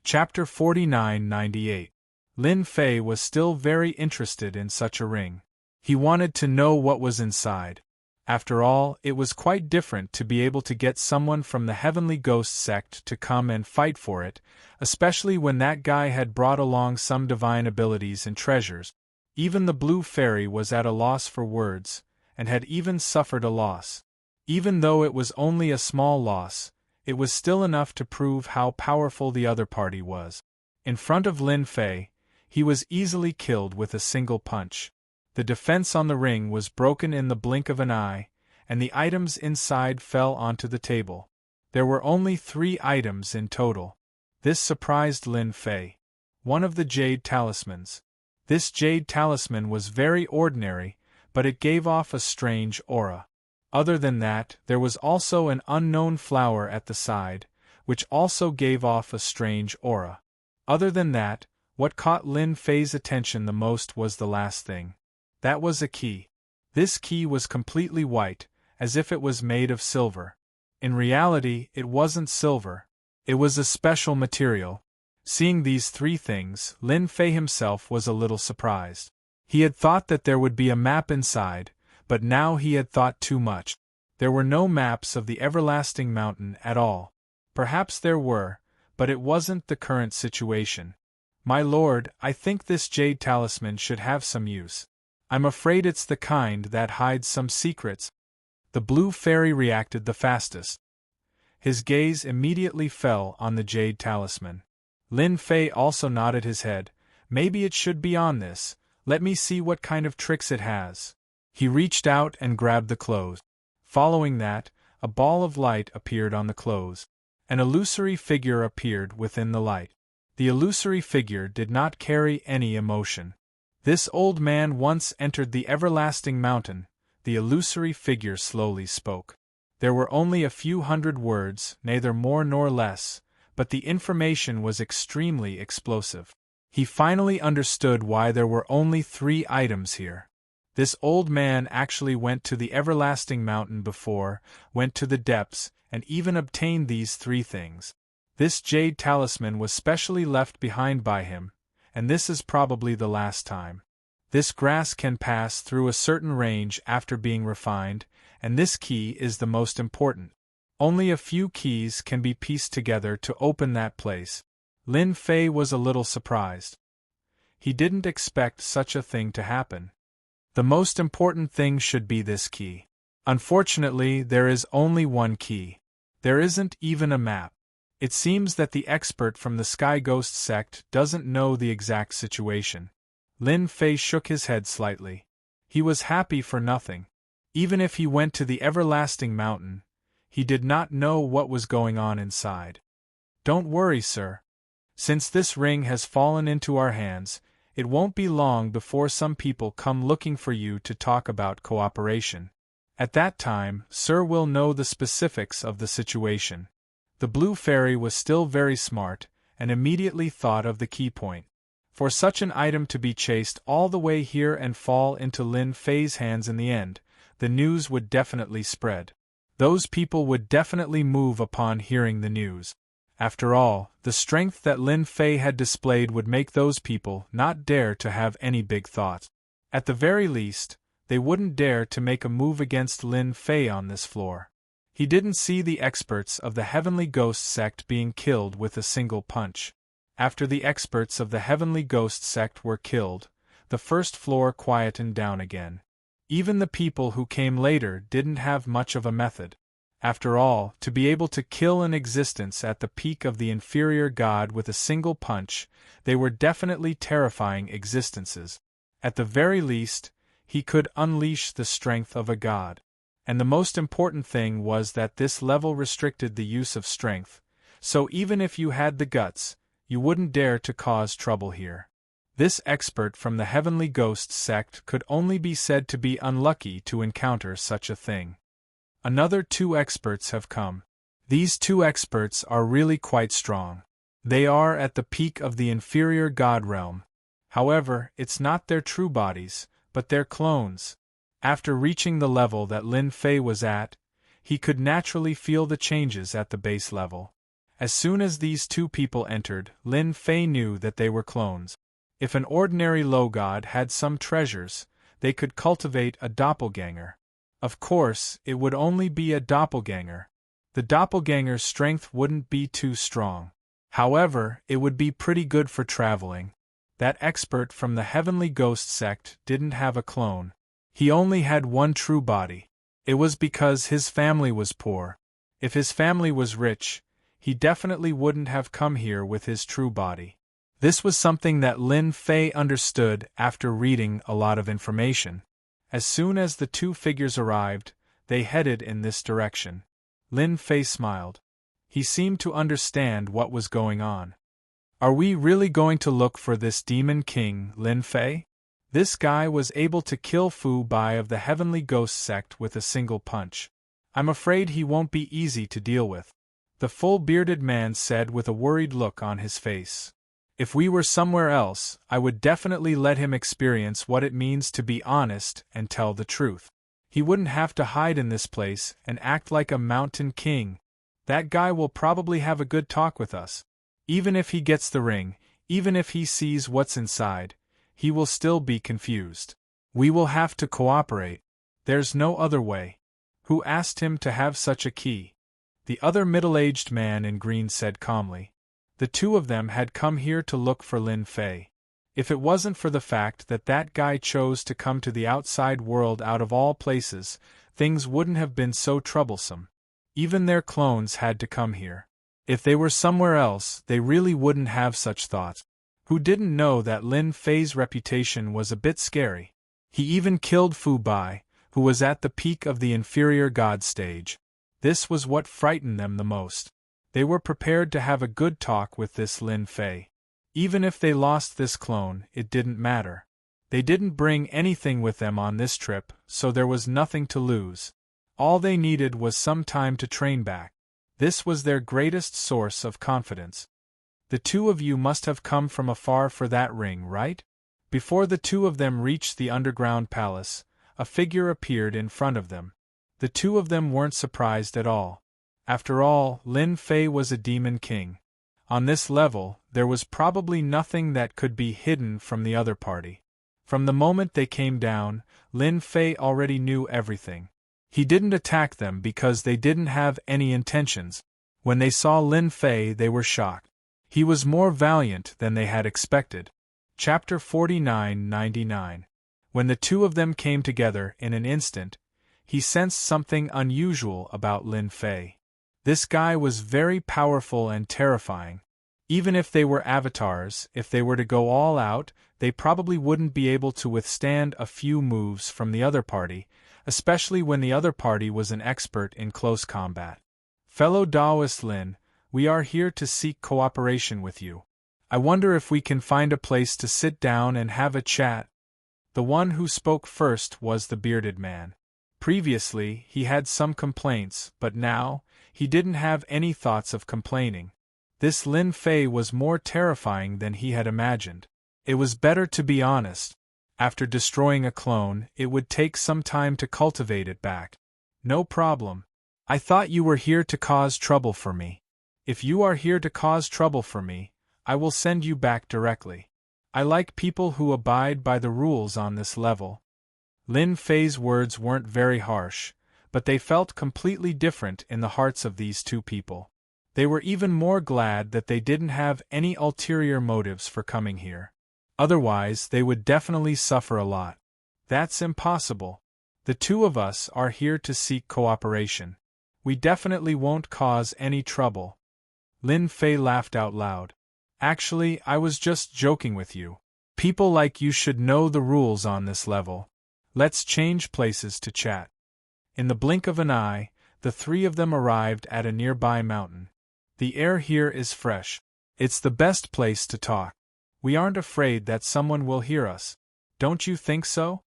Chapter 49-98. Lin Fei was still very interested in such a ring. He wanted to know what was inside. After all, it was quite different to be able to get someone from the Heavenly Ghost sect to come and fight for it, especially when that guy had brought along some divine abilities and treasures. Even the blue fairy was at a loss for words, and had even suffered a loss. Even though it was only a small loss, it was still enough to prove how powerful the other party was. In front of Lin Fei, he was easily killed with a single punch. The defense on the ring was broken in the blink of an eye, and the items inside fell onto the table. There were only 3 items in total. This surprised Lin Fei. One of the jade talismans. This jade talisman was very ordinary, but it gave off a strange aura. Other than that, there was also an unknown flower at the side, which also gave off a strange aura. Other than that, what caught Lin Fei's attention the most was the last thing. That was a key. This key was completely white, as if it was made of silver. In reality, it wasn't silver. It was a special material. Seeing these 3 things, Lin Fei himself was a little surprised. He had thought that there would be a map inside, but now he had thought too much. There were no maps of the everlasting mountain at all. Perhaps there were, but it wasn't the current situation. My lord, I think this jade talisman should have some use. I'm afraid it's the kind that hides some secrets. The blue fairy reacted the fastest. His gaze immediately fell on the jade talisman. Lin Fei also nodded his head. Maybe it should be on this. Let me see what kind of tricks it has. He reached out and grabbed the clothes. Following that, a ball of light appeared on the clothes. An illusory figure appeared within the light. The illusory figure did not carry any emotion. This old man once entered the everlasting mountain, the illusory figure slowly spoke. There were only a few hundred words, neither more nor less, but the information was extremely explosive. He finally understood why there were only 3 items here. This old man actually went to the everlasting mountain before, went to the depths, and even obtained these 3 things. This jade talisman was specially left behind by him, and this is probably the last time. This grass can pass through a certain range after being refined, and this key is the most important. Only a few keys can be pieced together to open that place. Lin Fei was a little surprised. He didn't expect such a thing to happen. The most important thing should be this key. Unfortunately, there is only one key. There isn't even a map. It seems that the expert from the Sky Ghost sect doesn't know the exact situation. Lin Fei shook his head slightly. He was happy for nothing. Even if he went to the everlasting mountain, he did not know what was going on inside. Don't worry, sir. Since this ring has fallen into our hands, it won't be long before some people come looking for you to talk about cooperation. At that time, sir will know the specifics of the situation. The blue fairy was still very smart, and immediately thought of the key point. For such an item to be chased all the way here and fall into Lin Fei's hands in the end, the news would definitely spread. Those people would definitely move upon hearing the news. After all, the strength that Lin Fei had displayed would make those people not dare to have any big thoughts. At the very least, they wouldn't dare to make a move against Lin Fei on this floor. He didn't see the experts of the Heavenly Ghost sect being killed with a single punch. After the experts of the Heavenly Ghost sect were killed, the first floor quietened down again. Even the people who came later didn't have much of a method. After all, to be able to kill an existence at the peak of the inferior god with a single punch, they were definitely terrifying existences. At the very least, he could unleash the strength of a god. And the most important thing was that this level restricted the use of strength, so even if you had the guts, you wouldn't dare to cause trouble here. This expert from the Heavenly Ghost sect could only be said to be unlucky to encounter such a thing. Another 2 experts have come. These 2 experts are really quite strong. They are at the peak of the inferior god realm. However, it's not their true bodies, but their clones. After reaching the level that Lin Fei was at, he could naturally feel the changes at the base level. As soon as these 2 people entered, Lin Fei knew that they were clones. If an ordinary low god had some treasures, they could cultivate a doppelganger. Of course, it would only be a doppelganger. The doppelganger's strength wouldn't be too strong. However, it would be pretty good for traveling. That expert from the Heavenly Ghost sect didn't have a clone. He only had one true body. It was because his family was poor. If his family was rich, he definitely wouldn't have come here with his true body. This was something that Lin Fei understood after reading a lot of information. As soon as the two figures arrived, they headed in this direction. Lin Fei smiled. He seemed to understand what was going on. Are we really going to look for this demon king, Lin Fei? This guy was able to kill Fu Bai of the Heavenly Ghost sect with a single punch. I'm afraid he won't be easy to deal with, the full-bearded man said with a worried look on his face. If we were somewhere else, I would definitely let him experience what it means to be honest and tell the truth. He wouldn't have to hide in this place and act like a mountain king. That guy will probably have a good talk with us. Even if he gets the ring, even if he sees what's inside, he will still be confused. We will have to cooperate. There's no other way. Who asked him to have such a key? The other middle-aged man in green said calmly. The two of them had come here to look for Lin Fei. If it wasn't for the fact that that guy chose to come to the outside world out of all places, things wouldn't have been so troublesome. Even their clones had to come here. If they were somewhere else, they really wouldn't have such thoughts. Who didn't know that Lin Fei's reputation was a bit scary? He even killed Fu Bai, who was at the peak of the inferior god stage. This was what frightened them the most. They were prepared to have a good talk with this Lin Fei. Even if they lost this clone, it didn't matter. They didn't bring anything with them on this trip, so there was nothing to lose. All they needed was some time to train back. This was their greatest source of confidence. The two of you must have come from afar for that ring, right? Before the two of them reached the underground palace, a figure appeared in front of them. The two of them weren't surprised at all. After all, Lin Fei was a demon king. On this level, there was probably nothing that could be hidden from the other party. From the moment they came down, Lin Fei already knew everything. He didn't attack them because they didn't have any intentions. When they saw Lin Fei, they were shocked. He was more valiant than they had expected. Chapter 49-99. When the two of them came together in an instant, he sensed something unusual about Lin Fei. This guy was very powerful and terrifying. Even if they were avatars, if they were to go all out, they probably wouldn't be able to withstand a few moves from the other party, especially when the other party was an expert in close combat. Fellow Taoist Lin, we are here to seek cooperation with you. I wonder if we can find a place to sit down and have a chat. The one who spoke first was the bearded man. Previously, he had some complaints, but now, he didn't have any thoughts of complaining. This Lin Fei was more terrifying than he had imagined. It was better to be honest. After destroying a clone, it would take some time to cultivate it back. No problem. I thought you were here to cause trouble for me. If you are here to cause trouble for me, I will send you back directly. I like people who abide by the rules on this level. Lin Fei's words weren't very harsh, but they felt completely different in the hearts of these two people. They were even more glad that they didn't have any ulterior motives for coming here. Otherwise, they would definitely suffer a lot. That's impossible. The two of us are here to seek cooperation. We definitely won't cause any trouble. Lin Fei laughed out loud. Actually, I was just joking with you. People like you should know the rules on this level. Let's change places to chat. In the blink of an eye, the three of them arrived at a nearby mountain. The air here is fresh. It's the best place to talk. We aren't afraid that someone will hear us. Don't you think so?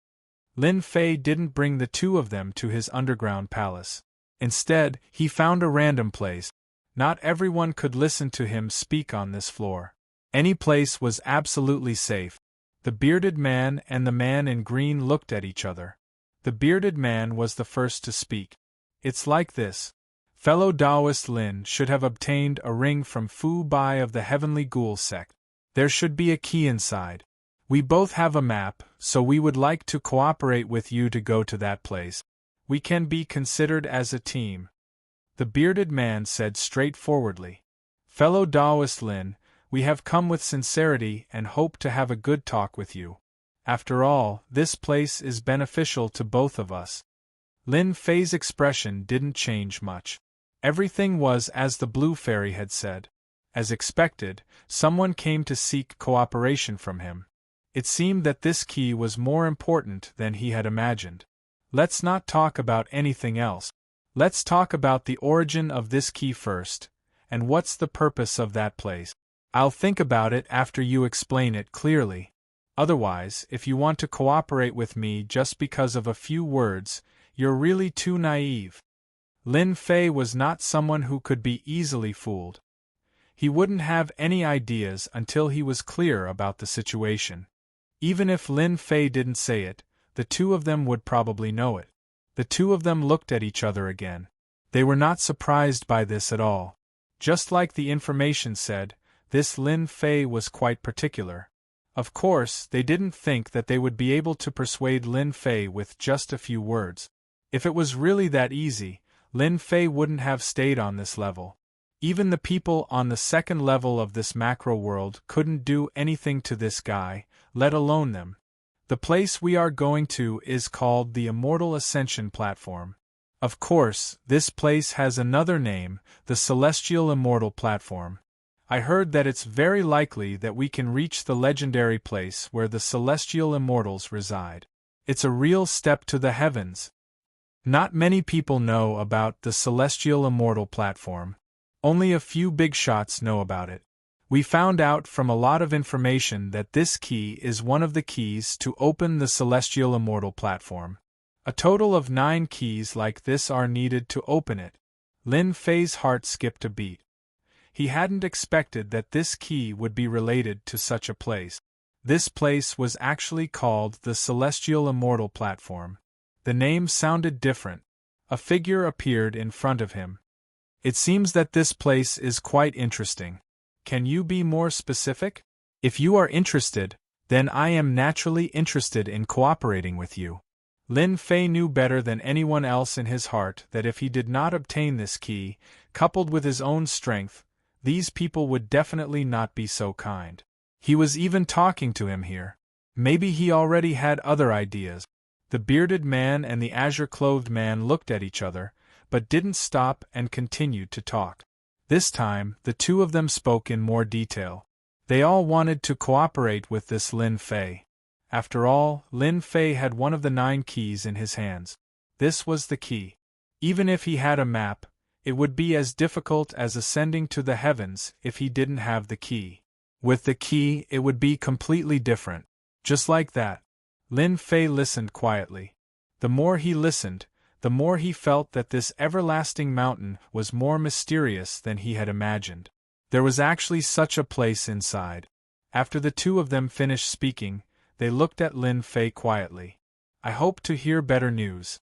Lin Fei didn't bring the two of them to his underground palace. Instead, he found a random place. Not everyone could listen to him speak on this floor. Any place was absolutely safe. The bearded man and the man in green looked at each other. The bearded man was the first to speak. It's like this. Fellow Taoist Lin should have obtained a ring from Fu Bai of the Heavenly Ghoul sect. There should be a key inside. We both have a map, so we would like to cooperate with you to go to that place. We can be considered as a team. The bearded man said straightforwardly. Fellow Taoist Lin, we have come with sincerity and hope to have a good talk with you. After all, this place is beneficial to both of us. Lin Fei's expression didn't change much. Everything was as the Blue Fairy had said. As expected, someone came to seek cooperation from him. It seemed that this key was more important than he had imagined. Let's not talk about anything else. Let's talk about the origin of this key first, and what's the purpose of that place. I'll think about it after you explain it clearly. Otherwise, if you want to cooperate with me just because of a few words, you're really too naive. Lin Fei was not someone who could be easily fooled. He wouldn't have any ideas until he was clear about the situation. Even if Lin Fei didn't say it, the two of them would probably know it. The two of them looked at each other again. They were not surprised by this at all. Just like the information said, this Lin Fei was quite particular. Of course, they didn't think that they would be able to persuade Lin Fei with just a few words. If it was really that easy, Lin Fei wouldn't have stayed on this level. Even the people on the second level of this macro world couldn't do anything to this guy, let alone them. The place we are going to is called the Immortal Ascension Platform. Of course, this place has another name, the Celestial Immortal Platform. I heard that it's very likely that we can reach the legendary place where the Celestial Immortals reside. It's a real step to the heavens. Not many people know about the Celestial Immortal Platform. Only a few big shots know about it. We found out from a lot of information that this key is one of the keys to open the Celestial Immortal Platform. A total of 9 keys like this are needed to open it. Lin Fei's heart skipped a beat. He hadn't expected that this key would be related to such a place. This place was actually called the Celestial Immortal Platform. The name sounded different. A figure appeared in front of him. It seems that this place is quite interesting. Can you be more specific? If you are interested, then I am naturally interested in cooperating with you. Lin Fei knew better than anyone else in his heart that if he did not obtain this key, coupled with his own strength, these people would definitely not be so kind. He was even talking to him here. Maybe he already had other ideas. The bearded man and the azure-clothed man looked at each other, but didn't stop and continued to talk. This time, the two of them spoke in more detail. They all wanted to cooperate with this Lin Fei. After all, Lin Fei had one of the 9 keys in his hands. This was the key. Even if he had a map, it would be as difficult as ascending to the heavens if he didn't have the key. With the key, it would be completely different. Just like that. Lin Fei listened quietly. The more he listened, the more he felt that this everlasting mountain was more mysterious than he had imagined. There was actually such a place inside. After the two of them finished speaking, they looked at Lin Fei quietly. I hope to hear better news.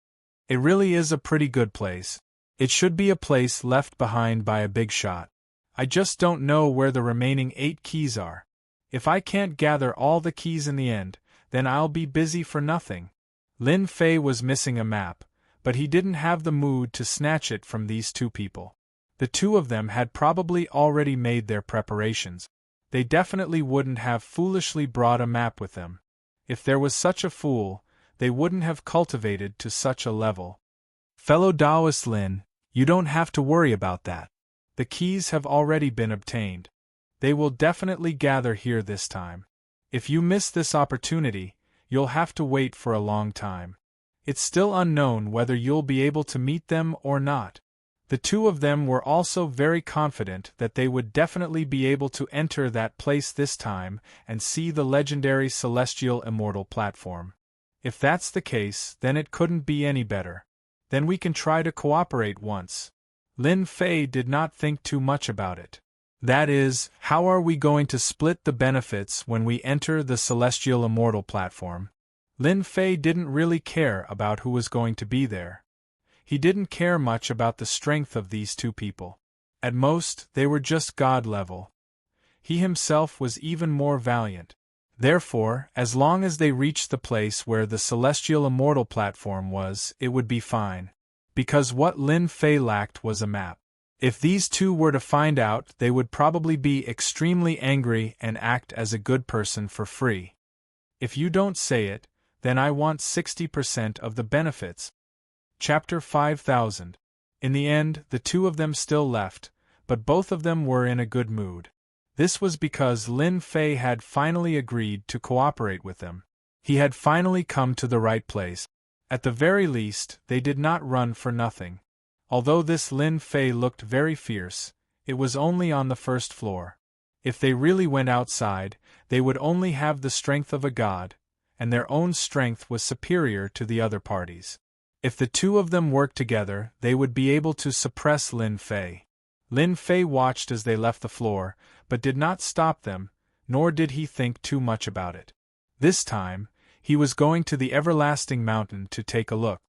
It really is a pretty good place. It should be a place left behind by a big shot. I just don't know where the remaining 8 keys are. If I can't gather all the keys in the end, then I'll be busy for nothing. Lin Fei was missing a map, but he didn't have the mood to snatch it from these two people. The two of them had probably already made their preparations. They definitely wouldn't have foolishly brought a map with them. If there was such a fool, they wouldn't have cultivated to such a level. Fellow Taoist Lin, you don't have to worry about that. The keys have already been obtained. They will definitely gather here this time. If you miss this opportunity, you'll have to wait for a long time. It's still unknown whether you'll be able to meet them or not. The two of them were also very confident that they would definitely be able to enter that place this time and see the legendary Celestial Immortal Platform. If that's the case, then it couldn't be any better. Then we can try to cooperate once. Lin Fei did not think too much about it. That is, how are we going to split the benefits when we enter the Celestial Immortal Platform? Lin Fei didn't really care about who was going to be there. He didn't care much about the strength of these two people. At most, they were just God level. He himself was even more valiant. Therefore, as long as they reached the place where the Celestial Immortal Platform was, it would be fine. Because what Lin Fei lacked was a map. If these two were to find out, they would probably be extremely angry and act as a good person for free. If you don't say it, then I want 60% of the benefits. Chapter 5000. In the end, the two of them still left, but both of them were in a good mood. This was because Lin Fei had finally agreed to cooperate with them. He had finally come to the right place. At the very least, they did not run for nothing. Although this Lin Fei looked very fierce, it was only on the first floor. If they really went outside, they would only have the strength of a god, and their own strength was superior to the other parties. If the two of them worked together, they would be able to suppress Lin Fei. Lin Fei watched as they left the floor, but did not stop them, nor did he think too much about it. This time, he was going to the Everlasting Mountain to take a look.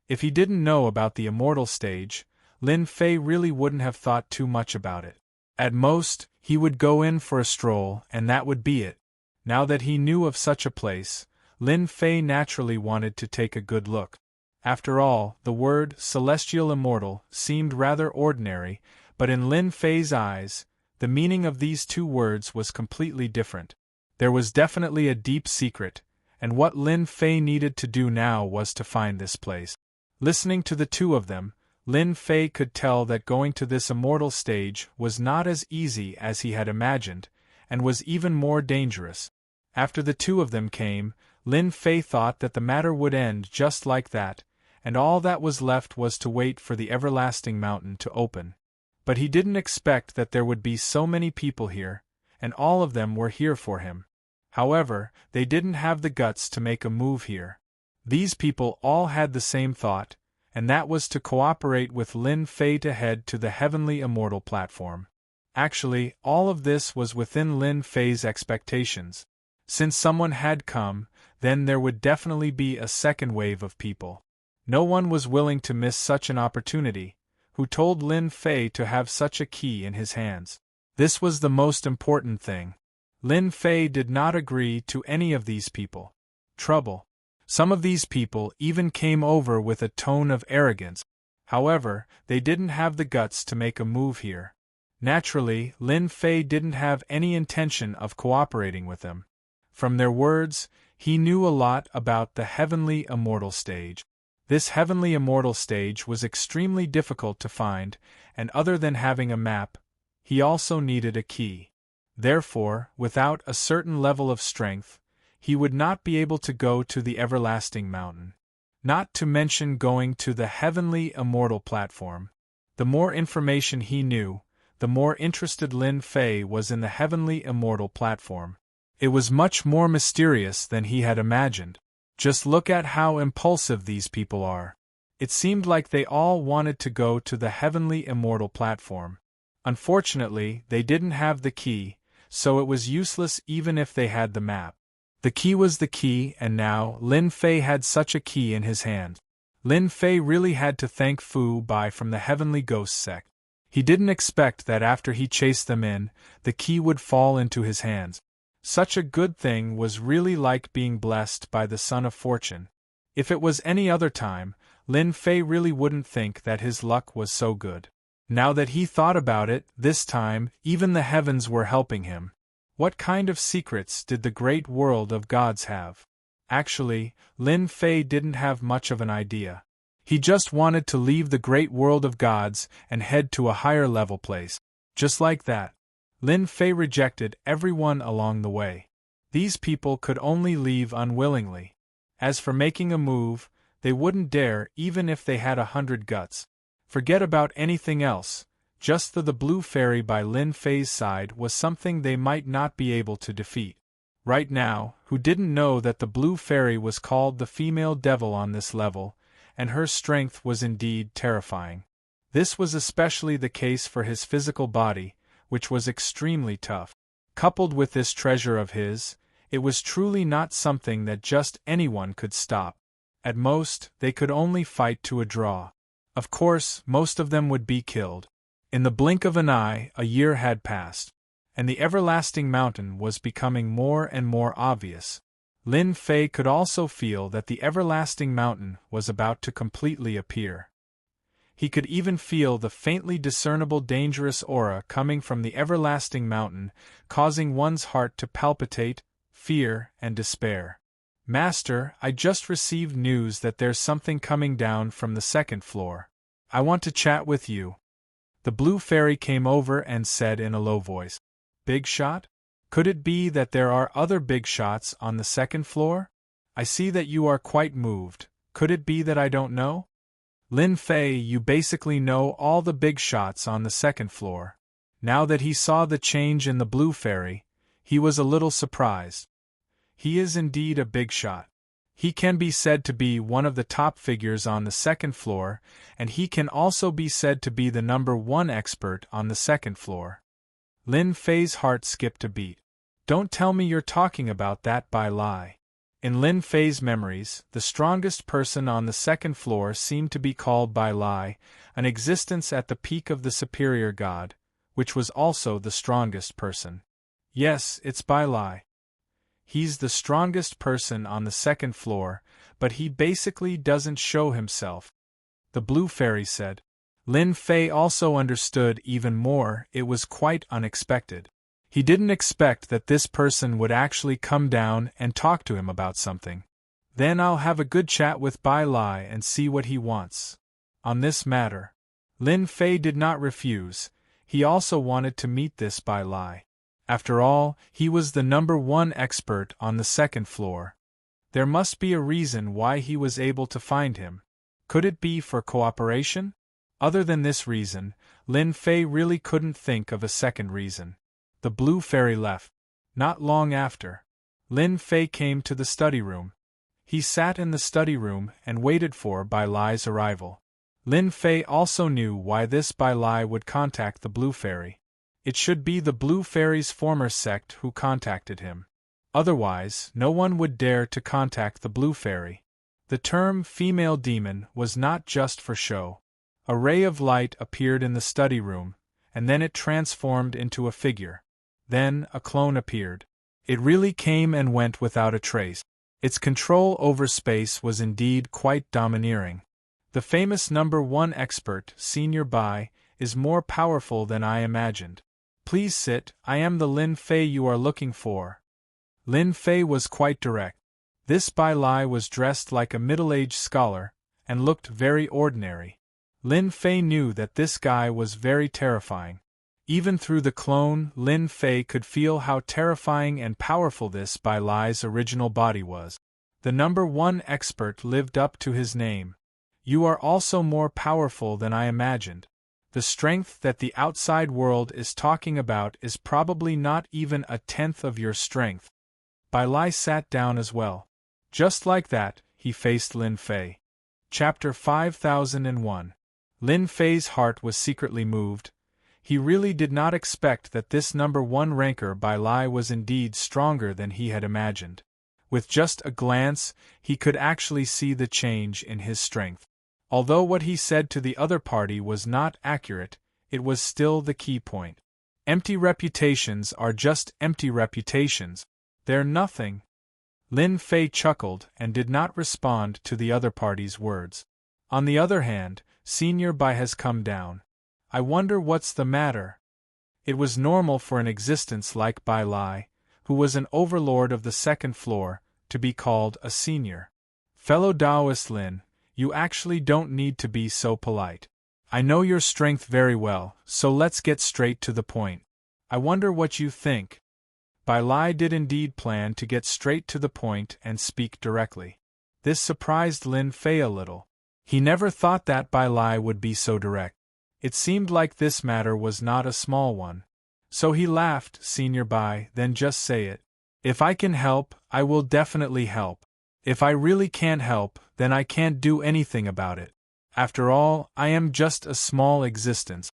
If he didn't know about the immortal stage, Lin Fei really wouldn't have thought too much about it. At most, he would go in for a stroll, and that would be it. Now that he knew of such a place, Lin Fei naturally wanted to take a good look. After all, the word celestial immortal seemed rather ordinary, but in Lin Fei's eyes, the meaning of these two words was completely different. There was definitely a deep secret, and what Lin Fei needed to do now was to find this place. Listening to the two of them, Lin Fei could tell that going to this immortal stage was not as easy as he had imagined, and was even more dangerous. After the two of them came, Lin Fei thought that the matter would end just like that, and all that was left was to wait for the Everlasting Mountain to open. But he didn't expect that there would be so many people here, and all of them were here for him. However, they didn't have the guts to make a move here. These people all had the same thought, and that was to cooperate with Lin Fei to head to the heavenly immortal platform. Actually, all of this was within Lin Fei's expectations. Since someone had come, then there would definitely be a second wave of people. No one was willing to miss such an opportunity, who told Lin Fei to have such a key in his hands. This was the most important thing. Lin Fei did not agree to any of these people. Trouble. Some of these people even came over with a tone of arrogance. However, they didn't have the guts to make a move here. Naturally, Lin Fei didn't have any intention of cooperating with them. From their words, he knew a lot about the heavenly immortal stage. This heavenly immortal stage was extremely difficult to find, and other than having a map, he also needed a key. Therefore, without a certain level of strength, he would not be able to go to the Everlasting Mountain. Not to mention going to the heavenly immortal platform. The more information he knew, the more interested Lin Fei was in the heavenly immortal platform. It was much more mysterious than he had imagined. Just look at how impulsive these people are. It seemed like they all wanted to go to the heavenly immortal platform. Unfortunately, they didn't have the key, so it was useless even if they had the map. The key was the key, and now Lin Fei had such a key in his hand. Lin Fei really had to thank Fu Bai from the Heavenly Ghost sect. He didn't expect that after he chased them in, the key would fall into his hands. Such a good thing was really like being blessed by the Son of Fortune. If it was any other time, Lin Fei really wouldn't think that his luck was so good. Now that he thought about it, this time, even the heavens were helping him. What kind of secrets did the great world of gods have? Actually, Lin Fei didn't have much of an idea. He just wanted to leave the great world of gods and head to a higher level place. Just like that. Lin Fei rejected everyone along the way. These people could only leave unwillingly. As for making a move, they wouldn't dare even if they had 100 guts. Forget about anything else. Just the blue fairy by Lin Fei's side was something they might not be able to defeat. Right now, who didn't know that the blue fairy was called the female devil on this level, and her strength was indeed terrifying. This was especially the case for his physical body, which was extremely tough. Coupled with this treasure of his, it was truly not something that just anyone could stop. At most, they could only fight to a draw. Of course, most of them would be killed. In the blink of an eye, a year had passed, and the Everlasting Mountain was becoming more and more obvious. Lin Fei could also feel that the Everlasting Mountain was about to completely appear. He could even feel the faintly discernible dangerous aura coming from the Everlasting Mountain, causing one's heart to palpitate, fear and despair. Master, I just received news that there's something coming down from the second floor. I want to chat with you. The blue fairy came over and said in a low voice. Big shot? Could it be that there are other big shots on the second floor? I see that you are quite moved. Could it be that I don't know? Lin Fei, you basically know all the big shots on the second floor. Now that he saw the change in the blue fairy, he was a little surprised. He is indeed a big shot. He can be said to be one of the top figures on the second floor, and he can also be said to be the #1 expert on the second floor. Lin Fei's heart skipped a beat. Don't tell me you're talking about that Bai Lai. In Lin Fei's memories, the strongest person on the second floor seemed to be called Bai Lai, an existence at the peak of the superior god, which was also the strongest person. Yes, it's Bai Lai. He's the strongest person on the second floor, but he basically doesn't show himself. The blue fairy said. Lin Fei also understood even more. It was quite unexpected. He didn't expect that this person would actually come down and talk to him about something. Then I'll have a good chat with Bai Lai and see what he wants. On this matter, Lin Fei did not refuse. He also wanted to meet this Bai Lai. After all, he was the #1 expert on the second floor. There must be a reason why he was able to find him. Could it be for cooperation? Other than this reason, Lin Fei really couldn't think of a second reason. The blue fairy left. Not long after, Lin Fei came to the study room. He sat in the study room and waited for Bai Lai's arrival. Lin Fei also knew why this Bai Lai would contact the blue fairy. It should be the blue fairy's former sect who contacted him. Otherwise, no one would dare to contact the blue fairy. The term female demon was not just for show. A ray of light appeared in the study room, and then it transformed into a figure. Then a clone appeared. It really came and went without a trace. Its control over space was indeed quite domineering. The famous #1 expert, Senior Bai, is more powerful than I imagined. Please sit, I am the Lin Fei you are looking for. Lin Fei was quite direct. This Bai Lai was dressed like a middle-aged scholar, and looked very ordinary. Lin Fei knew that this guy was very terrifying. Even through the clone, Lin Fei could feel how terrifying and powerful this Bai Lai's original body was. The #1 expert lived up to his name. You are also more powerful than I imagined. The strength that the outside world is talking about is probably not even a tenth of your strength. Bai Lai sat down as well. Just like that, he faced Lin Fei. Chapter 5001. Lin Fei's heart was secretly moved. He really did not expect that this #1 ranker Bai Lai was indeed stronger than he had imagined. With just a glance, he could actually see the change in his strength. Although what he said to the other party was not accurate, it was still the key point. Empty reputations are just empty reputations. They're nothing. Lin Fei chuckled and did not respond to the other party's words. On the other hand, Senior Bai has come down. I wonder what's the matter. It was normal for an existence like Bai Lai, who was an overlord of the second floor, to be called a senior. Fellow Taoist Lin, you actually don't need to be so polite. I know your strength very well, so let's get straight to the point. I wonder what you think. Bai Lai did indeed plan to get straight to the point and speak directly. This surprised Lin Fei a little. He never thought that Bai Lai would be so direct. It seemed like this matter was not a small one. So he laughed. Senior Bai, then just say it. If I can help, I will definitely help. If I really can't help, then I can't do anything about it. After all, I am just a small existence.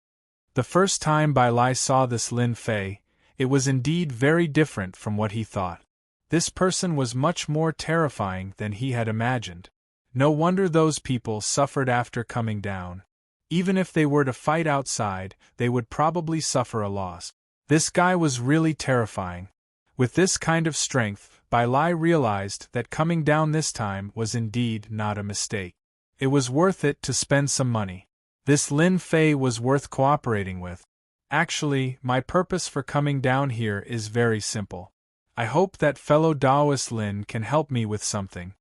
The first time Bai Lai saw this Lin Fei, it was indeed very different from what he thought. This person was much more terrifying than he had imagined. No wonder those people suffered after coming down. Even if they were to fight outside, they would probably suffer a loss. This guy was really terrifying. With this kind of strength, Bai Lai realized that coming down this time was indeed not a mistake. It was worth it to spend some money. This Lin Fei was worth cooperating with. Actually, my purpose for coming down here is very simple. I hope that fellow Taoist Lin can help me with something.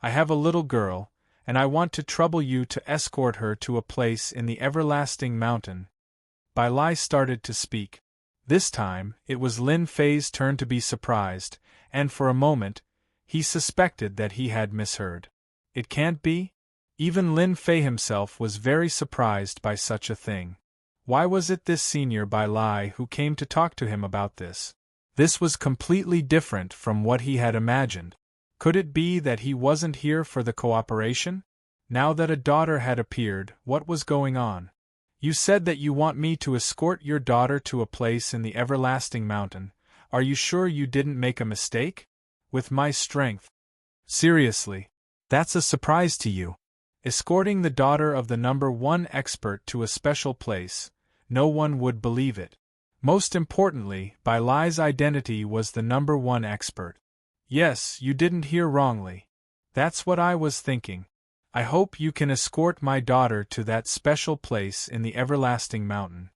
I have a little girl, and I want to trouble you to escort her to a place in the everlasting mountain. Bai Lai started to speak. This time, it was Lin Fei's turn to be surprised, and for a moment, he suspected that he had misheard. It can't be? Even Lin Fei himself was very surprised by such a thing. Why was it this senior Bai Lai who came to talk to him about this? This was completely different from what he had imagined. Could it be that he wasn't here for the cooperation? Now that a daughter had appeared, what was going on? You said that you want me to escort your daughter to a place in the everlasting mountain. Are you sure you didn't make a mistake? With my strength. Seriously. That's a surprise to you. Escorting the daughter of the #1 expert to a special place, no one would believe it. Most importantly, Bai Lai's identity was the #1 expert. Yes, you didn't hear wrongly. That's what I was thinking. I hope you can escort my daughter to that special place in the everlasting mountain.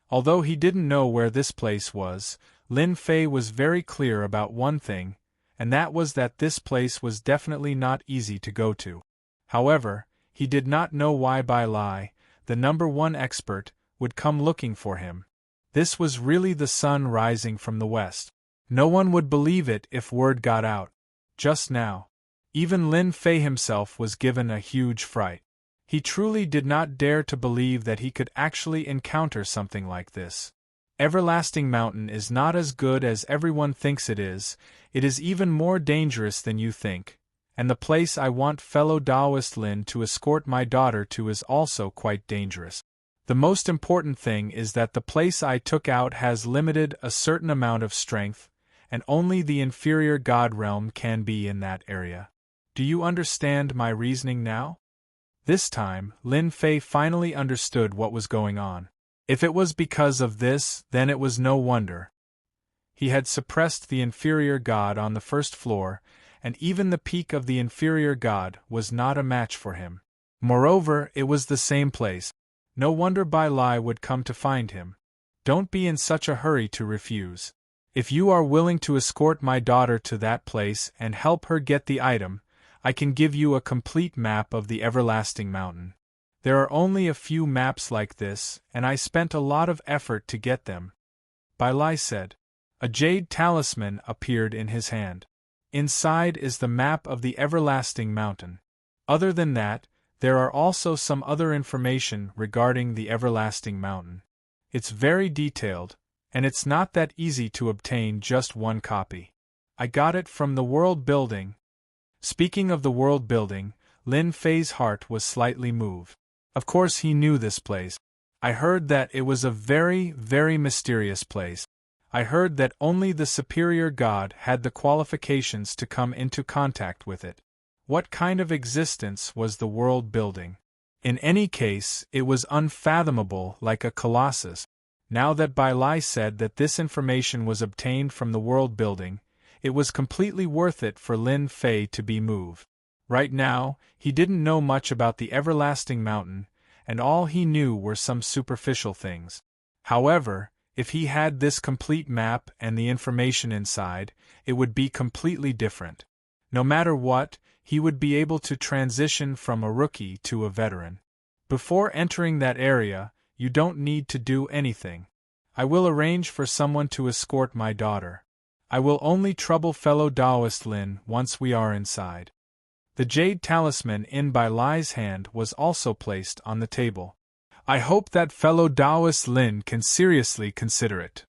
Although he didn't know where this place was, Lin Fei was very clear about one thing, and that was that this place was definitely not easy to go to. However, he did not know why Bai Lai, the #1 expert, would come looking for him. This was really the sun rising from the west. No one would believe it if word got out. Just now, even Lin Fei himself was given a huge fright. He truly did not dare to believe that he could actually encounter something like this. Everlasting Mountain is not as good as everyone thinks it is even more dangerous than you think, and the place I want fellow Taoist Lin to escort my daughter to is also quite dangerous. The most important thing is that the place I took out has limited a certain amount of strength, and only the inferior god realm can be in that area. Do you understand my reasoning now? This time, Lin Fei finally understood what was going on. If it was because of this, then it was no wonder. He had suppressed the inferior god on the first floor, and even the peak of the inferior god was not a match for him. Moreover, it was the same place. No wonder Bai Lai would come to find him. Don't be in such a hurry to refuse. If you are willing to escort my daughter to that place and help her get the item, I can give you a complete map of the everlasting mountain. There are only a few maps like this, and I spent a lot of effort to get them. Bai Lai said. A jade talisman appeared in his hand. Inside is the map of the everlasting mountain. Other than that, there are also some other information regarding the everlasting mountain. It's very detailed, and it's not that easy to obtain just one copy. I got it from the world building. Speaking of the world building, Lin Fei's heart was slightly moved. Of course he knew this place. I heard that it was a very, very mysterious place. I heard that only the superior god had the qualifications to come into contact with it. What kind of existence was the world building? In any case, it was unfathomable, like a colossus. Now that Bai Lai said that this information was obtained from the world building, it was completely worth it for Lin Fei to be moved. Right now, he didn't know much about the everlasting mountain, and all he knew were some superficial things. However, if he had this complete map and the information inside, it would be completely different. No matter what, he would be able to transition from a rookie to a veteran. Before entering that area, you don't need to do anything. I will arrange for someone to escort my daughter. I will only trouble fellow Taoist Lin once we are inside. The jade talisman in Bai Lai's hand was also placed on the table. I hope that fellow Taoist Lin can seriously consider it.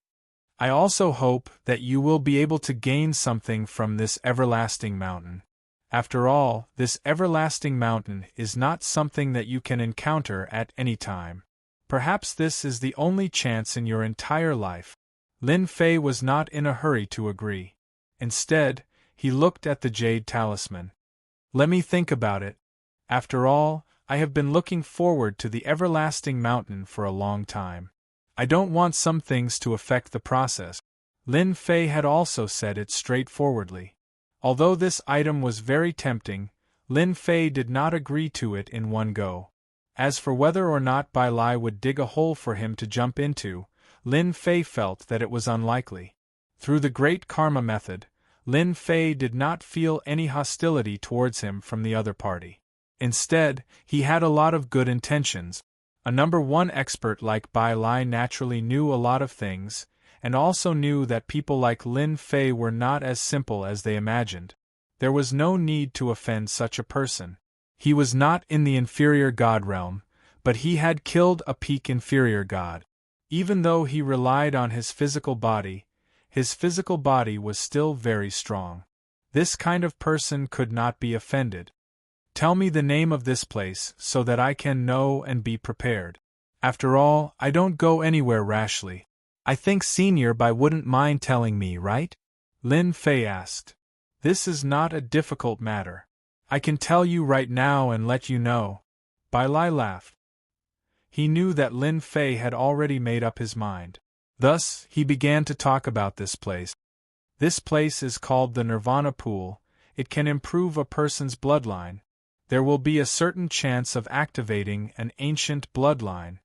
I also hope that you will be able to gain something from this everlasting mountain. After all, this everlasting mountain is not something that you can encounter at any time. Perhaps this is the only chance in your entire life. Lin Fei was not in a hurry to agree. Instead, he looked at the jade talisman. Let me think about it. After all, I have been looking forward to the everlasting mountain for a long time. I don't want some things to affect the process. Lin Fei had also said it straightforwardly. Although this item was very tempting, Lin Fei did not agree to it in one go. As for whether or not Bai Lai would dig a hole for him to jump into, Lin Fei felt that it was unlikely. Through the great karma method, Lin Fei did not feel any hostility towards him from the other party. Instead, he had a lot of good intentions. A number one expert like Bai Lai naturally knew a lot of things, and also knew that people like Lin Fei were not as simple as they imagined. There was no need to offend such a person. He was not in the inferior god realm, but he had killed a peak inferior god. Even though he relied on his physical body was still very strong. This kind of person could not be offended. Tell me the name of this place so that I can know and be prepared. After all, I don't go anywhere rashly. I think Senior Bai wouldn't mind telling me, right? Lin Fei asked. This is not a difficult matter. I can tell you right now and let you know. Bai Lai laughed. He knew that Lin Fei had already made up his mind. Thus, he began to talk about this place. This place is called the Nirvana Pool. It can improve a person's bloodline. There will be a certain chance of activating an ancient bloodline.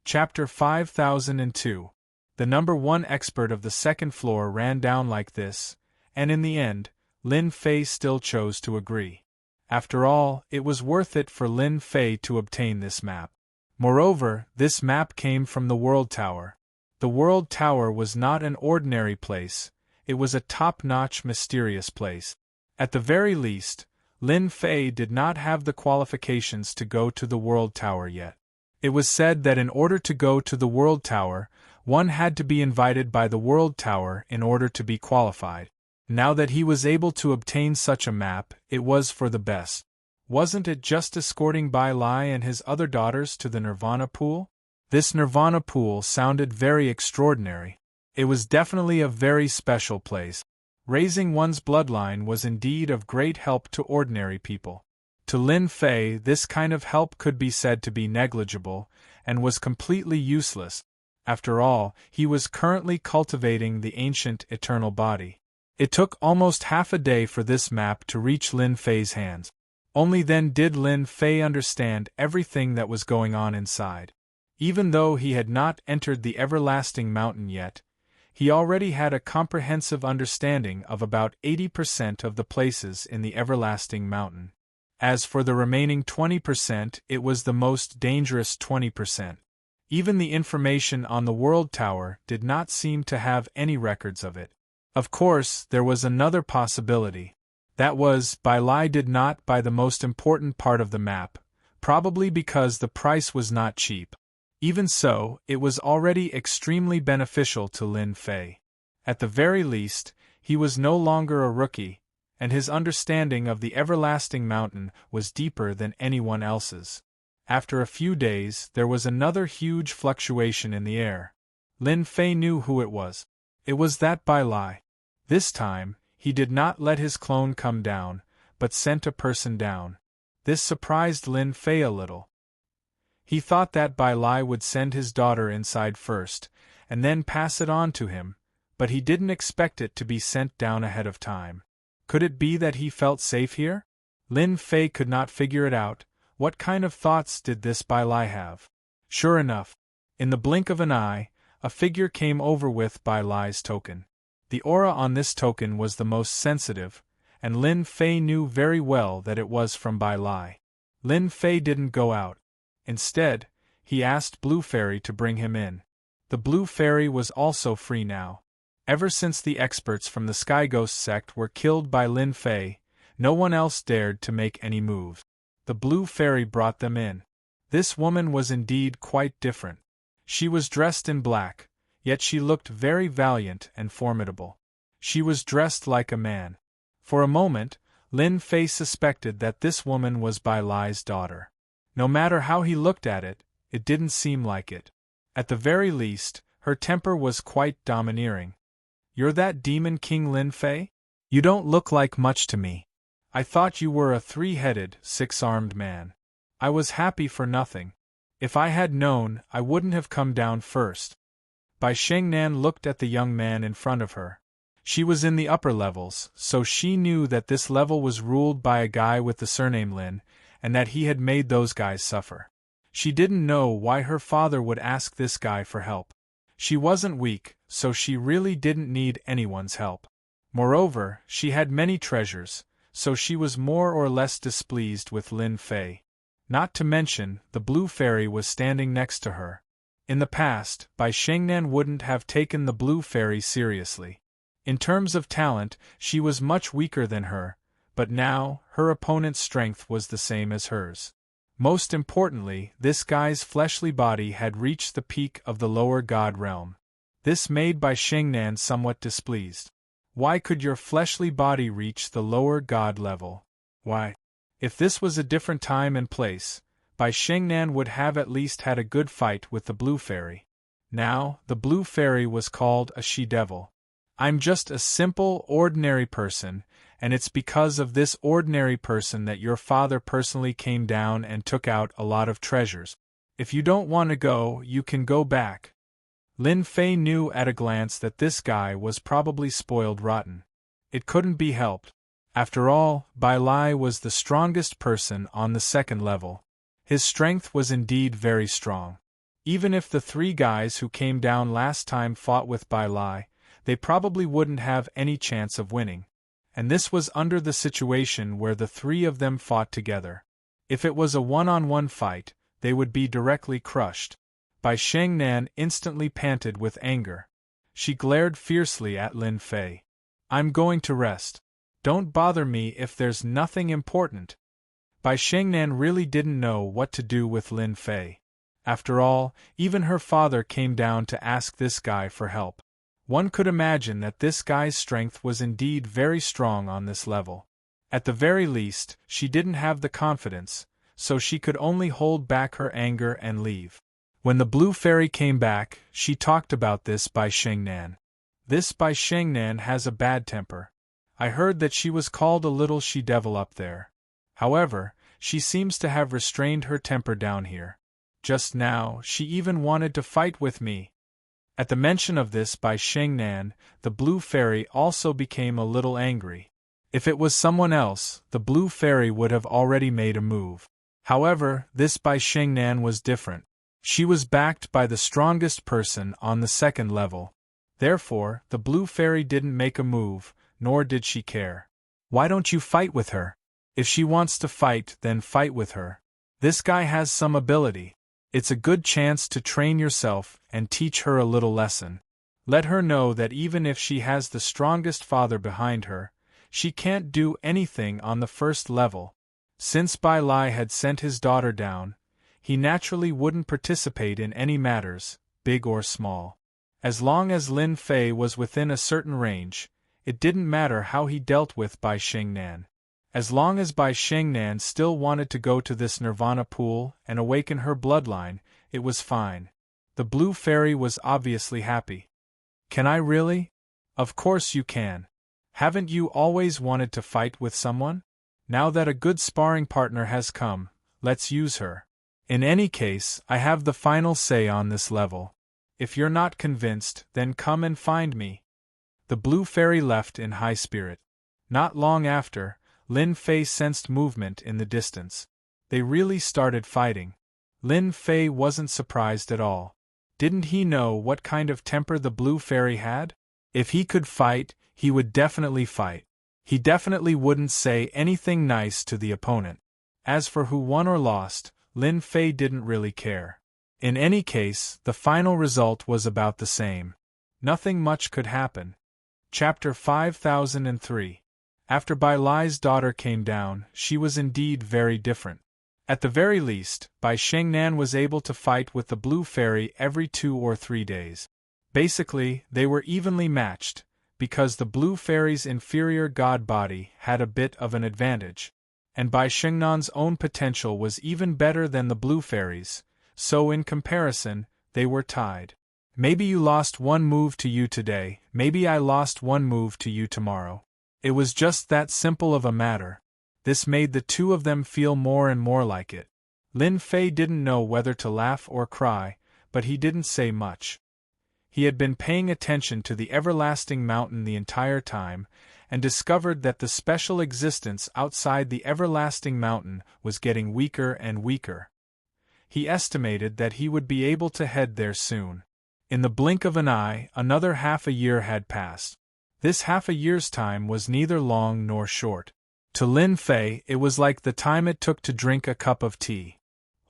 Chapter 5002. The number one expert of the second floor ran down like this, and in the end, Lin Fei still chose to agree. After all, it was worth it for Lin Fei to obtain this map. Moreover, this map came from the World Tower. The World Tower was not an ordinary place, it was a top-notch mysterious place. At the very least, Lin Fei did not have the qualifications to go to the World Tower yet. It was said that in order to go to the World Tower, one had to be invited by the World Tower in order to be qualified. Now that he was able to obtain such a map, it was for the best. Wasn't it just escorting Bai Lai and his other daughters to the Nirvana Pool? This Nirvana Pool sounded very extraordinary. It was definitely a very special place. Raising one's bloodline was indeed of great help to ordinary people. To Lin Fei, this kind of help could be said to be negligible, and was completely useless. After all, he was currently cultivating the ancient eternal body. It took almost half a day for this map to reach Lin Fei's hands. Only then did Lin Fei understand everything that was going on inside. Even though he had not entered the everlasting mountain yet, he already had a comprehensive understanding of about 80% of the places in the everlasting mountain. As for the remaining 20%, it was the most dangerous 20%. Even the information on the World Tower did not seem to have any records of it. Of course, there was another possibility. That was, Bai Lai did not buy the most important part of the map, probably because the price was not cheap. Even so, it was already extremely beneficial to Lin Fei. At the very least, he was no longer a rookie, and his understanding of the everlasting mountain was deeper than anyone else's. After a few days, there was another huge fluctuation in the air. Lin Fei knew who it was. It was that Bai Lai. This time, he did not let his clone come down, but sent a person down. This surprised Lin Fei a little. He thought that Bai Lai would send his daughter inside first, and then pass it on to him, but he didn't expect it to be sent down ahead of time. Could it be that he felt safe here? Lin Fei could not figure it out. What kind of thoughts did this Bai Lai have? Sure enough, in the blink of an eye, a figure came over with Bai Lai's token. The aura on this token was the most sensitive, and Lin Fei knew very well that it was from Bai Lai. Lin Fei didn't go out. Instead, he asked Blue Fairy to bring him in. The Blue Fairy was also free now. Ever since the experts from the Sky Ghost sect were killed by Lin Fei, no one else dared to make any moves. The Blue Fairy brought them in. This woman was indeed quite different. She was dressed in black, yet she looked very valiant and formidable. She was dressed like a man. For a moment, Lin Fei suspected that this woman was Bai Lai's daughter. No matter how he looked at it, it didn't seem like it. At the very least, her temper was quite domineering. "You're that demon king Lin Fei? You don't look like much to me. I thought you were a three-headed, six-armed man. I was happy for nothing. If I had known, I wouldn't have come down first." Bai Shengnan looked at the young man in front of her. She was in the upper levels, so she knew that this level was ruled by a guy with the surname Lin, and that he had made those guys suffer. She didn't know why her father would ask this guy for help. She wasn't weak, so she really didn't need anyone's help. Moreover, she had many treasures, so she was more or less displeased with Lin Fei. Not to mention, the blue fairy was standing next to her. In the past, Bai Shengnan wouldn't have taken the blue fairy seriously. In terms of talent, she was much weaker than her, but now, her opponent's strength was the same as hers. Most importantly, this guy's fleshly body had reached the peak of the lower god realm. This made Bai Shengnan somewhat displeased. Why could your fleshly body reach the lower god level? Why? If this was a different time and place, Bai Shengnan would have at least had a good fight with the blue fairy. Now, the blue fairy was called a she-devil. I'm just a simple, ordinary person, and it's because of this ordinary person that your father personally came down and took out a lot of treasures. If you don't want to go, you can go back. Lin Fei knew at a glance that this guy was probably spoiled rotten. It couldn't be helped. After all, Bai Lai was the strongest person on the second level. His strength was indeed very strong. Even if the three guys who came down last time fought with Bai Lai, they probably wouldn't have any chance of winning. And this was under the situation where the three of them fought together. If it was a one-on-one fight, they would be directly crushed. Bai Shengnan instantly panted with anger. She glared fiercely at Lin Fei. I'm going to rest. Don't bother me if there's nothing important. Bai Shengnan really didn't know what to do with Lin Fei. After all, even her father came down to ask this guy for help. One could imagine that this guy's strength was indeed very strong on this level. At the very least, she didn't have the confidence, so she could only hold back her anger and leave. When the blue fairy came back, she talked about this Bai Shengnan. This Bai Shengnan has a bad temper. I heard that she was called a little she-devil up there. However, she seems to have restrained her temper down here. Just now, she even wanted to fight with me. At the mention of this Bai Shengnan, the blue fairy also became a little angry. If it was someone else, the blue fairy would have already made a move. However, this Bai Shengnan was different. She was backed by the strongest person on the second level. Therefore, the blue fairy didn't make a move, nor did she care. Why don't you fight with her? If she wants to fight, then fight with her. This guy has some ability. It's a good chance to train yourself and teach her a little lesson. Let her know that even if she has the strongest father behind her, she can't do anything on the first level. Since Bai Lai had sent his daughter down, he naturally wouldn't participate in any matters, big or small. As long as Lin Fei was within a certain range, it didn't matter how he dealt with Bai Shengnan. As long as Bai Shengnan still wanted to go to this nirvana pool and awaken her bloodline, it was fine. The blue fairy was obviously happy. Can I really? Of course you can. Haven't you always wanted to fight with someone? Now that a good sparring partner has come, let's use her. In any case, I have the final say on this level. If you're not convinced, then come and find me. The blue fairy left in high spirit. Not long after, Lin Fei sensed movement in the distance. They really started fighting. Lin Fei wasn't surprised at all. Didn't he know what kind of temper the blue fairy had? If he could fight, he would definitely fight. He definitely wouldn't say anything nice to the opponent. As for who won or lost, Lin Fei didn't really care. In any case, the final result was about the same. Nothing much could happen. Chapter 5003. After Bai Lai's daughter came down, she was indeed very different. At the very least, Bai Shengnan was able to fight with the blue fairy every 2 or 3 days. Basically, they were evenly matched, because the blue fairy's inferior god body had a bit of an advantage. And Bai Shengnan's own potential was even better than the blue fairy's, so in comparison, they were tied. Maybe you lost one move to you today, maybe I lost one move to you tomorrow. It was just that simple of a matter. This made the two of them feel more and more like it. Lin Fei didn't know whether to laugh or cry, but he didn't say much. He had been paying attention to the everlasting mountain the entire time, and discovered that the special existence outside the everlasting mountain was getting weaker and weaker. He estimated that he would be able to head there soon. In the blink of an eye, another half a year had passed. This half a year's time was neither long nor short. To Lin Fei, it was like the time it took to drink a cup of tea.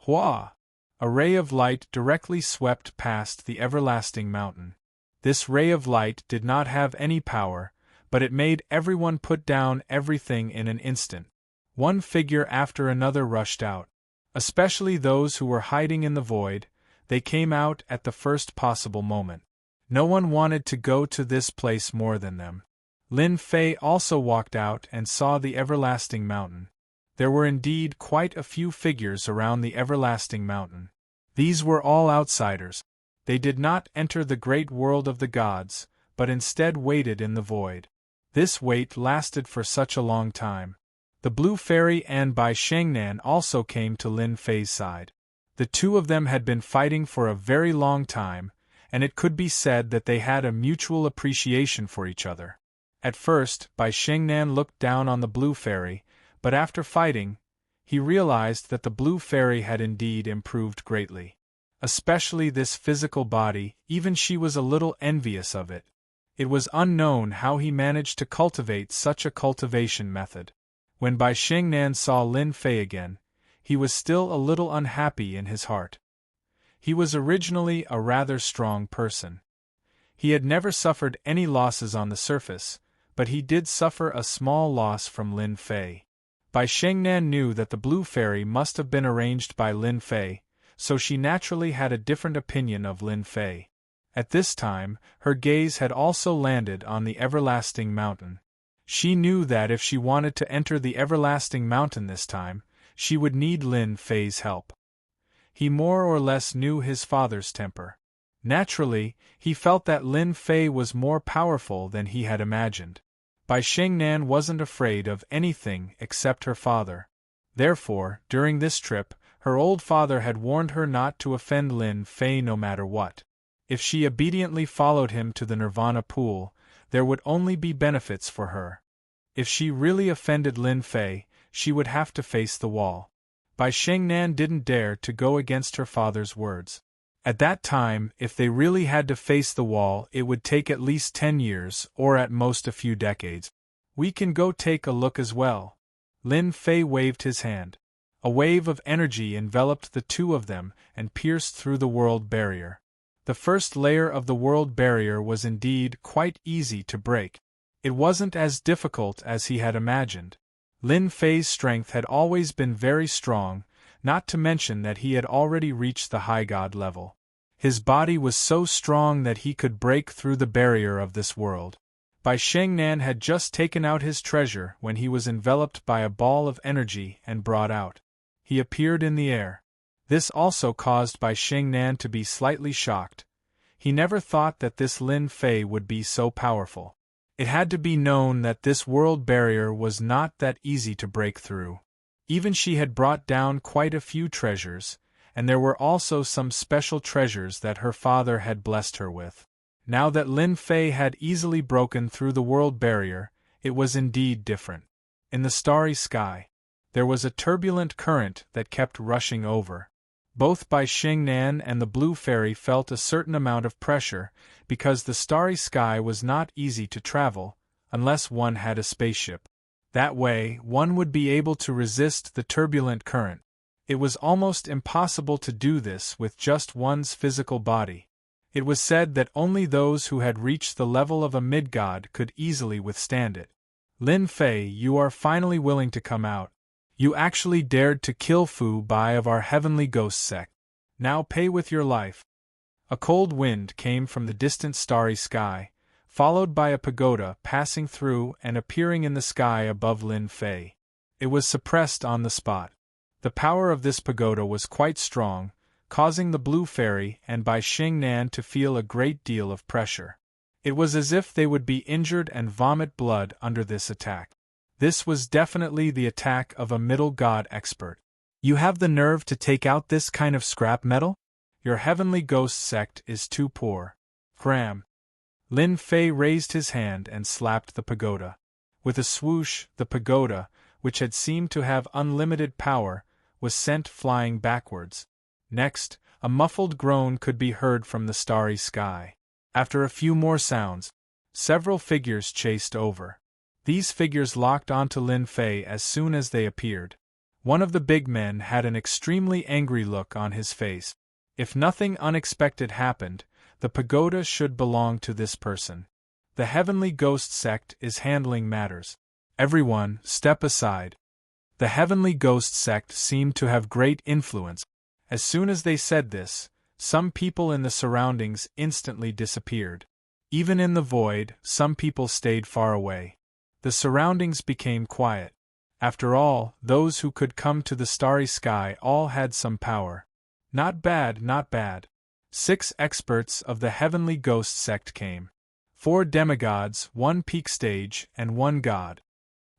Hua! A ray of light directly swept past the everlasting mountain. This ray of light did not have any power, but it made everyone put down everything in an instant. One figure after another rushed out. Especially those who were hiding in the void, they came out at the first possible moment. No one wanted to go to this place more than them. Lin Fei also walked out and saw the everlasting mountain. There were indeed quite a few figures around the everlasting mountain. These were all outsiders. They did not enter the great world of the gods, but instead waited in the void. This wait lasted for such a long time. The Blue Fairy and Bai Shengnan also came to Lin Fei's side. The two of them had been fighting for a very long time, and it could be said that they had a mutual appreciation for each other. At first, Bai Shengnan looked down on the Blue Fairy, but after fighting, he realized that the Blue Fairy had indeed improved greatly. Especially this physical body, even she was a little envious of it. It was unknown how he managed to cultivate such a cultivation method. When Bai Shengnan saw Lin Fei again, he was still a little unhappy in his heart. He was originally a rather strong person. He had never suffered any losses on the surface, but he did suffer a small loss from Lin Fei. Bai Shengnan knew that the Blue Fairy must have been arranged by Lin Fei, so she naturally had a different opinion of Lin Fei. At this time, her gaze had also landed on the everlasting mountain. She knew that if she wanted to enter the everlasting mountain this time, she would need Lin Fei's help. He more or less knew his father's temper. Naturally, he felt that Lin Fei was more powerful than he had imagined. Bai Shengnan wasn't afraid of anything except her father. Therefore, during this trip, her old father had warned her not to offend Lin Fei no matter what. If she obediently followed him to the Nirvana pool, there would only be benefits for her. If she really offended Lin Fei, she would have to face the wall. Bai Shengnan didn't dare to go against her father's words. At that time, if they really had to face the wall, it would take at least 10 years, or at most a few decades. We can go take a look as well. Lin Fei waved his hand. A wave of energy enveloped the two of them and pierced through the world barrier. The first layer of the world barrier was indeed quite easy to break. It wasn't as difficult as he had imagined. Lin Fei's strength had always been very strong, not to mention that he had already reached the high god level. His body was so strong that he could break through the barrier of this world. Bai Shengnan had just taken out his treasure when he was enveloped by a ball of energy and brought out. He appeared in the air. This also caused Bai Shengnan to be slightly shocked. He never thought that this Lin Fei would be so powerful. It had to be known that this world barrier was not that easy to break through. Even she had brought down quite a few treasures, and there were also some special treasures that her father had blessed her with. Now that Lin Fei had easily broken through the world barrier, it was indeed different. In the starry sky, there was a turbulent current that kept rushing over. Both Bai Shengnan and the Blue Fairy felt a certain amount of pressure, because the starry sky was not easy to travel, unless one had a spaceship. That way, one would be able to resist the turbulent current. It was almost impossible to do this with just one's physical body. It was said that only those who had reached the level of a mid-god could easily withstand it. Lin Fei, you are finally willing to come out. You actually dared to kill Fu Bai of our heavenly ghost sect. Now pay with your life. A cold wind came from the distant starry sky, followed by a pagoda passing through and appearing in the sky above Lin Fei. It was suppressed on the spot. The power of this pagoda was quite strong, causing the Blue Fairy and Bai Shengnan to feel a great deal of pressure. It was as if they would be injured and vomit blood under this attack. This was definitely the attack of a middle god expert. You have the nerve to take out this kind of scrap metal? Your heavenly ghost sect is too poor. Cram. Lin Fei raised his hand and slapped the pagoda. With a swoosh, the pagoda, which had seemed to have unlimited power, was sent flying backwards. Next, A muffled groan could be heard from the starry sky. After a few more sounds, several figures chased over. These figures locked onto Lin Fei as soon as they appeared. One of the big men had an extremely angry look on his face. If nothing unexpected happened, the pagoda should belong to this person. The Heavenly Ghost Sect is handling matters. Everyone, step aside. The Heavenly Ghost Sect seemed to have great influence. As soon as they said this, some people in the surroundings instantly disappeared. Even in the void, some people stayed far away. The surroundings became quiet. After all, those who could come to the starry sky all had some power. Not bad, not bad. 6 experts of the Heavenly Ghost Sect came. 4 demigods, 1 peak stage, and 1 god.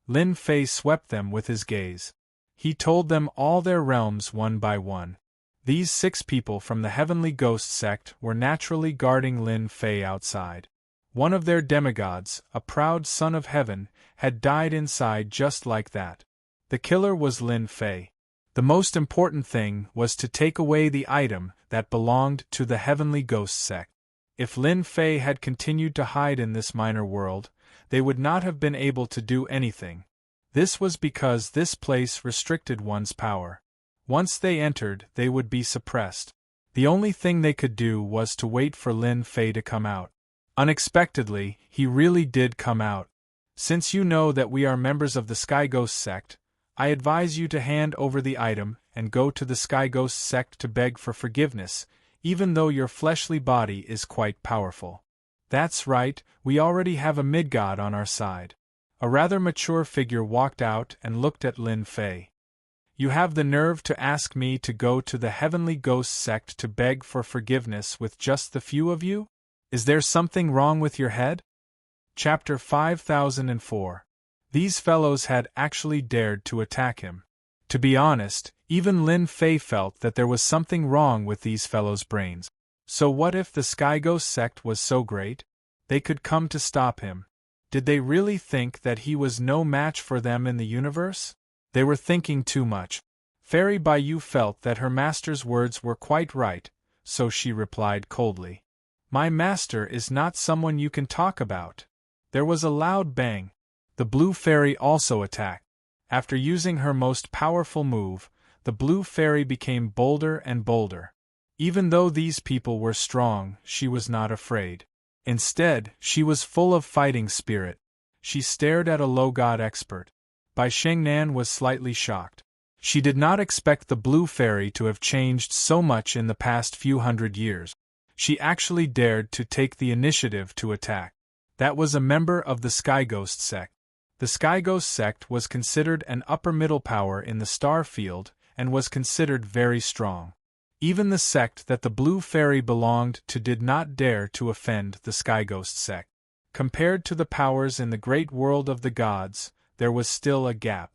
Lin Fei swept them with his gaze. He told them all their realms one by one. These 6 people from the Heavenly Ghost Sect were naturally guarding Lin Fei outside. One of their demigods, a proud son of heaven, had died inside just like that. The killer was Lin Fei. The most important thing was to take away the item that belonged to the Heavenly Ghost Sect. If Lin Fei had continued to hide in this minor world, they would not have been able to do anything. This was because this place restricted one's power. Once they entered, they would be suppressed. The only thing they could do was to wait for Lin Fei to come out. Unexpectedly, he really did come out. Since you know that we are members of the Sky Ghost Sect, I advise you to hand over the item and go to the Sky Ghost Sect to beg for forgiveness, even though your fleshly body is quite powerful. That's right, we already have a mid-god on our side. A rather mature figure walked out and looked at Lin Fei. You have the nerve to ask me to go to the Heavenly Ghost Sect to beg for forgiveness with just the few of you? Is there something wrong with your head? Chapter 5004. These fellows had actually dared to attack him. To be honest, even Lin Fei felt that there was something wrong with these fellows' brains. So what if the Sky Ghost Sect was so great? They could come to stop him. Did they really think that he was no match for them in the universe? They were thinking too much. Fairy Bayou felt that her master's words were quite right, so she replied coldly. My master is not someone you can talk about. There was a loud bang. The blue fairy also attacked. After using her most powerful move, the blue fairy became bolder and bolder. Even though these people were strong, she was not afraid. Instead, she was full of fighting spirit. She stared at a low god expert. Bai Shengnan was slightly shocked. She did not expect the blue fairy to have changed so much in the past few hundred years. She actually dared to take the initiative to attack. That was a member of the Sky Ghost Sect. The Sky Ghost Sect was considered an upper middle power in the star field and was considered very strong. Even the sect that the blue fairy belonged to did not dare to offend the Sky Ghost Sect. Compared to the powers in the great world of the gods, there was still a gap.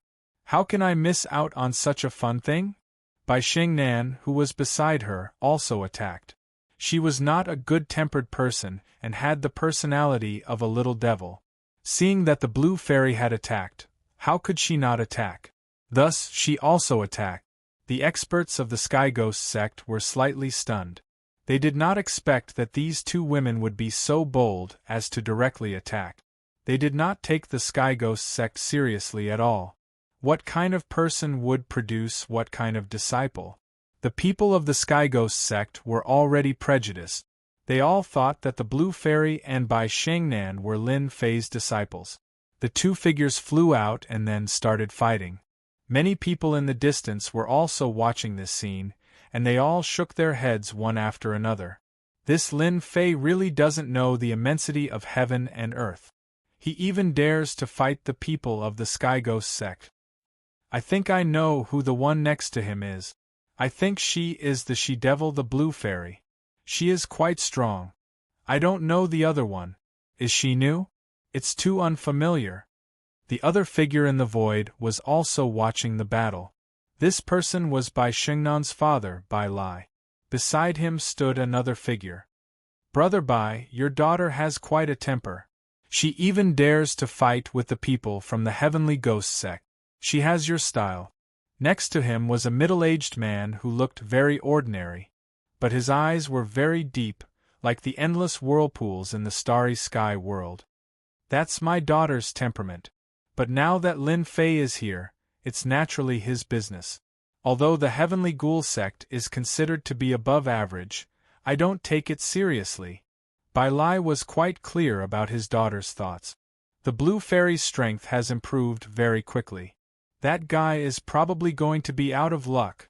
How can I miss out on such a fun thing? Bai Shengnan, who was beside her, also attacked. She was not a good-tempered person and had the personality of a little devil. Seeing that the blue fairy had attacked, how could she not attack? Thus, she also attacked. The experts of the Sky Ghost Sect were slightly stunned. They did not expect that these 2 women would be so bold as to directly attack. They did not take the Sky Ghost Sect seriously at all. What kind of person would produce what kind of disciple? The people of the Sky Ghost Sect were already prejudiced. They all thought that the Blue Fairy and Bai Shengnan were Lin Fei's disciples. The 2 figures flew out and then started fighting. Many people in the distance were also watching this scene, and they all shook their heads one after another. This Lin Fei really doesn't know the immensity of heaven and earth. He even dares to fight the people of the Sky Ghost Sect. I think I know who the one next to him is. I think she is the she-devil, the Blue Fairy. She is quite strong. I don't know the other one. Is she new? It's too unfamiliar. The other figure in the void was also watching the battle. This person was Bai Shengnan's father, Bai Lai. Beside him stood another figure. Brother Bai, your daughter has quite a temper. She even dares to fight with the people from the Heavenly Ghost Sect. She has your style. Next to him was a middle-aged man who looked very ordinary. but his eyes were very deep, like the endless whirlpools in the starry sky world. That's my daughter's temperament. But now that Lin Fei is here, it's naturally his business. Although the Heavenly Ghoul sect is considered to be above average, I don't take it seriously. Bai Lai was quite clear about his daughter's thoughts. The Blue Fairy's strength has improved very quickly. That guy is probably going to be out of luck.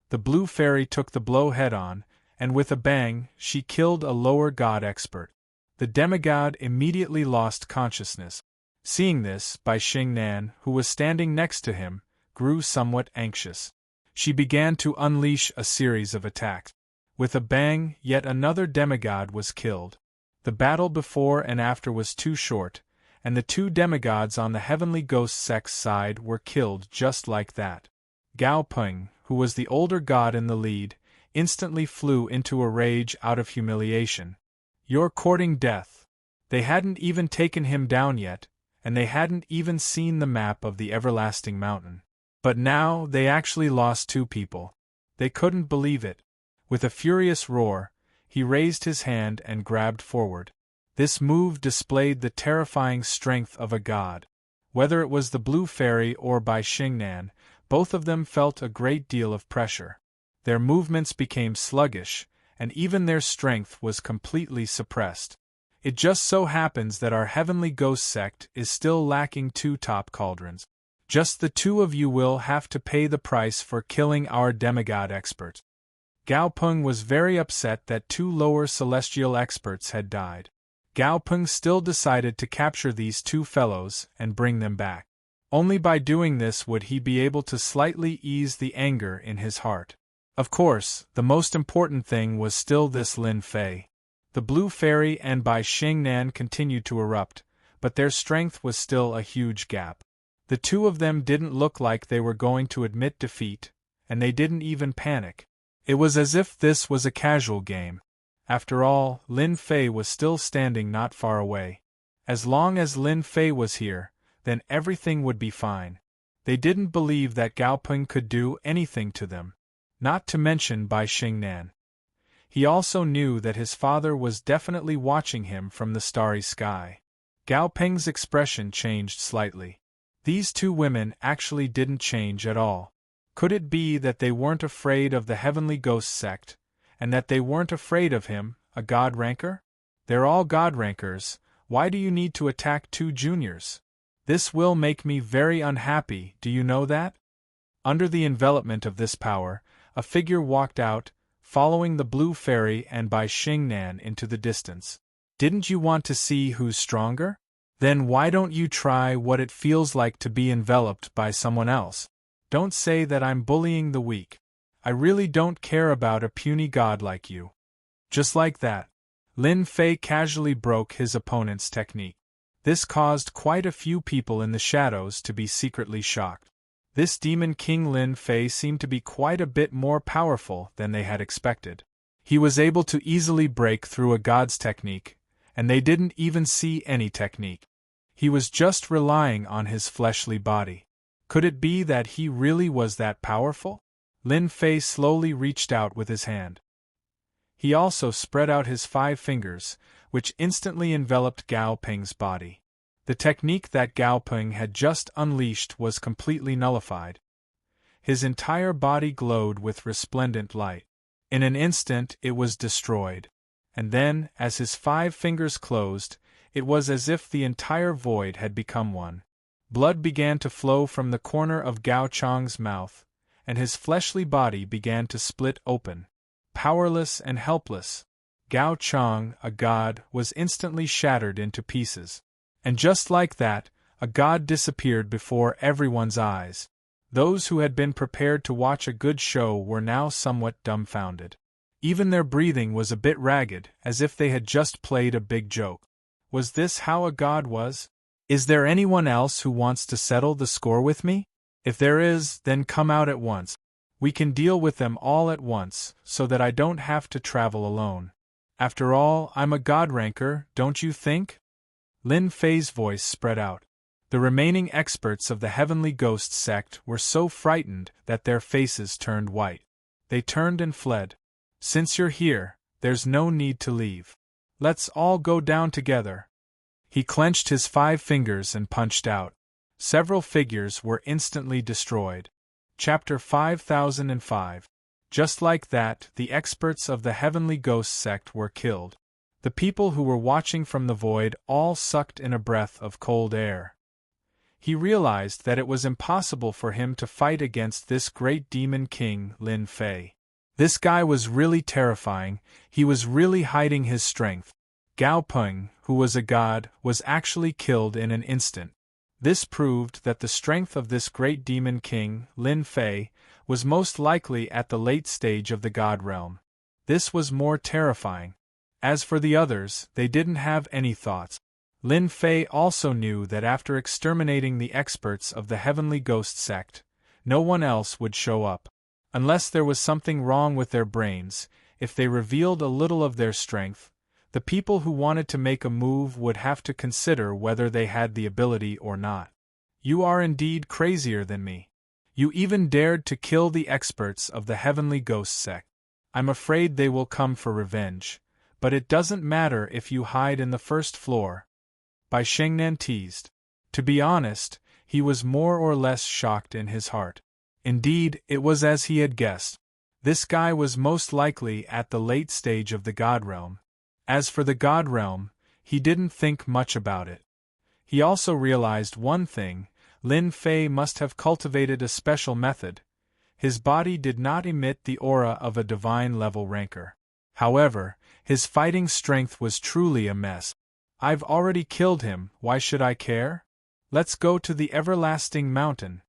The Blue Fairy took the blow head-on, and with a bang, she killed a lower god expert. The demigod immediately lost consciousness. Seeing this, Bai Xingnan, who was standing next to him, grew somewhat anxious. She began to unleash a series of attacks. With a bang, yet another demigod was killed. The battle before and after was too short, and the two demigods on the Heavenly Ghost sect's side were killed just like that. Gao Peng, who was the older god in the lead, instantly flew into a rage out of humiliation. You're courting death. They hadn't even taken him down yet, and they hadn't even seen the map of the Everlasting Mountain. But now they actually lost two people. They couldn't believe it. With a furious roar, he raised his hand and grabbed forward. This move displayed the terrifying strength of a god. Whether it was the Blue Fairy or Bai Xingnan, both of them felt a great deal of pressure. Their movements became sluggish, and even their strength was completely suppressed. It just so happens that our Heavenly Ghost sect is still lacking two top cauldrons. Just the two of you will have to pay the price for killing our demigod expert. Gao Peng was very upset that two lower celestial experts had died. Gao Peng still decided to capture these two fellows and bring them back. Only by doing this would he be able to slightly ease the anger in his heart. Of course, the most important thing was still this Lin Fei. The Blue Fairy and Bai Xingnan continued to erupt, but their strength was still a huge gap. The two of them didn't look like they were going to admit defeat, and they didn't even panic. It was as if this was a casual game. After all, Lin Fei was still standing not far away. As long as Lin Fei was here, then everything would be fine. They didn't believe that Gao Peng could do anything to them. Not to mention Bai Xingnan. He also knew that his father was definitely watching him from the starry sky. Gao Peng's expression changed slightly. These two women actually didn't change at all. Could it be that they weren't afraid of the Heavenly Ghost sect, and that they weren't afraid of him, a god ranker? They're all god rankers. Why do you need to attack two juniors? This will make me very unhappy, do you know that? Under the envelopment of this power, a figure walked out, following the Blue Fairy and Bai Xingnan into the distance. Didn't you want to see who's stronger? Then why don't you try what it feels like to be enveloped by someone else? Don't say that I'm bullying the weak. I really don't care about a puny god like you. Just like that, Lin Fei casually broke his opponent's technique. This caused quite a few people in the shadows to be secretly shocked. This Demon King Lin Fei seemed to be quite a bit more powerful than they had expected. He was able to easily break through a god's technique, and they didn't even see any technique. He was just relying on his fleshly body. Could it be that he really was that powerful? Lin Fei slowly reached out with his hand. He also spread out his 5 fingers, which instantly enveloped Gao Peng's body. The technique that Gao Peng had just unleashed was completely nullified. His entire body glowed with resplendent light. In an instant it was destroyed. And then, as his 5 fingers closed, it was as if the entire void had become one. Blood began to flow from the corner of Gao Chang's mouth, and his fleshly body began to split open. Powerless and helpless, Gao Chang, a god, was instantly shattered into pieces. And just like that, a god disappeared before everyone's eyes. Those who had been prepared to watch a good show were now somewhat dumbfounded. Even their breathing was a bit ragged, as if they had just played a big joke. Was this how a god was? Is there anyone else who wants to settle the score with me? If there is, then come out at once. We can deal with them all at once, so that I don't have to travel alone. After all, I'm a god ranker, don't you think? Lin Fei's voice spread out. The remaining experts of the Heavenly Ghost sect were so frightened that their faces turned white. They turned and fled. Since you're here, there's no need to leave. Let's all go down together. He clenched his 5 fingers and punched out. Several figures were instantly destroyed. Chapter 5005. Just like that, the experts of the Heavenly Ghost sect were killed. The people who were watching from the void all sucked in a breath of cold air. He realized that it was impossible for him to fight against this great demon king, Lin Fei. This guy was really terrifying, he was really hiding his strength. Gao Peng, who was a god, was actually killed in an instant. This proved that the strength of this great demon king, Lin Fei, was most likely at the late stage of the god realm. This was more terrifying. As for the others, they didn't have any thoughts. Lin Fei also knew that after exterminating the experts of the Heavenly Ghost sect, no one else would show up. Unless there was something wrong with their brains, if they revealed a little of their strength, the people who wanted to make a move would have to consider whether they had the ability or not. You are indeed crazier than me. You even dared to kill the experts of the Heavenly Ghost sect. I'm afraid they will come for revenge, but it doesn't matter if you hide in the first floor. Bai Shengnan teased. To be honest, he was more or less shocked in his heart. Indeed, it was as he had guessed. This guy was most likely at the late stage of the god realm. As for the god realm, he didn't think much about it. He also realized one thing: Lin Fei must have cultivated a special method. His body did not emit the aura of a divine-level ranker. However, his fighting strength was truly a mess. I've already killed him, why should I care? Let's go to the everlasting mountain.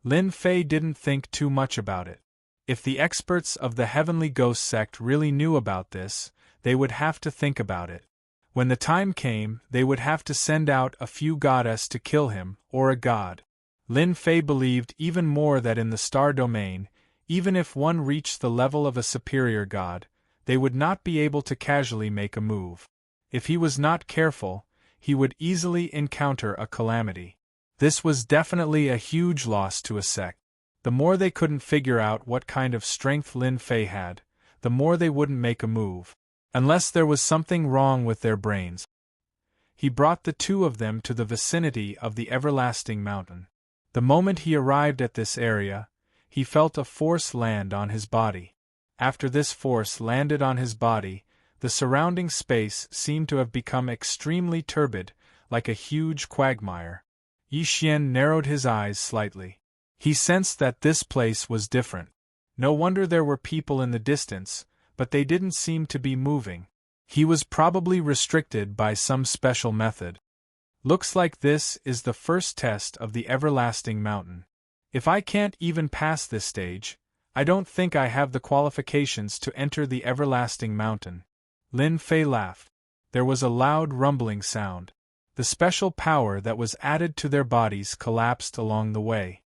Lin Fei didn't think too much about it. If the experts of the Heavenly Ghost sect really knew about this, they would have to think about it. When the time came, they would have to send out a few goddess to kill him, or a god. Lin Fei believed even more that in the star domain, even if one reached the level of a superior god, they would not be able to casually make a move. If he was not careful, he would easily encounter a calamity. This was definitely a huge loss to a sect. The more they couldn't figure out what kind of strength Lin Fei had, the more they wouldn't make a move. Unless there was something wrong with their brains. He brought the 2 of them to the vicinity of the everlasting mountain. The moment he arrived at this area, he felt a force land on his body. After this force landed on his body, the surrounding space seemed to have become extremely turbid, like a huge quagmire. Yi Xian narrowed his eyes slightly. He sensed that this place was different. No wonder there were people in the distance, but they didn't seem to be moving. He was probably restricted by some special method. Looks like this is the first test of the everlasting mountain. If I can't even pass this stage, I don't think I have the qualifications to enter the everlasting mountain. Lin Fei laughed. There was a loud rumbling sound. The special power that was added to their bodies collapsed along the way.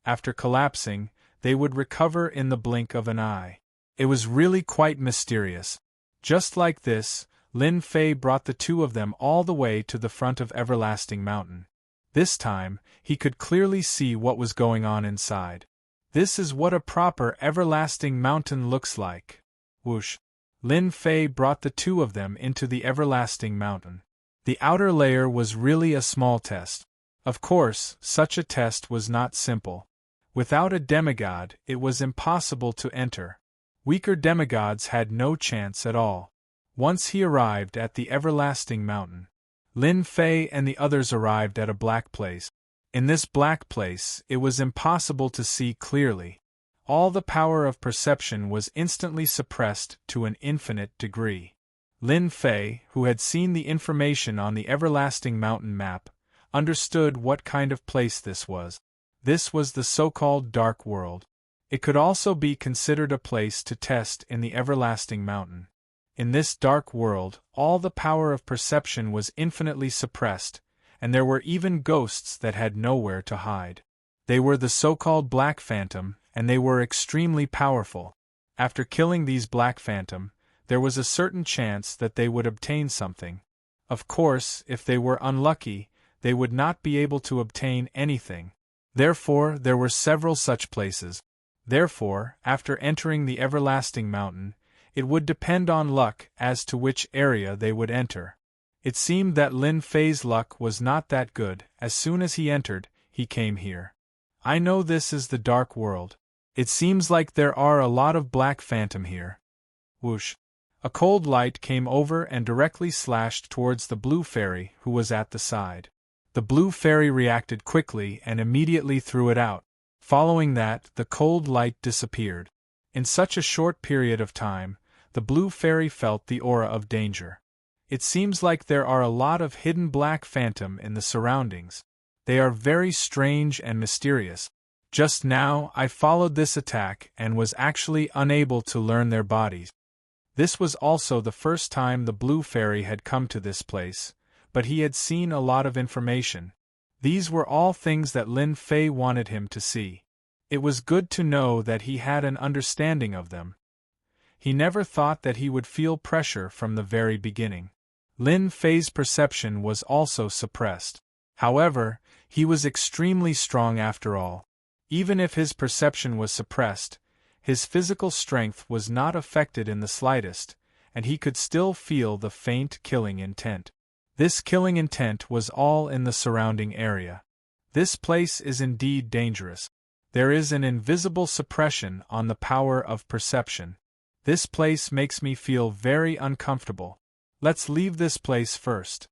After collapsing, they would recover in the blink of an eye. It was really quite mysterious. Just like this, Lin Fei brought the 2 of them all the way to the front of Everlasting Mountain. This time, he could clearly see what was going on inside. This is what a proper Everlasting Mountain looks like. Whoosh! Lin Fei brought the 2 of them into the Everlasting Mountain. The outer layer was really a small test. Of course, such a test was not simple. Without a demigod, it was impossible to enter. Weaker demigods had no chance at all. Once he arrived at the everlasting mountain, Lin Fei and the others arrived at a black place. In this black place, it was impossible to see clearly. All the power of perception was instantly suppressed to an infinite degree. Lin Fei, who had seen the information on the everlasting mountain map, understood what kind of place this was. This was the so-called Dark World. It could also be considered a place to test in the everlasting mountain. In this dark world, all the power of perception was infinitely suppressed, and there were even ghosts that had nowhere to hide. They were the so-called Black Phantom, and they were extremely powerful. After killing these Black Phantom, there was a certain chance that they would obtain something. Of course, if they were unlucky, they would not be able to obtain anything. Therefore, there were several such places. Therefore, after entering the everlasting mountain, It would depend on luck as to which area they would enter. It seemed that Lin Fei's luck was not that good. As soon as he entered, he came here. I know this is the dark world. It seems like there are a lot of black phantom here. Whoosh! A cold light came over and directly slashed towards the blue fairy who was at the side. The blue fairy reacted quickly and immediately threw it out. Following that, the cold light disappeared. In such a short period of time, the blue fairy felt the aura of danger. It seems like there are a lot of hidden black phantom in the surroundings. They are very strange and mysterious. Just now, I followed this attack and was actually unable to learn their bodies. This was also the first time the blue fairy had come to this place, but he had seen a lot of information. These were all things that Lin Fei wanted him to see. It was good to know that he had an understanding of them. He never thought that he would feel pressure from the very beginning. Lin Fei's perception was also suppressed. However, he was extremely strong after all. Even if his perception was suppressed, his physical strength was not affected in the slightest, and he could still feel the faint killing intent. This killing intent was all in the surrounding area. This place is indeed dangerous. There is an invisible suppression on the power of perception. This place makes me feel very uncomfortable. Let's leave this place first.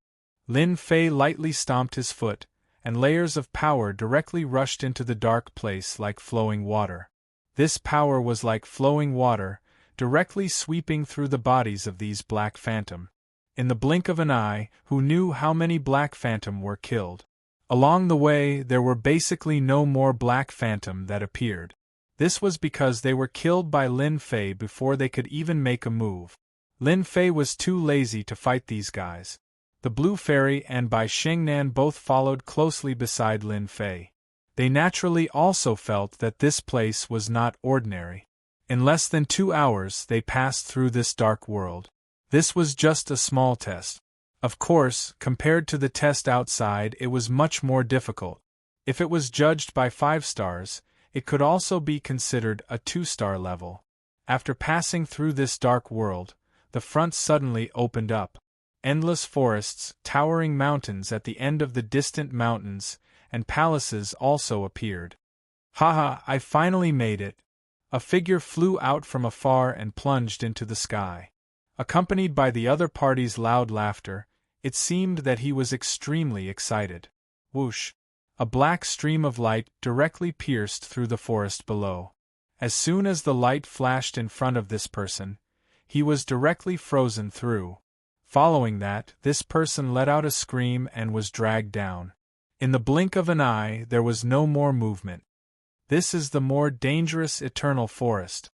Lin Fei lightly stomped his foot, and layers of power directly rushed into the dark place like flowing water. This power was like flowing water, directly sweeping through the bodies of these black phantom. In the blink of an eye, who knew how many black phantom were killed? Along the way, there were basically no more black phantom that appeared. This was because they were killed by Lin Fei before they could even make a move. Lin Fei was too lazy to fight these guys. The Blue Fairy and Bai Shengnan both followed closely beside Lin Fei. They naturally also felt that this place was not ordinary. In less than 2 hours they passed through this dark world. This was just a small test. Of course, compared to the test outside, it was much more difficult. If it was judged by 5 stars, it could also be considered a 2-star level. After passing through this dark world, the front suddenly opened up. Endless forests, towering mountains at the end of the distant mountains, and palaces also appeared. Haha, I finally made it. A figure flew out from afar and plunged into the sky. Accompanied by the other party's loud laughter, it seemed that he was extremely excited. Whoosh! A black stream of light directly pierced through the forest below. As soon as the light flashed in front of this person, he was directly frozen through. Following that, this person let out a scream and was dragged down. In the blink of an eye, there was no more movement. This is the more dangerous eternal forest.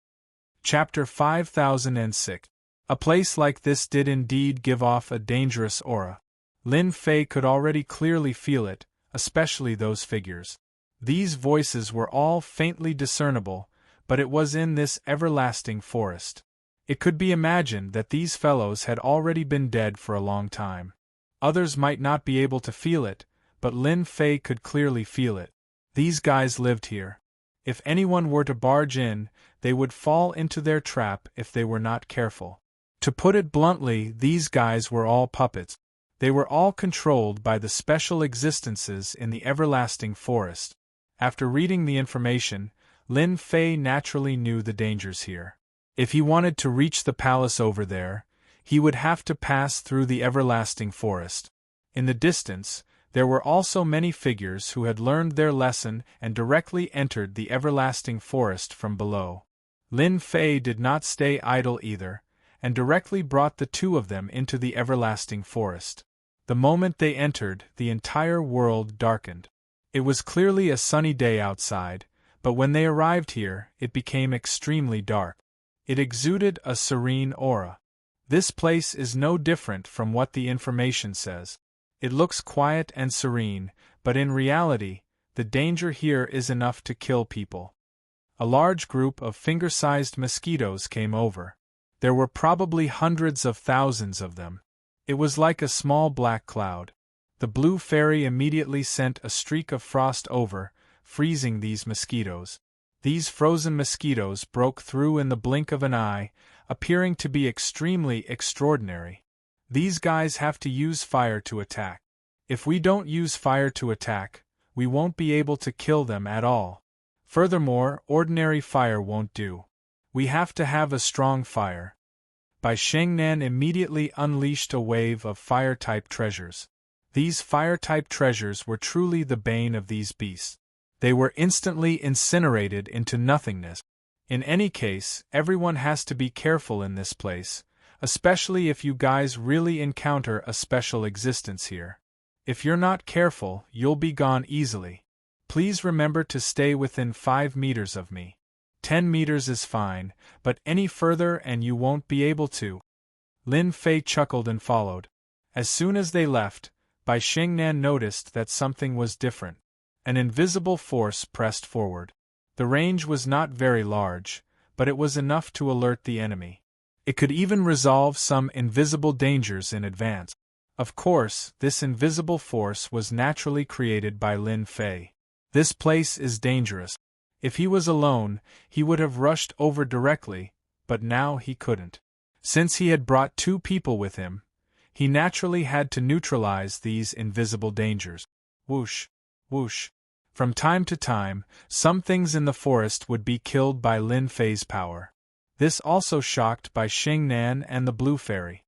Chapter 5006. A place like this did indeed give off a dangerous aura. Lin Fei could already clearly feel it, especially those figures. These voices were all faintly discernible, but it was in this everlasting forest. It could be imagined that these fellows had already been dead for a long time. Others might not be able to feel it, but Lin Fei could clearly feel it. These guys lived here. If anyone were to barge in, they would fall into their trap if they were not careful. To put it bluntly, these guys were all puppets. They were all controlled by the special existences in the everlasting forest. After reading the information, Lin Fei naturally knew the dangers here. If he wanted to reach the palace over there, he would have to pass through the everlasting forest. In the distance, there were also many figures who had learned their lesson and directly entered the everlasting forest from below. Lin Fei did not stay idle either, and directly brought the 2 of them into the everlasting forest. The moment they entered, the entire world darkened. It was clearly a sunny day outside, but when they arrived here, it became extremely dark. It exuded a serene aura. This place is no different from what the information says. It looks quiet and serene, but in reality, the danger here is enough to kill people. A large group of finger-sized mosquitoes came over. There were probably hundreds of thousands of them. It was like a small black cloud. The Blue Fairy immediately sent a streak of frost over, freezing these mosquitoes. These frozen mosquitoes broke through in the blink of an eye, appearing to be extremely extraordinary. These guys have to use fire to attack. If we don't use fire to attack, we won't be able to kill them at all. Furthermore, ordinary fire won't do. We have to have a strong fire. Bai Shengnan immediately unleashed a wave of fire-type treasures. These fire-type treasures were truly the bane of these beasts. They were instantly incinerated into nothingness. In any case, everyone has to be careful in this place, especially if you guys really encounter a special existence here. If you're not careful, you'll be gone easily. Please remember to stay within 5 meters of me. 10 meters is fine, but any further and you won't be able to. Lin Fei chuckled and followed. As soon as they left, Bai Shengnan noticed that something was different. An invisible force pressed forward. The range was not very large, but it was enough to alert the enemy. It could even resolve some invisible dangers in advance. Of course, this invisible force was naturally created by Lin Fei. This place is dangerous. If he was alone, he would have rushed over directly, but now he couldn't. Since he had brought 2 people with him, he naturally had to neutralize these invisible dangers. Whoosh, whoosh. From time to time, some things in the forest would be killed by Lin Fei's power. This also shocked Bai Shengnan and the Blue Fairy.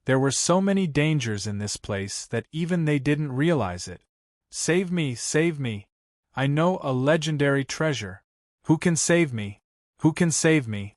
There were so many dangers in this place that even they didn't realize it. Save me, save me! I know a legendary treasure. Who can save me? Who can save me?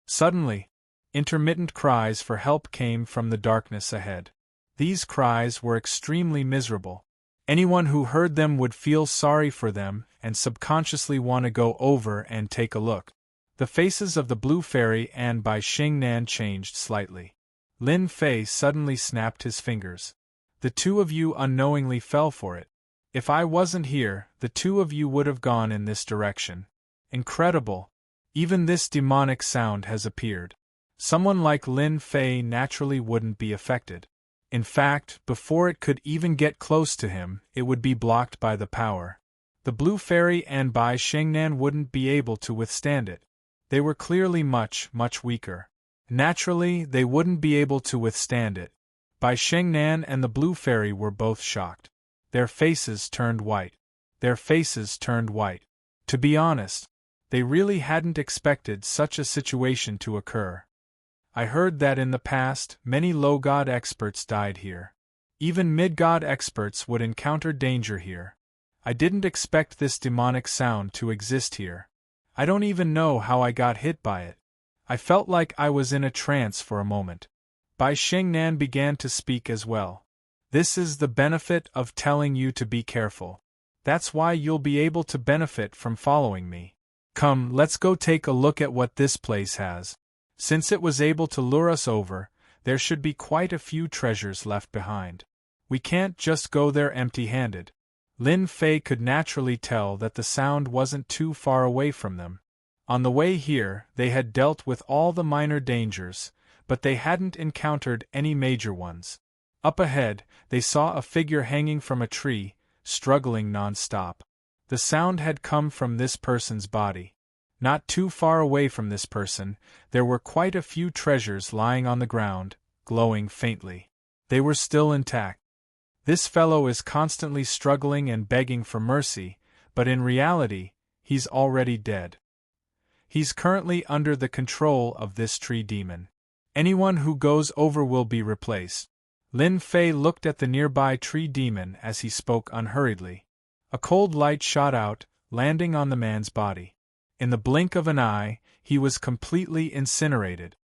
Suddenly, intermittent cries for help came from the darkness ahead. These cries were extremely miserable. Anyone who heard them would feel sorry for them and subconsciously want to go over and take a look. The faces of the Blue Fairy and Bai Shengnan changed slightly. Lin Fei suddenly snapped his fingers. The 2 of you unknowingly fell for it. If I wasn't here, the 2 of you would have gone in this direction. Incredible! Even this demonic sound has appeared. Someone like Lin Fei naturally wouldn't be affected. In fact, before it could even get close to him, it would be blocked by the power. The Blue Fairy and Bai Shengnan wouldn't be able to withstand it. They were clearly much, much weaker. Naturally, they wouldn't be able to withstand it. Bai Shengnan and the Blue Fairy were both shocked. Their faces turned white. Their faces turned white. To be honest, they really hadn't expected such a situation to occur. I heard that in the past, many low-god experts died here. Even mid-god experts would encounter danger here. I didn't expect this demonic sound to exist here. I don't even know how I got hit by it. I felt like I was in a trance for a moment. Bai Shengnan began to speak as well. This is the benefit of telling you to be careful. That's why you'll be able to benefit from following me. Come, let's go take a look at what this place has. Since it was able to lure us over, there should be quite a few treasures left behind. We can't just go there empty-handed. Lin Fei could naturally tell that the sound wasn't too far away from them. On the way here, they had dealt with all the minor dangers, but they hadn't encountered any major ones. Up ahead, they saw a figure hanging from a tree, struggling non-stop. The sound had come from this person's body. Not too far away from this person, there were quite a few treasures lying on the ground, glowing faintly. They were still intact. This fellow is constantly struggling and begging for mercy, but in reality, he's already dead. He's currently under the control of this tree demon. Anyone who goes over will be replaced. Lin Fei looked at the nearby tree demon as he spoke unhurriedly. A cold light shot out, landing on the man's body. In the blink of an eye, he was completely incinerated.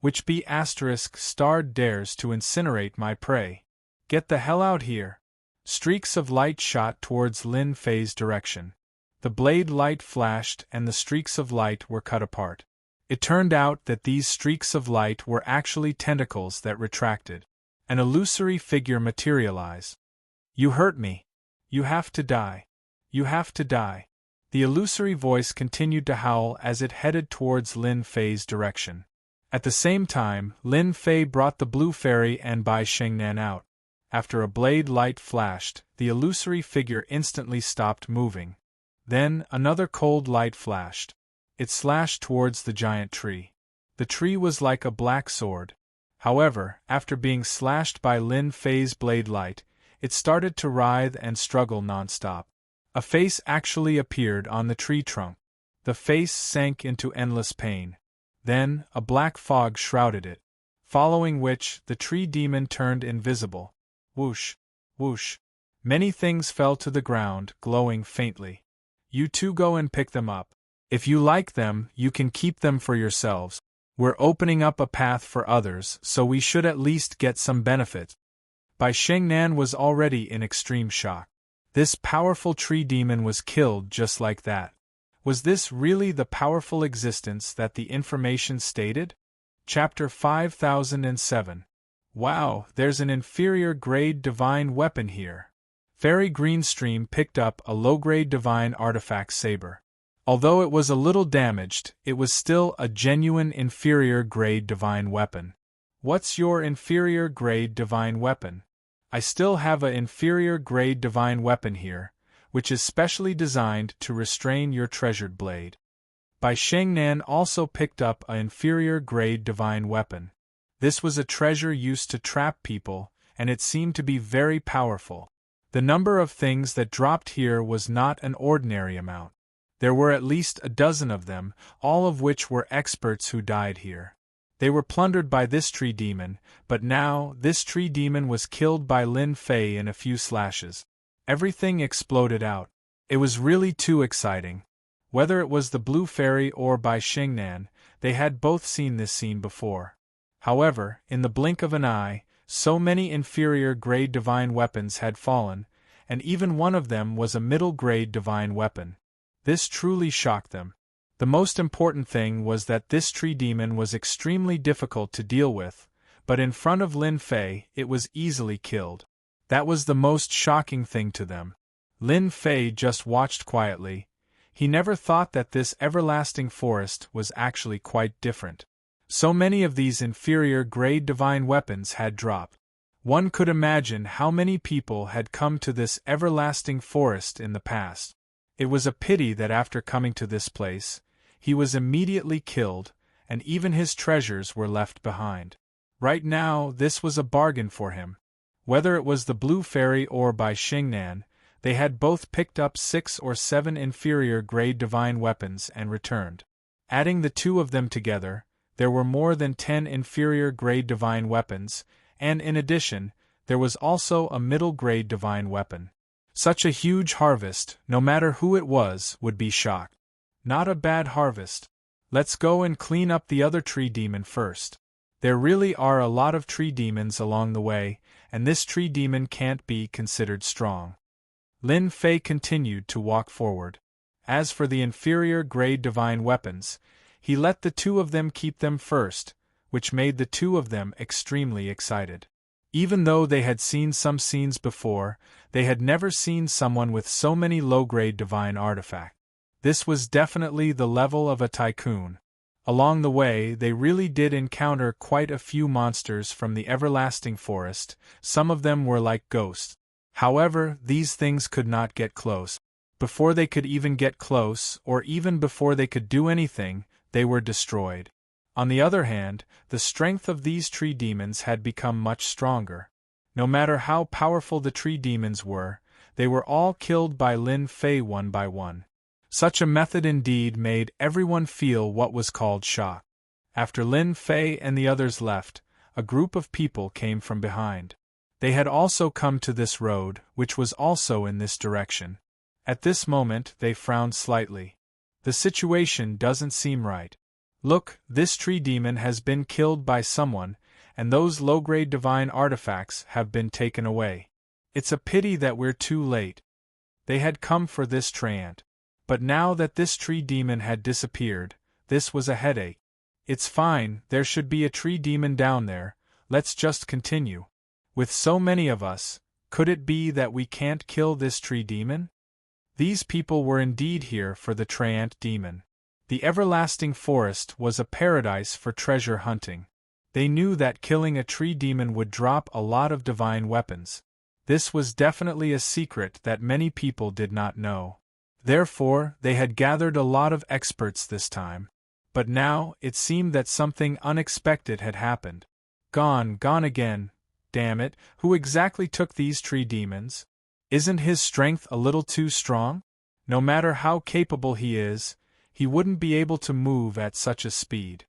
Which B** starred dares to incinerate my prey. Get the hell out here. Streaks of light shot towards Lin Fei's direction. The blade light flashed and the streaks of light were cut apart. It turned out that these streaks of light were actually tentacles that retracted. An illusory figure materialized. You hurt me. You have to die. You have to die. The illusory voice continued to howl as it headed towards Lin Fei's direction. At the same time, Lin Fei brought the Blue Fairy and Bai Shengnan out. After a blade light flashed, the illusory figure instantly stopped moving. Then, another cold light flashed. It slashed towards the giant tree. The tree was like a black sword. However, after being slashed by Lin Fei's blade light, it started to writhe and struggle non-stop. A face actually appeared on the tree trunk. The face sank into endless pain. Then, a black fog shrouded it, following which the tree demon turned invisible. Whoosh, whoosh. Many things fell to the ground, glowing faintly. You two go and pick them up. If you like them, you can keep them for yourselves. We're opening up a path for others, so we should at least get some benefit. Bai Shengnan was already in extreme shock. This powerful tree demon was killed just like that. Was this really the powerful existence that the information stated? Chapter 5007. Wow, there's an inferior grade divine weapon here. Fairy Greenstream picked up a low-grade divine artifact saber. Although it was a little damaged, it was still a genuine inferior grade divine weapon. What's your inferior grade divine weapon? I still have a inferior grade divine weapon here, which is specially designed to restrain your treasured blade. Bai Shengnan also picked up an inferior grade divine weapon. This was a treasure used to trap people, and it seemed to be very powerful. The number of things that dropped here was not an ordinary amount. There were at least a dozen of them, all of which were experts who died here. They were plundered by this tree demon, but now this tree demon was killed by Lin Fei in a few slashes. Everything exploded out. It was really too exciting. Whether it was the Blue Fairy or Bai Shengnan, they had both seen this scene before. However, in the blink of an eye, so many inferior grade divine weapons had fallen, and even one of them was a middle-grade divine weapon. This truly shocked them. The most important thing was that this tree demon was extremely difficult to deal with, but in front of Lin Fei it was easily killed. That was the most shocking thing to them. Lin Fei just watched quietly. He never thought that this everlasting forest was actually quite different. So many of these inferior grade divine weapons had dropped. One could imagine how many people had come to this everlasting forest in the past. It was a pity that after coming to this place, he was immediately killed, and even his treasures were left behind. Right now, this was a bargain for him. Whether it was the Blue Fairy or Bai Shengnan, they had both picked up 6 or 7 inferior grade divine weapons and returned. Adding the two of them together, there were more than 10 inferior grade divine weapons, and in addition, there was also a middle grade divine weapon. Such a huge harvest, no matter who it was, would be shocked. Not a bad harvest. Let's go and clean up the other tree demon first. There really are a lot of tree demons along the way, and this tree demon can't be considered strong. Lin Fei continued to walk forward. As for the inferior grade divine weapons, he let the two of them keep them first, which made the two of them extremely excited. Even though they had seen some scenes before, they had never seen someone with so many low-grade divine artifacts. This was definitely the level of a tycoon. Along the way, they really did encounter quite a few monsters from the everlasting forest. Some of them were like ghosts. However, these things could not get close. Before they could even get close, or even before they could do anything, they were destroyed. On the other hand, the strength of these tree demons had become much stronger. No matter how powerful the tree demons were, they were all killed by Lin Fei one by one. Such a method indeed made everyone feel what was called shock. After Lin Fei and the others left, a group of people came from behind. They had also come to this road, which was also in this direction. At this moment they frowned slightly. The situation doesn't seem right. Look, this tree demon has been killed by someone, and those low-grade divine artifacts have been taken away. It's a pity that we're too late. They had come for this treant. But now that this tree demon had disappeared, this was a headache. It's fine, there should be a tree demon down there, let's just continue. With so many of us, could it be that we can't kill this tree demon? These people were indeed here for the treant demon. The everlasting forest was a paradise for treasure hunting. They knew that killing a tree demon would drop a lot of divine weapons. This was definitely a secret that many people did not know. Therefore, they had gathered a lot of experts this time. But now, it seemed that something unexpected had happened. Gone again. Damn it, who exactly took these tree demons? Isn't his strength a little too strong? No matter how capable he is, he wouldn't be able to move at such a speed.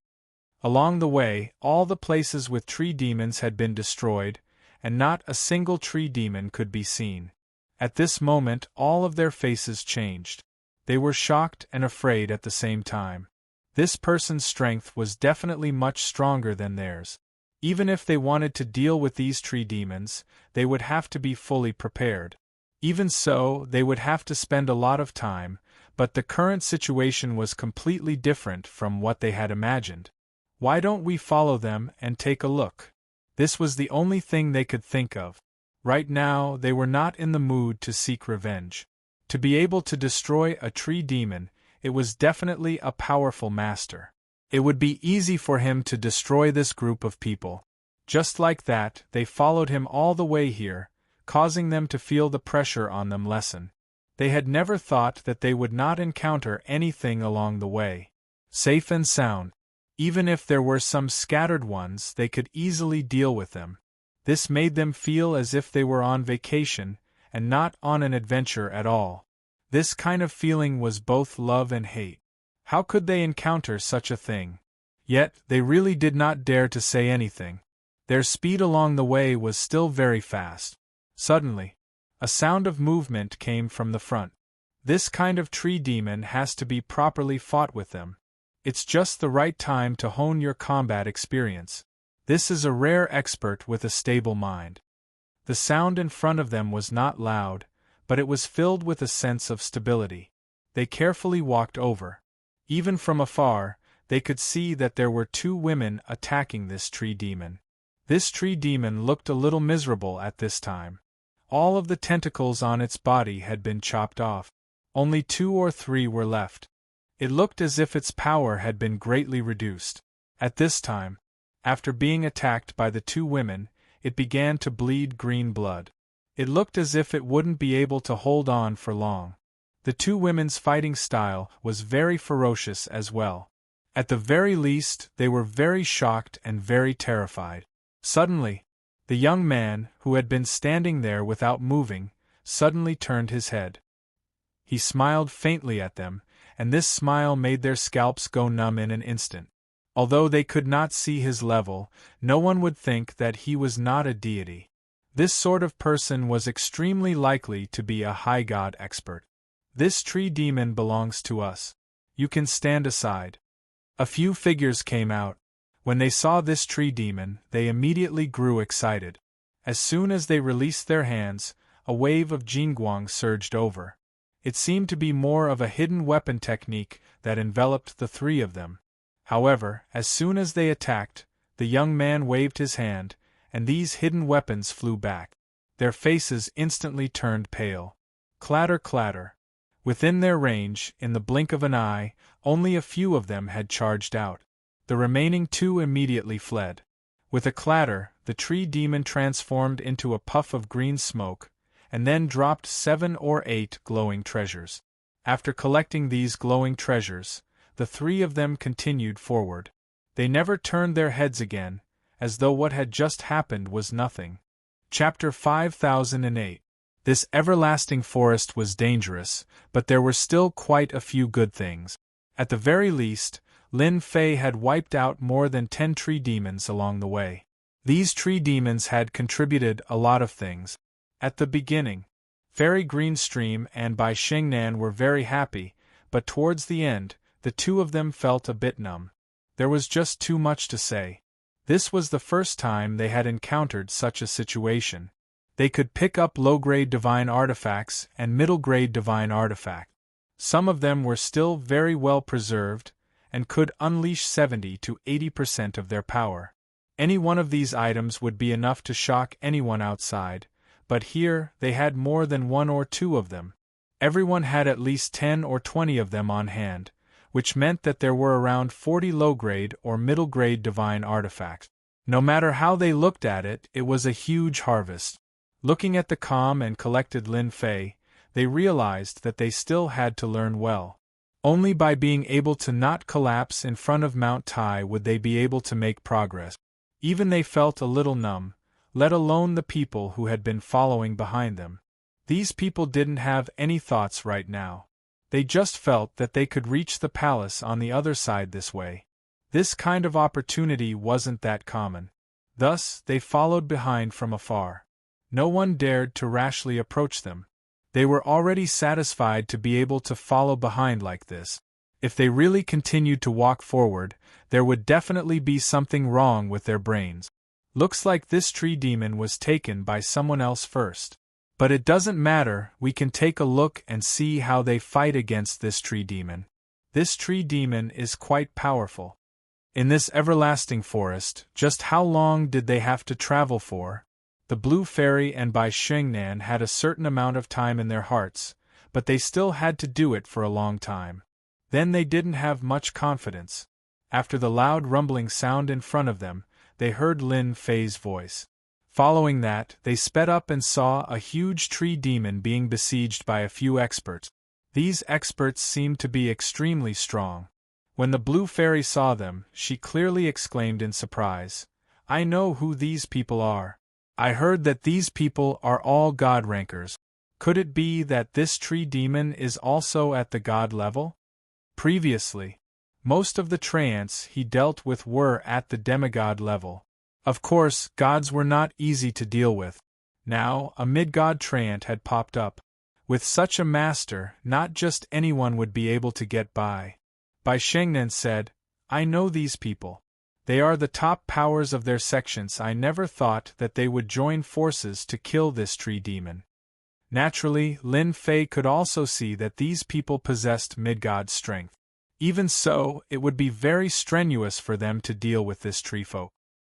Along the way, all the places with tree demons had been destroyed, and not a single tree demon could be seen. At this moment, all of their faces changed. They were shocked and afraid at the same time. This person's strength was definitely much stronger than theirs. Even if they wanted to deal with these tree demons, they would have to be fully prepared. Even so, they would have to spend a lot of time, but the current situation was completely different from what they had imagined. Why don't we follow them and take a look? This was the only thing they could think of. Right now, they were not in the mood to seek revenge. To be able to destroy a tree demon, it was definitely a powerful master. It would be easy for him to destroy this group of people. Just like that, they followed him all the way here, causing them to feel the pressure on them lessen. They had never thought that they would not encounter anything along the way. Safe and sound. Even if there were some scattered ones, they could easily deal with them. This made them feel as if they were on vacation, and not on an adventure at all. This kind of feeling was both love and hate. How could they encounter such a thing? Yet, they really did not dare to say anything. Their speed along the way was still very fast. Suddenly, a sound of movement came from the front. This kind of tree demon has to be properly fought with them. It's just the right time to hone your combat experience. This is a rare expert with a stable mind. The sound in front of them was not loud, but it was filled with a sense of stability. They carefully walked over. Even from afar, they could see that there were two women attacking this tree demon. This tree demon looked a little miserable at this time. All of the tentacles on its body had been chopped off. Only 2 or 3 were left. It looked as if its power had been greatly reduced. At this time, after being attacked by the 2 women, it began to bleed green blood. It looked as if it wouldn't be able to hold on for long. The 2 women's fighting style was very ferocious as well. At the very least, they were very shocked and very terrified. Suddenly, the young man, who had been standing there without moving, suddenly turned his head. He smiled faintly at them, and this smile made their scalps go numb in an instant. Although they could not see his level, no one would think that he was not a deity. This sort of person was extremely likely to be a high god expert. This tree demon belongs to us. You can stand aside. A few figures came out. When they saw this tree demon, they immediately grew excited. As soon as they released their hands, a wave of jingguang surged over. It seemed to be more of a hidden weapon technique that enveloped the 3 of them. However, as soon as they attacked, the young man waved his hand, and these hidden weapons flew back. Their faces instantly turned pale. Clatter, clatter. Within their range, in the blink of an eye, only a few of them had charged out. The remaining 2 immediately fled. With a clatter, the tree demon transformed into a puff of green smoke, and then dropped 7 or 8 glowing treasures. After collecting these glowing treasures, the 3 of them continued forward. They never turned their heads again, as though what had just happened was nothing. Chapter 5008. This everlasting forest was dangerous, but there were still quite a few good things. At the very least, Lin Fei had wiped out more than 10 tree demons along the way. These tree demons had contributed a lot of things. At the beginning, Fairy Green Stream and Bai Xingnan were very happy, but towards the end, the 2 of them felt a bit numb. There was just too much to say. This was the first time they had encountered such a situation. They could pick up low-grade divine artifacts and middle-grade divine artifacts. Some of them were still very well preserved, and could unleash 70 to 80% of their power. Any one of these items would be enough to shock anyone outside, but here they had more than 1 or 2 of them. Everyone had at least 10 or 20 of them on hand, which meant that there were around 40 low-grade or middle-grade divine artifacts. No matter how they looked at it, it was a huge harvest. Looking at the calm and collected Lin Fei, they realized that they still had to learn well. Only by being able to not collapse in front of Mount Tai would they be able to make progress. Even they felt a little numb, let alone the people who had been following behind them. These people didn't have any thoughts right now. They just felt that they could reach the palace on the other side this way. This kind of opportunity wasn't that common. Thus, they followed behind from afar. No one dared to rashly approach them. They were already satisfied to be able to follow behind like this. If they really continued to walk forward, there would definitely be something wrong with their brains. Looks like this tree demon was taken by someone else first. But it doesn't matter, we can take a look and see how they fight against this tree demon. This tree demon is quite powerful. In this everlasting forest, just how long did they have to travel for? The Blue Fairy and Bai Shengnan had a certain amount of time in their hearts, but they still had to do it for a long time. Then they didn't have much confidence. After the loud rumbling sound in front of them, they heard Lin Fei's voice. Following that, they sped up and saw a huge tree demon being besieged by a few experts. These experts seemed to be extremely strong. When the Blue Fairy saw them, she clearly exclaimed in surprise, "I know who these people are. I heard that these people are all god rankers. Could it be that this tree demon is also at the god level?" Previously, most of the treants he dealt with were at the demigod level. Of course, gods were not easy to deal with. Now, a mid-god treant had popped up. With such a master, not just anyone would be able to get by. Bai Shengnan said, "I know these people. They are the top powers of their sections. I never thought that they would join forces to kill this tree demon." Naturally, Lin Fei could also see that these people possessed mid-god strength. Even so, it would be very strenuous for them to deal with this tree folk.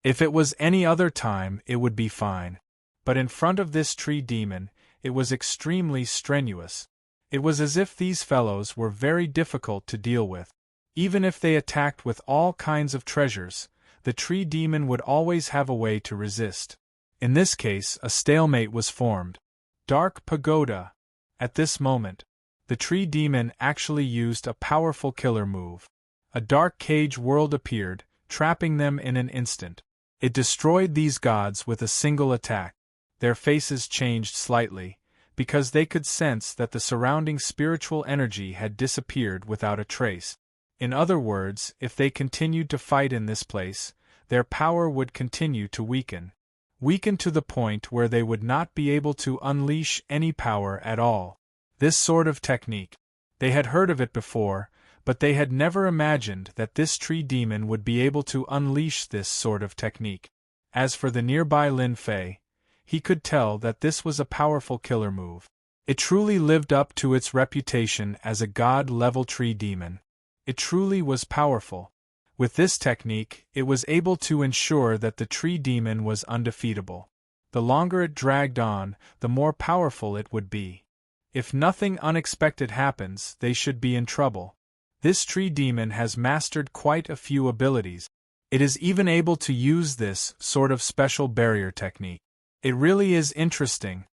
If it was any other time, it would be fine. But in front of this tree demon, it was extremely strenuous. It was as if these fellows were very difficult to deal with. Even if they attacked with all kinds of treasures, the tree demon would always have a way to resist. In this case, a stalemate was formed. Dark Pagoda. At this moment, the tree demon actually used a powerful killer move. A dark cage world appeared, trapping them in an instant. It destroyed these gods with a single attack. Their faces changed slightly, because they could sense that the surrounding spiritual energy had disappeared without a trace. In other words, if they continued to fight in this place, their power would continue to weaken. Weaken to the point where they would not be able to unleash any power at all. This sort of technique. They had heard of it before, but they had never imagined that this tree demon would be able to unleash this sort of technique. As for the nearby Lin Fei, he could tell that this was a powerful killer move. It truly lived up to its reputation as a god-level tree demon. It truly was powerful. With this technique, it was able to ensure that the tree demon was undefeatable. The longer it dragged on, the more powerful it would be. If nothing unexpected happens, they should be in trouble. This tree demon has mastered quite a few abilities. It is even able to use this sort of special barrier technique. It really is interesting.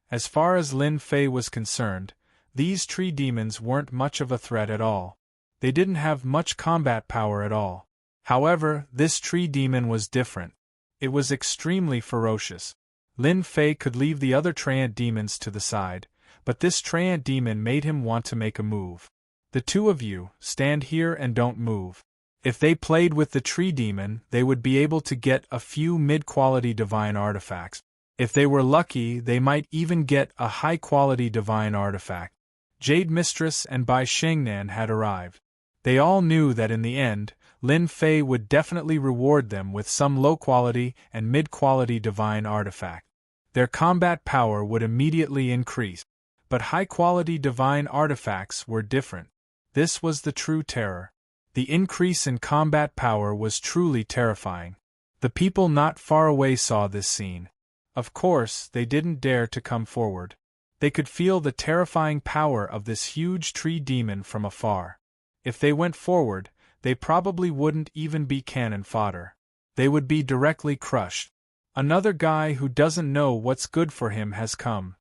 As far as Lin Fei was concerned, these tree demons weren't much of a threat at all. They didn't have much combat power at all. However, this tree demon was different. It was extremely ferocious. Lin Fei could leave the other treant demons to the side, but this treant demon made him want to make a move. "The two of you, stand here and don't move." If they played with the tree demon, they would be able to get a few mid-quality divine artifacts. If they were lucky, they might even get a high-quality divine artifact. Jade Mistress and Bai Shengnan had arrived. They all knew that in the end, Lin Fei would definitely reward them with some low-quality and mid-quality divine artifact. Their combat power would immediately increase. But high-quality divine artifacts were different. This was the true terror. The increase in combat power was truly terrifying. The people not far away saw this scene. Of course, they didn't dare to come forward. They could feel the terrifying power of this huge tree demon from afar. If they went forward, they probably wouldn't even be cannon fodder. They would be directly crushed. Another guy who doesn't know what's good for him has come.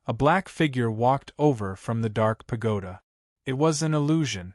A black figure walked over from the dark pagoda. It was an illusion.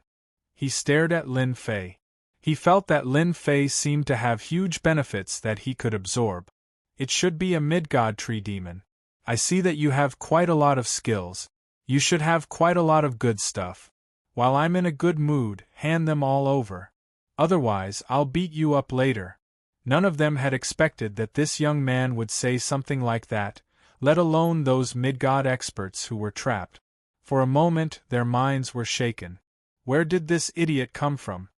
He stared at Lin Fei. He felt that Lin Fei seemed to have huge benefits that he could absorb. It should be a mid-god tree demon. I see that you have quite a lot of skills. You should have quite a lot of good stuff. While I'm in a good mood, hand them all over. Otherwise, I'll beat you up later. None of them had expected that this young man would say something like that, let alone those mid-god experts who were trapped. For a moment, their minds were shaken. Where did this idiot come from?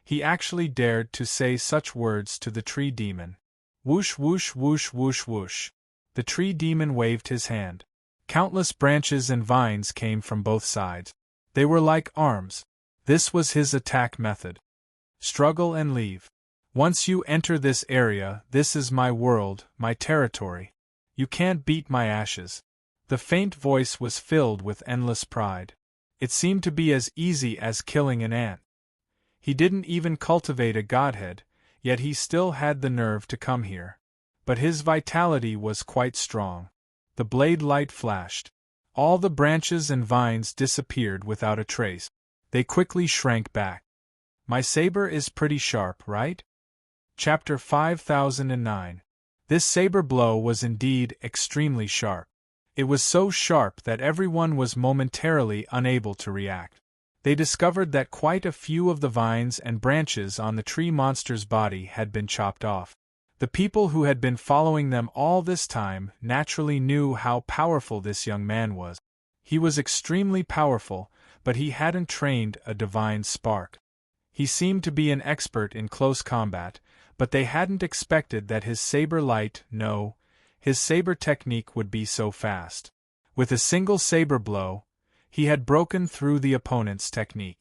He actually dared to say such words to the tree demon. Whoosh whoosh whoosh whoosh whoosh. The tree demon waved his hand. Countless branches and vines came from both sides. They were like arms. This was his attack method. Struggle and leave. Once you enter this area, this is my world, my territory. You can't beat my ashes. The faint voice was filled with endless pride. It seemed to be as easy as killing an ant. He didn't even cultivate a godhead, yet he still had the nerve to come here. But his vitality was quite strong. The blade light flashed. All the branches and vines disappeared without a trace. They quickly shrank back. My saber is pretty sharp, right? Chapter 5009. This saber blow was indeed extremely sharp. It was so sharp that everyone was momentarily unable to react. They discovered that quite a few of the vines and branches on the tree monster's body had been chopped off. The people who had been following them all this time naturally knew how powerful this young man was. He was extremely powerful, but he hadn't trained a divine spark. He seemed to be an expert in close combat, but they hadn't expected that his saber his saber technique would be so fast. With a single saber blow, he had broken through the opponent's technique.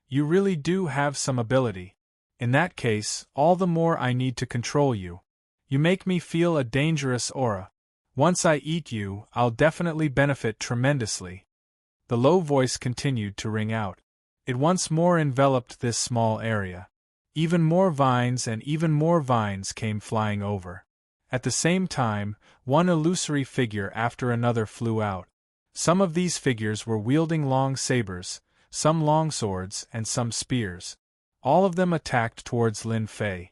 You really do have some ability. In that case, all the more I need to control you. You make me feel a dangerous aura. Once I eat you, I'll definitely benefit tremendously. The low voice continued to ring out. It once more enveloped this small area. Even more vines and even more vines came flying over. At the same time, one illusory figure after another flew out. Some of these figures were wielding long sabers, some long swords, and some spears. All of them attacked towards Lin Fei.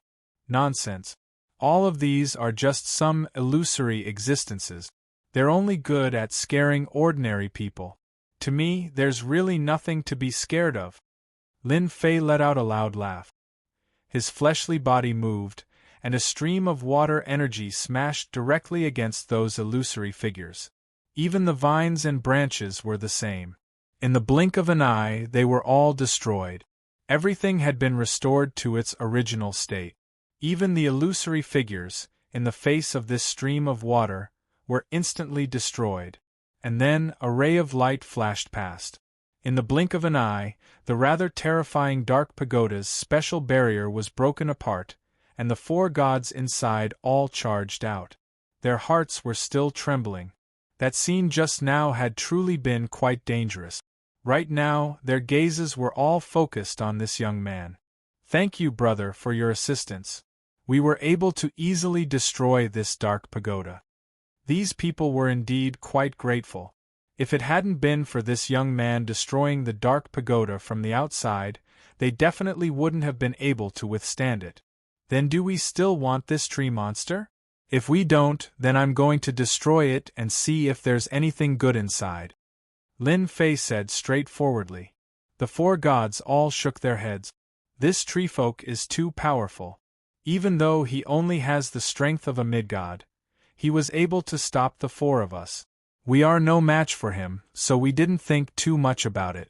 Nonsense. All of these are just some illusory existences. They're only good at scaring ordinary people. To me, there's really nothing to be scared of. Lin Fei let out a loud laugh. His fleshly body moved, and a stream of water energy smashed directly against those illusory figures. Even the vines and branches were the same. In the blink of an eye, they were all destroyed. Everything had been restored to its original state. Even the illusory figures, in the face of this stream of water, were instantly destroyed. And then a ray of light flashed past. In the blink of an eye, the rather terrifying dark pagoda's special barrier was broken apart, and the four gods inside all charged out. Their hearts were still trembling. That scene just now had truly been quite dangerous. Right now, their gazes were all focused on this young man. Thank you, brother, for your assistance. We were able to easily destroy this dark pagoda. These people were indeed quite grateful. If it hadn't been for this young man destroying the dark pagoda from the outside, they definitely wouldn't have been able to withstand it. Then do we still want this tree monster? If we don't, then I'm going to destroy it and see if there's anything good inside. Lin Fei said straightforwardly. The four gods all shook their heads. This tree folk is too powerful. Even though he only has the strength of a mid-god, he was able to stop the four of us. We are no match for him, so we didn't think too much about it.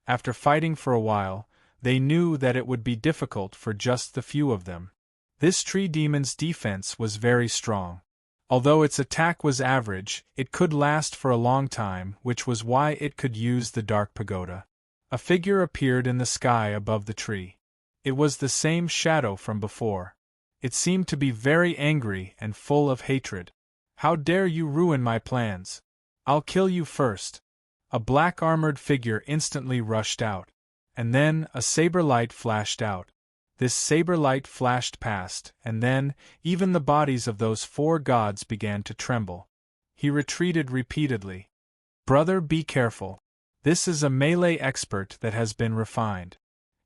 After fighting for a while, they knew that it would be difficult for just the few of them. This tree demon's defense was very strong. Although its attack was average, it could last for a long time, which was why it could use the dark pagoda. A figure appeared in the sky above the tree. It was the same shadow from before. It seemed to be very angry and full of hatred. How dare you ruin my plans? I'll kill you first. A black-armored figure instantly rushed out. And then a saber light flashed out. This saber light flashed past, and then even the bodies of those four gods began to tremble. He retreated repeatedly. Brother, be careful. This is a melee expert that has been refined.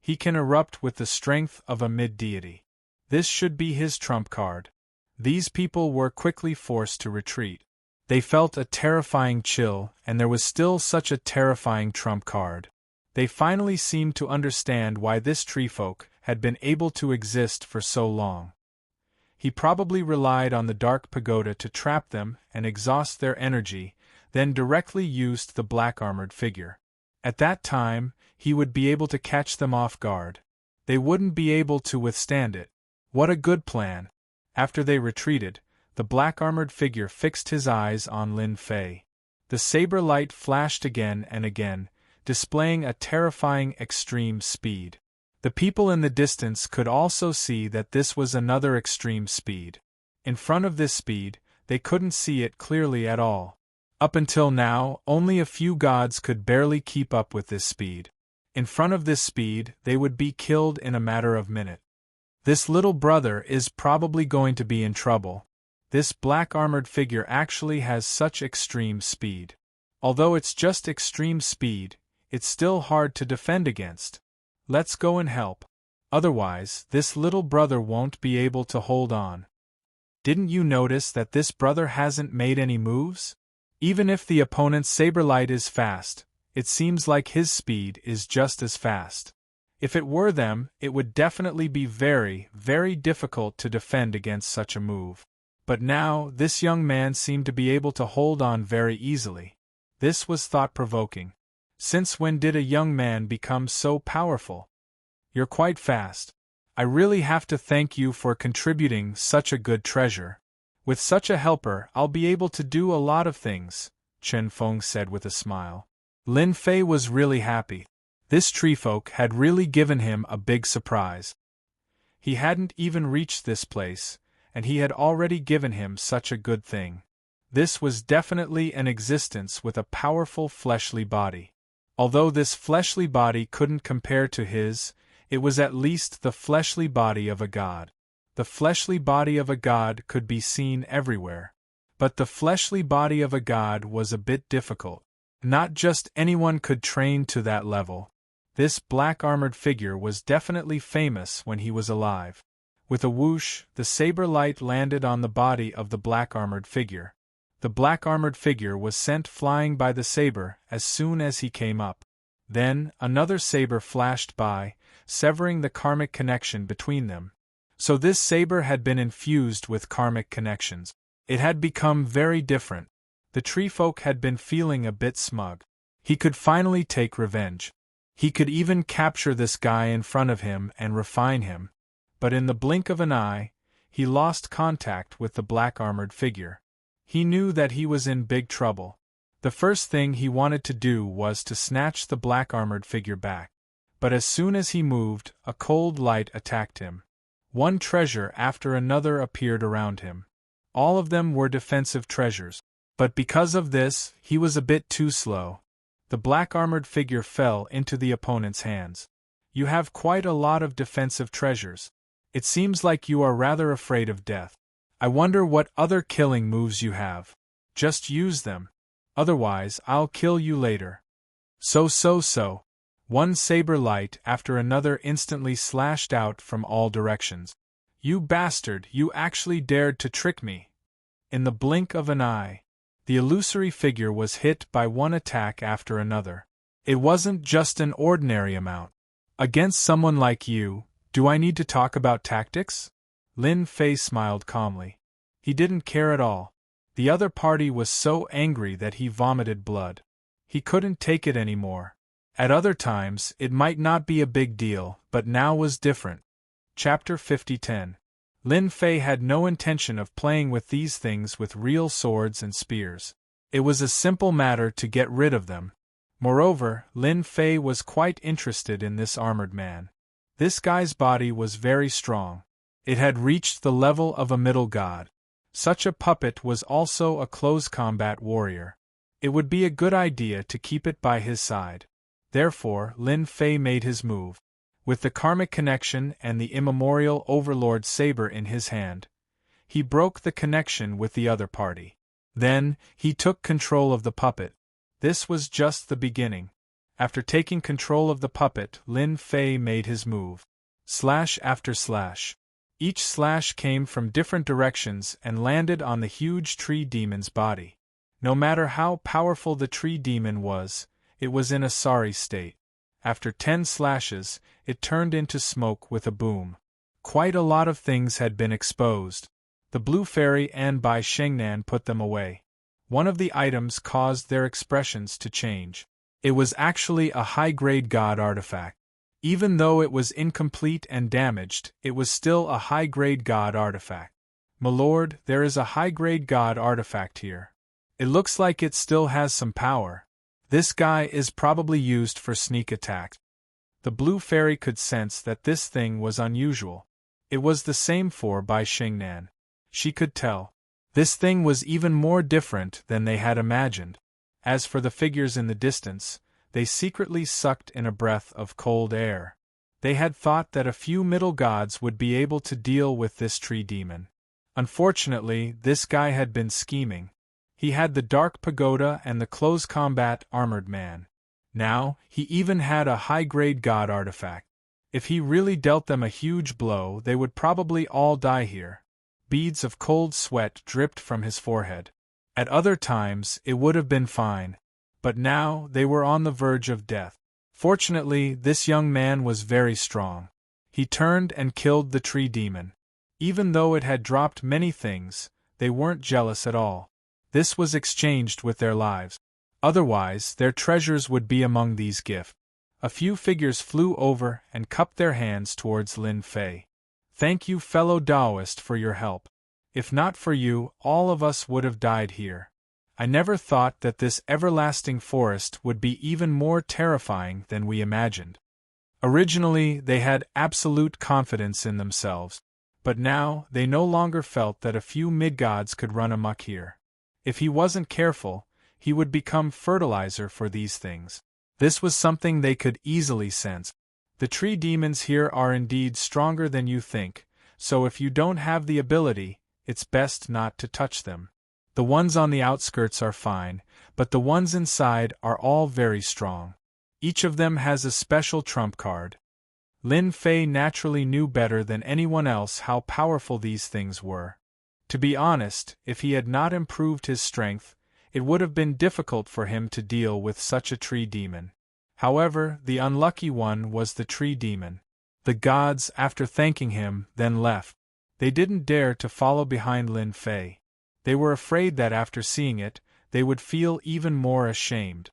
He can erupt with the strength of a mid-deity. This should be his trump card. These people were quickly forced to retreat. They felt a terrifying chill, and there was still such a terrifying trump card. They finally seemed to understand why this treefolk had been able to exist for so long. He probably relied on the dark pagoda to trap them and exhaust their energy, then directly used the black-armored figure. At that time, he would be able to catch them off guard. They wouldn't be able to withstand it. What a good plan! After they retreated, the black-armored figure fixed his eyes on Lin Fei. The saber light flashed again and again, displaying a terrifying extreme speed. The people in the distance could also see that this was another extreme speed. In front of this speed, they couldn't see it clearly at all. Up until now, only a few gods could barely keep up with this speed. In front of this speed, they would be killed in a matter of minutes. This little brother is probably going to be in trouble. This black-armored figure actually has such extreme speed. Although it's just extreme speed, it's still hard to defend against. Let's go and help. Otherwise, this little brother won't be able to hold on. Didn't you notice that this brother hasn't made any moves? Even if the opponent's saber light is fast, it seems like his speed is just as fast. If it were them, it would definitely be very, very difficult to defend against such a move. But now, this young man seemed to be able to hold on very easily. This was thought-provoking. Since when did a young man become so powerful? You're quite fast. I really have to thank you for contributing such a good treasure. With such a helper, I'll be able to do a lot of things, Chen Feng said with a smile. Lin Fei was really happy. This treefolk had really given him a big surprise. He hadn't even reached this place, and he had already given him such a good thing. This was definitely an existence with a powerful fleshly body. Although this fleshly body couldn't compare to his, it was at least the fleshly body of a god. The fleshly body of a god could be seen everywhere. But the fleshly body of a god was a bit difficult. Not just anyone could train to that level. This black-armored figure was definitely famous when he was alive. With a whoosh, the saber light landed on the body of the black-armored figure. The black-armored figure was sent flying by the saber as soon as he came up. Then, another saber flashed by, severing the karmic connection between them. So this saber had been infused with karmic connections. It had become very different. The treefolk had been feeling a bit smug. He could finally take revenge. He could even capture this guy in front of him and refine him. But in the blink of an eye, he lost contact with the black-armored figure. He knew that he was in big trouble. The first thing he wanted to do was to snatch the black-armored figure back. But as soon as he moved, a cold light attacked him. One treasure after another appeared around him. All of them were defensive treasures. But because of this, he was a bit too slow. The black-armored figure fell into the opponent's hands. You have quite a lot of defensive treasures. It seems like you are rather afraid of death. I wonder what other killing moves you have. Just use them. Otherwise, I'll kill you later. So. One saber light after another instantly slashed out from all directions. You bastard, you actually dared to trick me. In the blink of an eye, the illusory figure was hit by one attack after another. It wasn't just an ordinary amount. Against someone like you, do I need to talk about tactics? Lin Fei smiled calmly. He didn't care at all. The other party was so angry that he vomited blood. He couldn't take it anymore. At other times, it might not be a big deal, but now was different. Chapter 50-10. Lin Fei had no intention of playing with these things with real swords and spears. It was a simple matter to get rid of them. Moreover, Lin Fei was quite interested in this armored man. This guy's body was very strong. It had reached the level of a middle god. Such a puppet was also a close combat warrior. It would be a good idea to keep it by his side. Therefore, Lin Fei made his move. With the karmic connection and the immemorial overlord saber in his hand, he broke the connection with the other party. Then, he took control of the puppet. This was just the beginning. After taking control of the puppet, Lin Fei made his move. Slash after slash. Each slash came from different directions and landed on the huge tree demon's body. No matter how powerful the tree demon was, it was in a sorry state. After 10 slashes, it turned into smoke with a boom. Quite a lot of things had been exposed. The blue fairy and Bai Shengnan put them away. One of the items caused their expressions to change. It was actually a high-grade god artifact. Even though it was incomplete and damaged, it was still a high-grade god artifact. "Milord, there is a high-grade god artifact here. It looks like it still has some power. This guy is probably used for sneak attacks." The blue fairy could sense that this thing was unusual. It was the same for Bai Shengnan. She could tell. This thing was even more different than they had imagined. As for the figures in the distance, they secretly sucked in a breath of cold air. They had thought that a few middle gods would be able to deal with this tree demon. Unfortunately, this guy had been scheming. He had the Dark Pagoda and the Close Combat Armored Man. Now, he even had a high-grade god artifact. If he really dealt them a huge blow, they would probably all die here. Beads of cold sweat dripped from his forehead. At other times, it would have been fine. But now, they were on the verge of death. Fortunately, this young man was very strong. He turned and killed the tree demon. Even though it had dropped many things, they weren't jealous at all. This was exchanged with their lives. Otherwise, their treasures would be among these gifts. A few figures flew over and cupped their hands towards Lin Fei. "Thank you, fellow Taoist, for your help. If not for you, all of us would have died here. I never thought that this everlasting forest would be even more terrifying than we imagined." Originally, they had absolute confidence in themselves, but now they no longer felt that a few mid-gods could run amok here. If he wasn't careful, he would become fertilizer for these things. This was something they could easily sense. The tree demons here are indeed stronger than you think, so if you don't have the ability, it's best not to touch them. The ones on the outskirts are fine, but the ones inside are all very strong. Each of them has a special trump card. Lin Fei naturally knew better than anyone else how powerful these things were. To be honest, if he had not improved his strength, it would have been difficult for him to deal with such a tree demon. However, the unlucky one was the tree demon. The gods, after thanking him, then left. They didn't dare to follow behind Lin Fei. They were afraid that after seeing it, they would feel even more ashamed.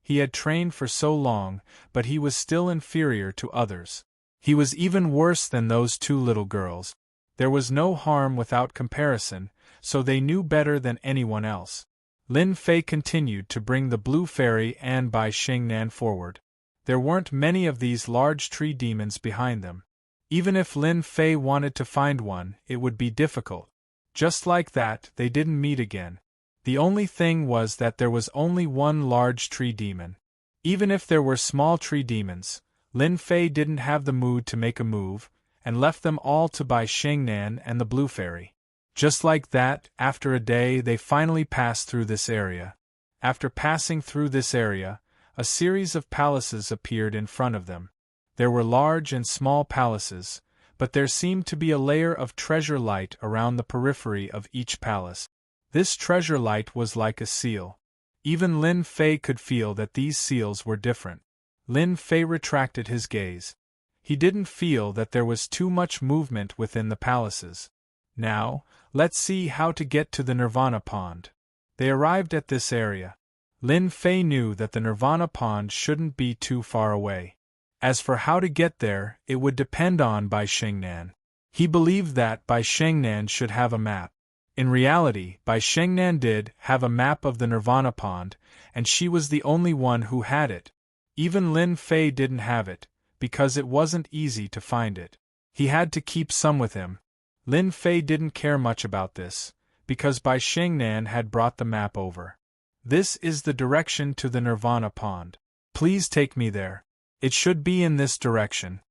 He had trained for so long, but he was still inferior to others. He was even worse than those two little girls. There was no harm without comparison, so they knew better than anyone else. Lin Fei continued to bring the blue fairy and Bai Shengnan forward. There weren't many of these large tree demons behind them. Even if Lin Fei wanted to find one, it would be difficult. Just like that, they didn't meet again. The only thing was that there was only one large tree demon. Even if there were small tree demons, Lin Fei didn't have the mood to make a move, and left them all to Bai Shengnan and the blue fairy. Just like that, after a day they finally passed through this area. After passing through this area, a series of palaces appeared in front of them. There were large and small palaces, but there seemed to be a layer of treasure light around the periphery of each palace. This treasure light was like a seal. Even Lin Fei could feel that these seals were different. Lin Fei retracted his gaze. He didn't feel that there was too much movement within the palaces. Now, let's see how to get to the Nirvana Pond. They arrived at this area. Lin Fei knew that the Nirvana Pond shouldn't be too far away. As for how to get there, it would depend on Bai Shengnan. He believed that Bai Shengnan should have a map. In reality, Bai Shengnan did have a map of the Nirvana Pond, and she was the only one who had it. Even Lin Fei didn't have it, because it wasn't easy to find it. He had to keep some with him. Lin Fei didn't care much about this, because Bai Shengnan had brought the map over. "This is the direction to the Nirvana Pond. Please take me there. It should be in this direction."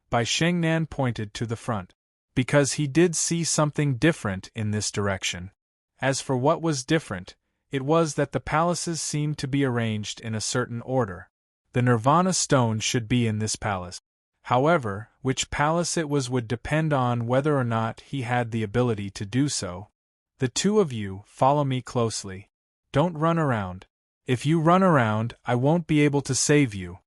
Bai Shengnan pointed to the front, because he did see something different in this direction. As for what was different, it was that the palaces seemed to be arranged in a certain order. The Nirvana stone should be in this palace. However, which palace it was would depend on whether or not he had the ability to do so. The two of you, follow me closely. Don't run around. If you run around, I won't be able to save you.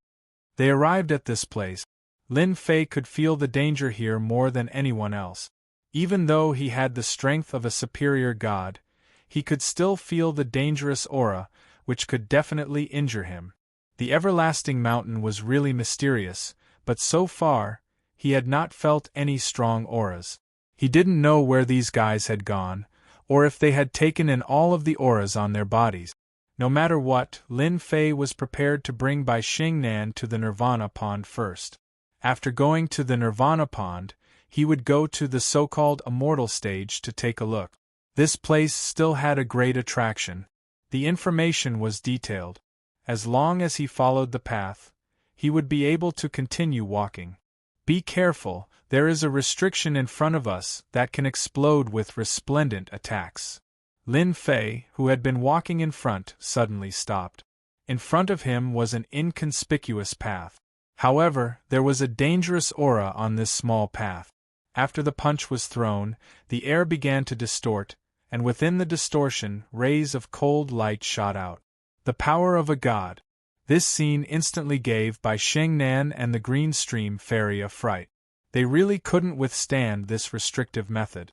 They arrived at this place. Lin Fei could feel the danger here more than anyone else. Even though he had the strength of a superior god, he could still feel the dangerous aura, which could definitely injure him. The everlasting mountain was really mysterious, but so far, he had not felt any strong auras. He didn't know where these guys had gone, or if they had taken in all of the auras on their bodies. No matter what, Lin Fei was prepared to bring Bai Xingnan to the Nirvana Pond first. After going to the Nirvana Pond, he would go to the so-called immortal stage to take a look. This place still had a great attraction. The information was detailed. As long as he followed the path, he would be able to continue walking. Be careful, there is a restriction in front of us that can explode with resplendent attacks. Lin Fei, who had been walking in front, suddenly stopped. In front of him was an inconspicuous path. However, there was a dangerous aura on this small path. After the punch was thrown, the air began to distort, and within the distortion, rays of cold light shot out. The power of a god. This scene instantly gave Bai Xingnan and the Green Stream Fairy a fright. They really couldn't withstand this restrictive method.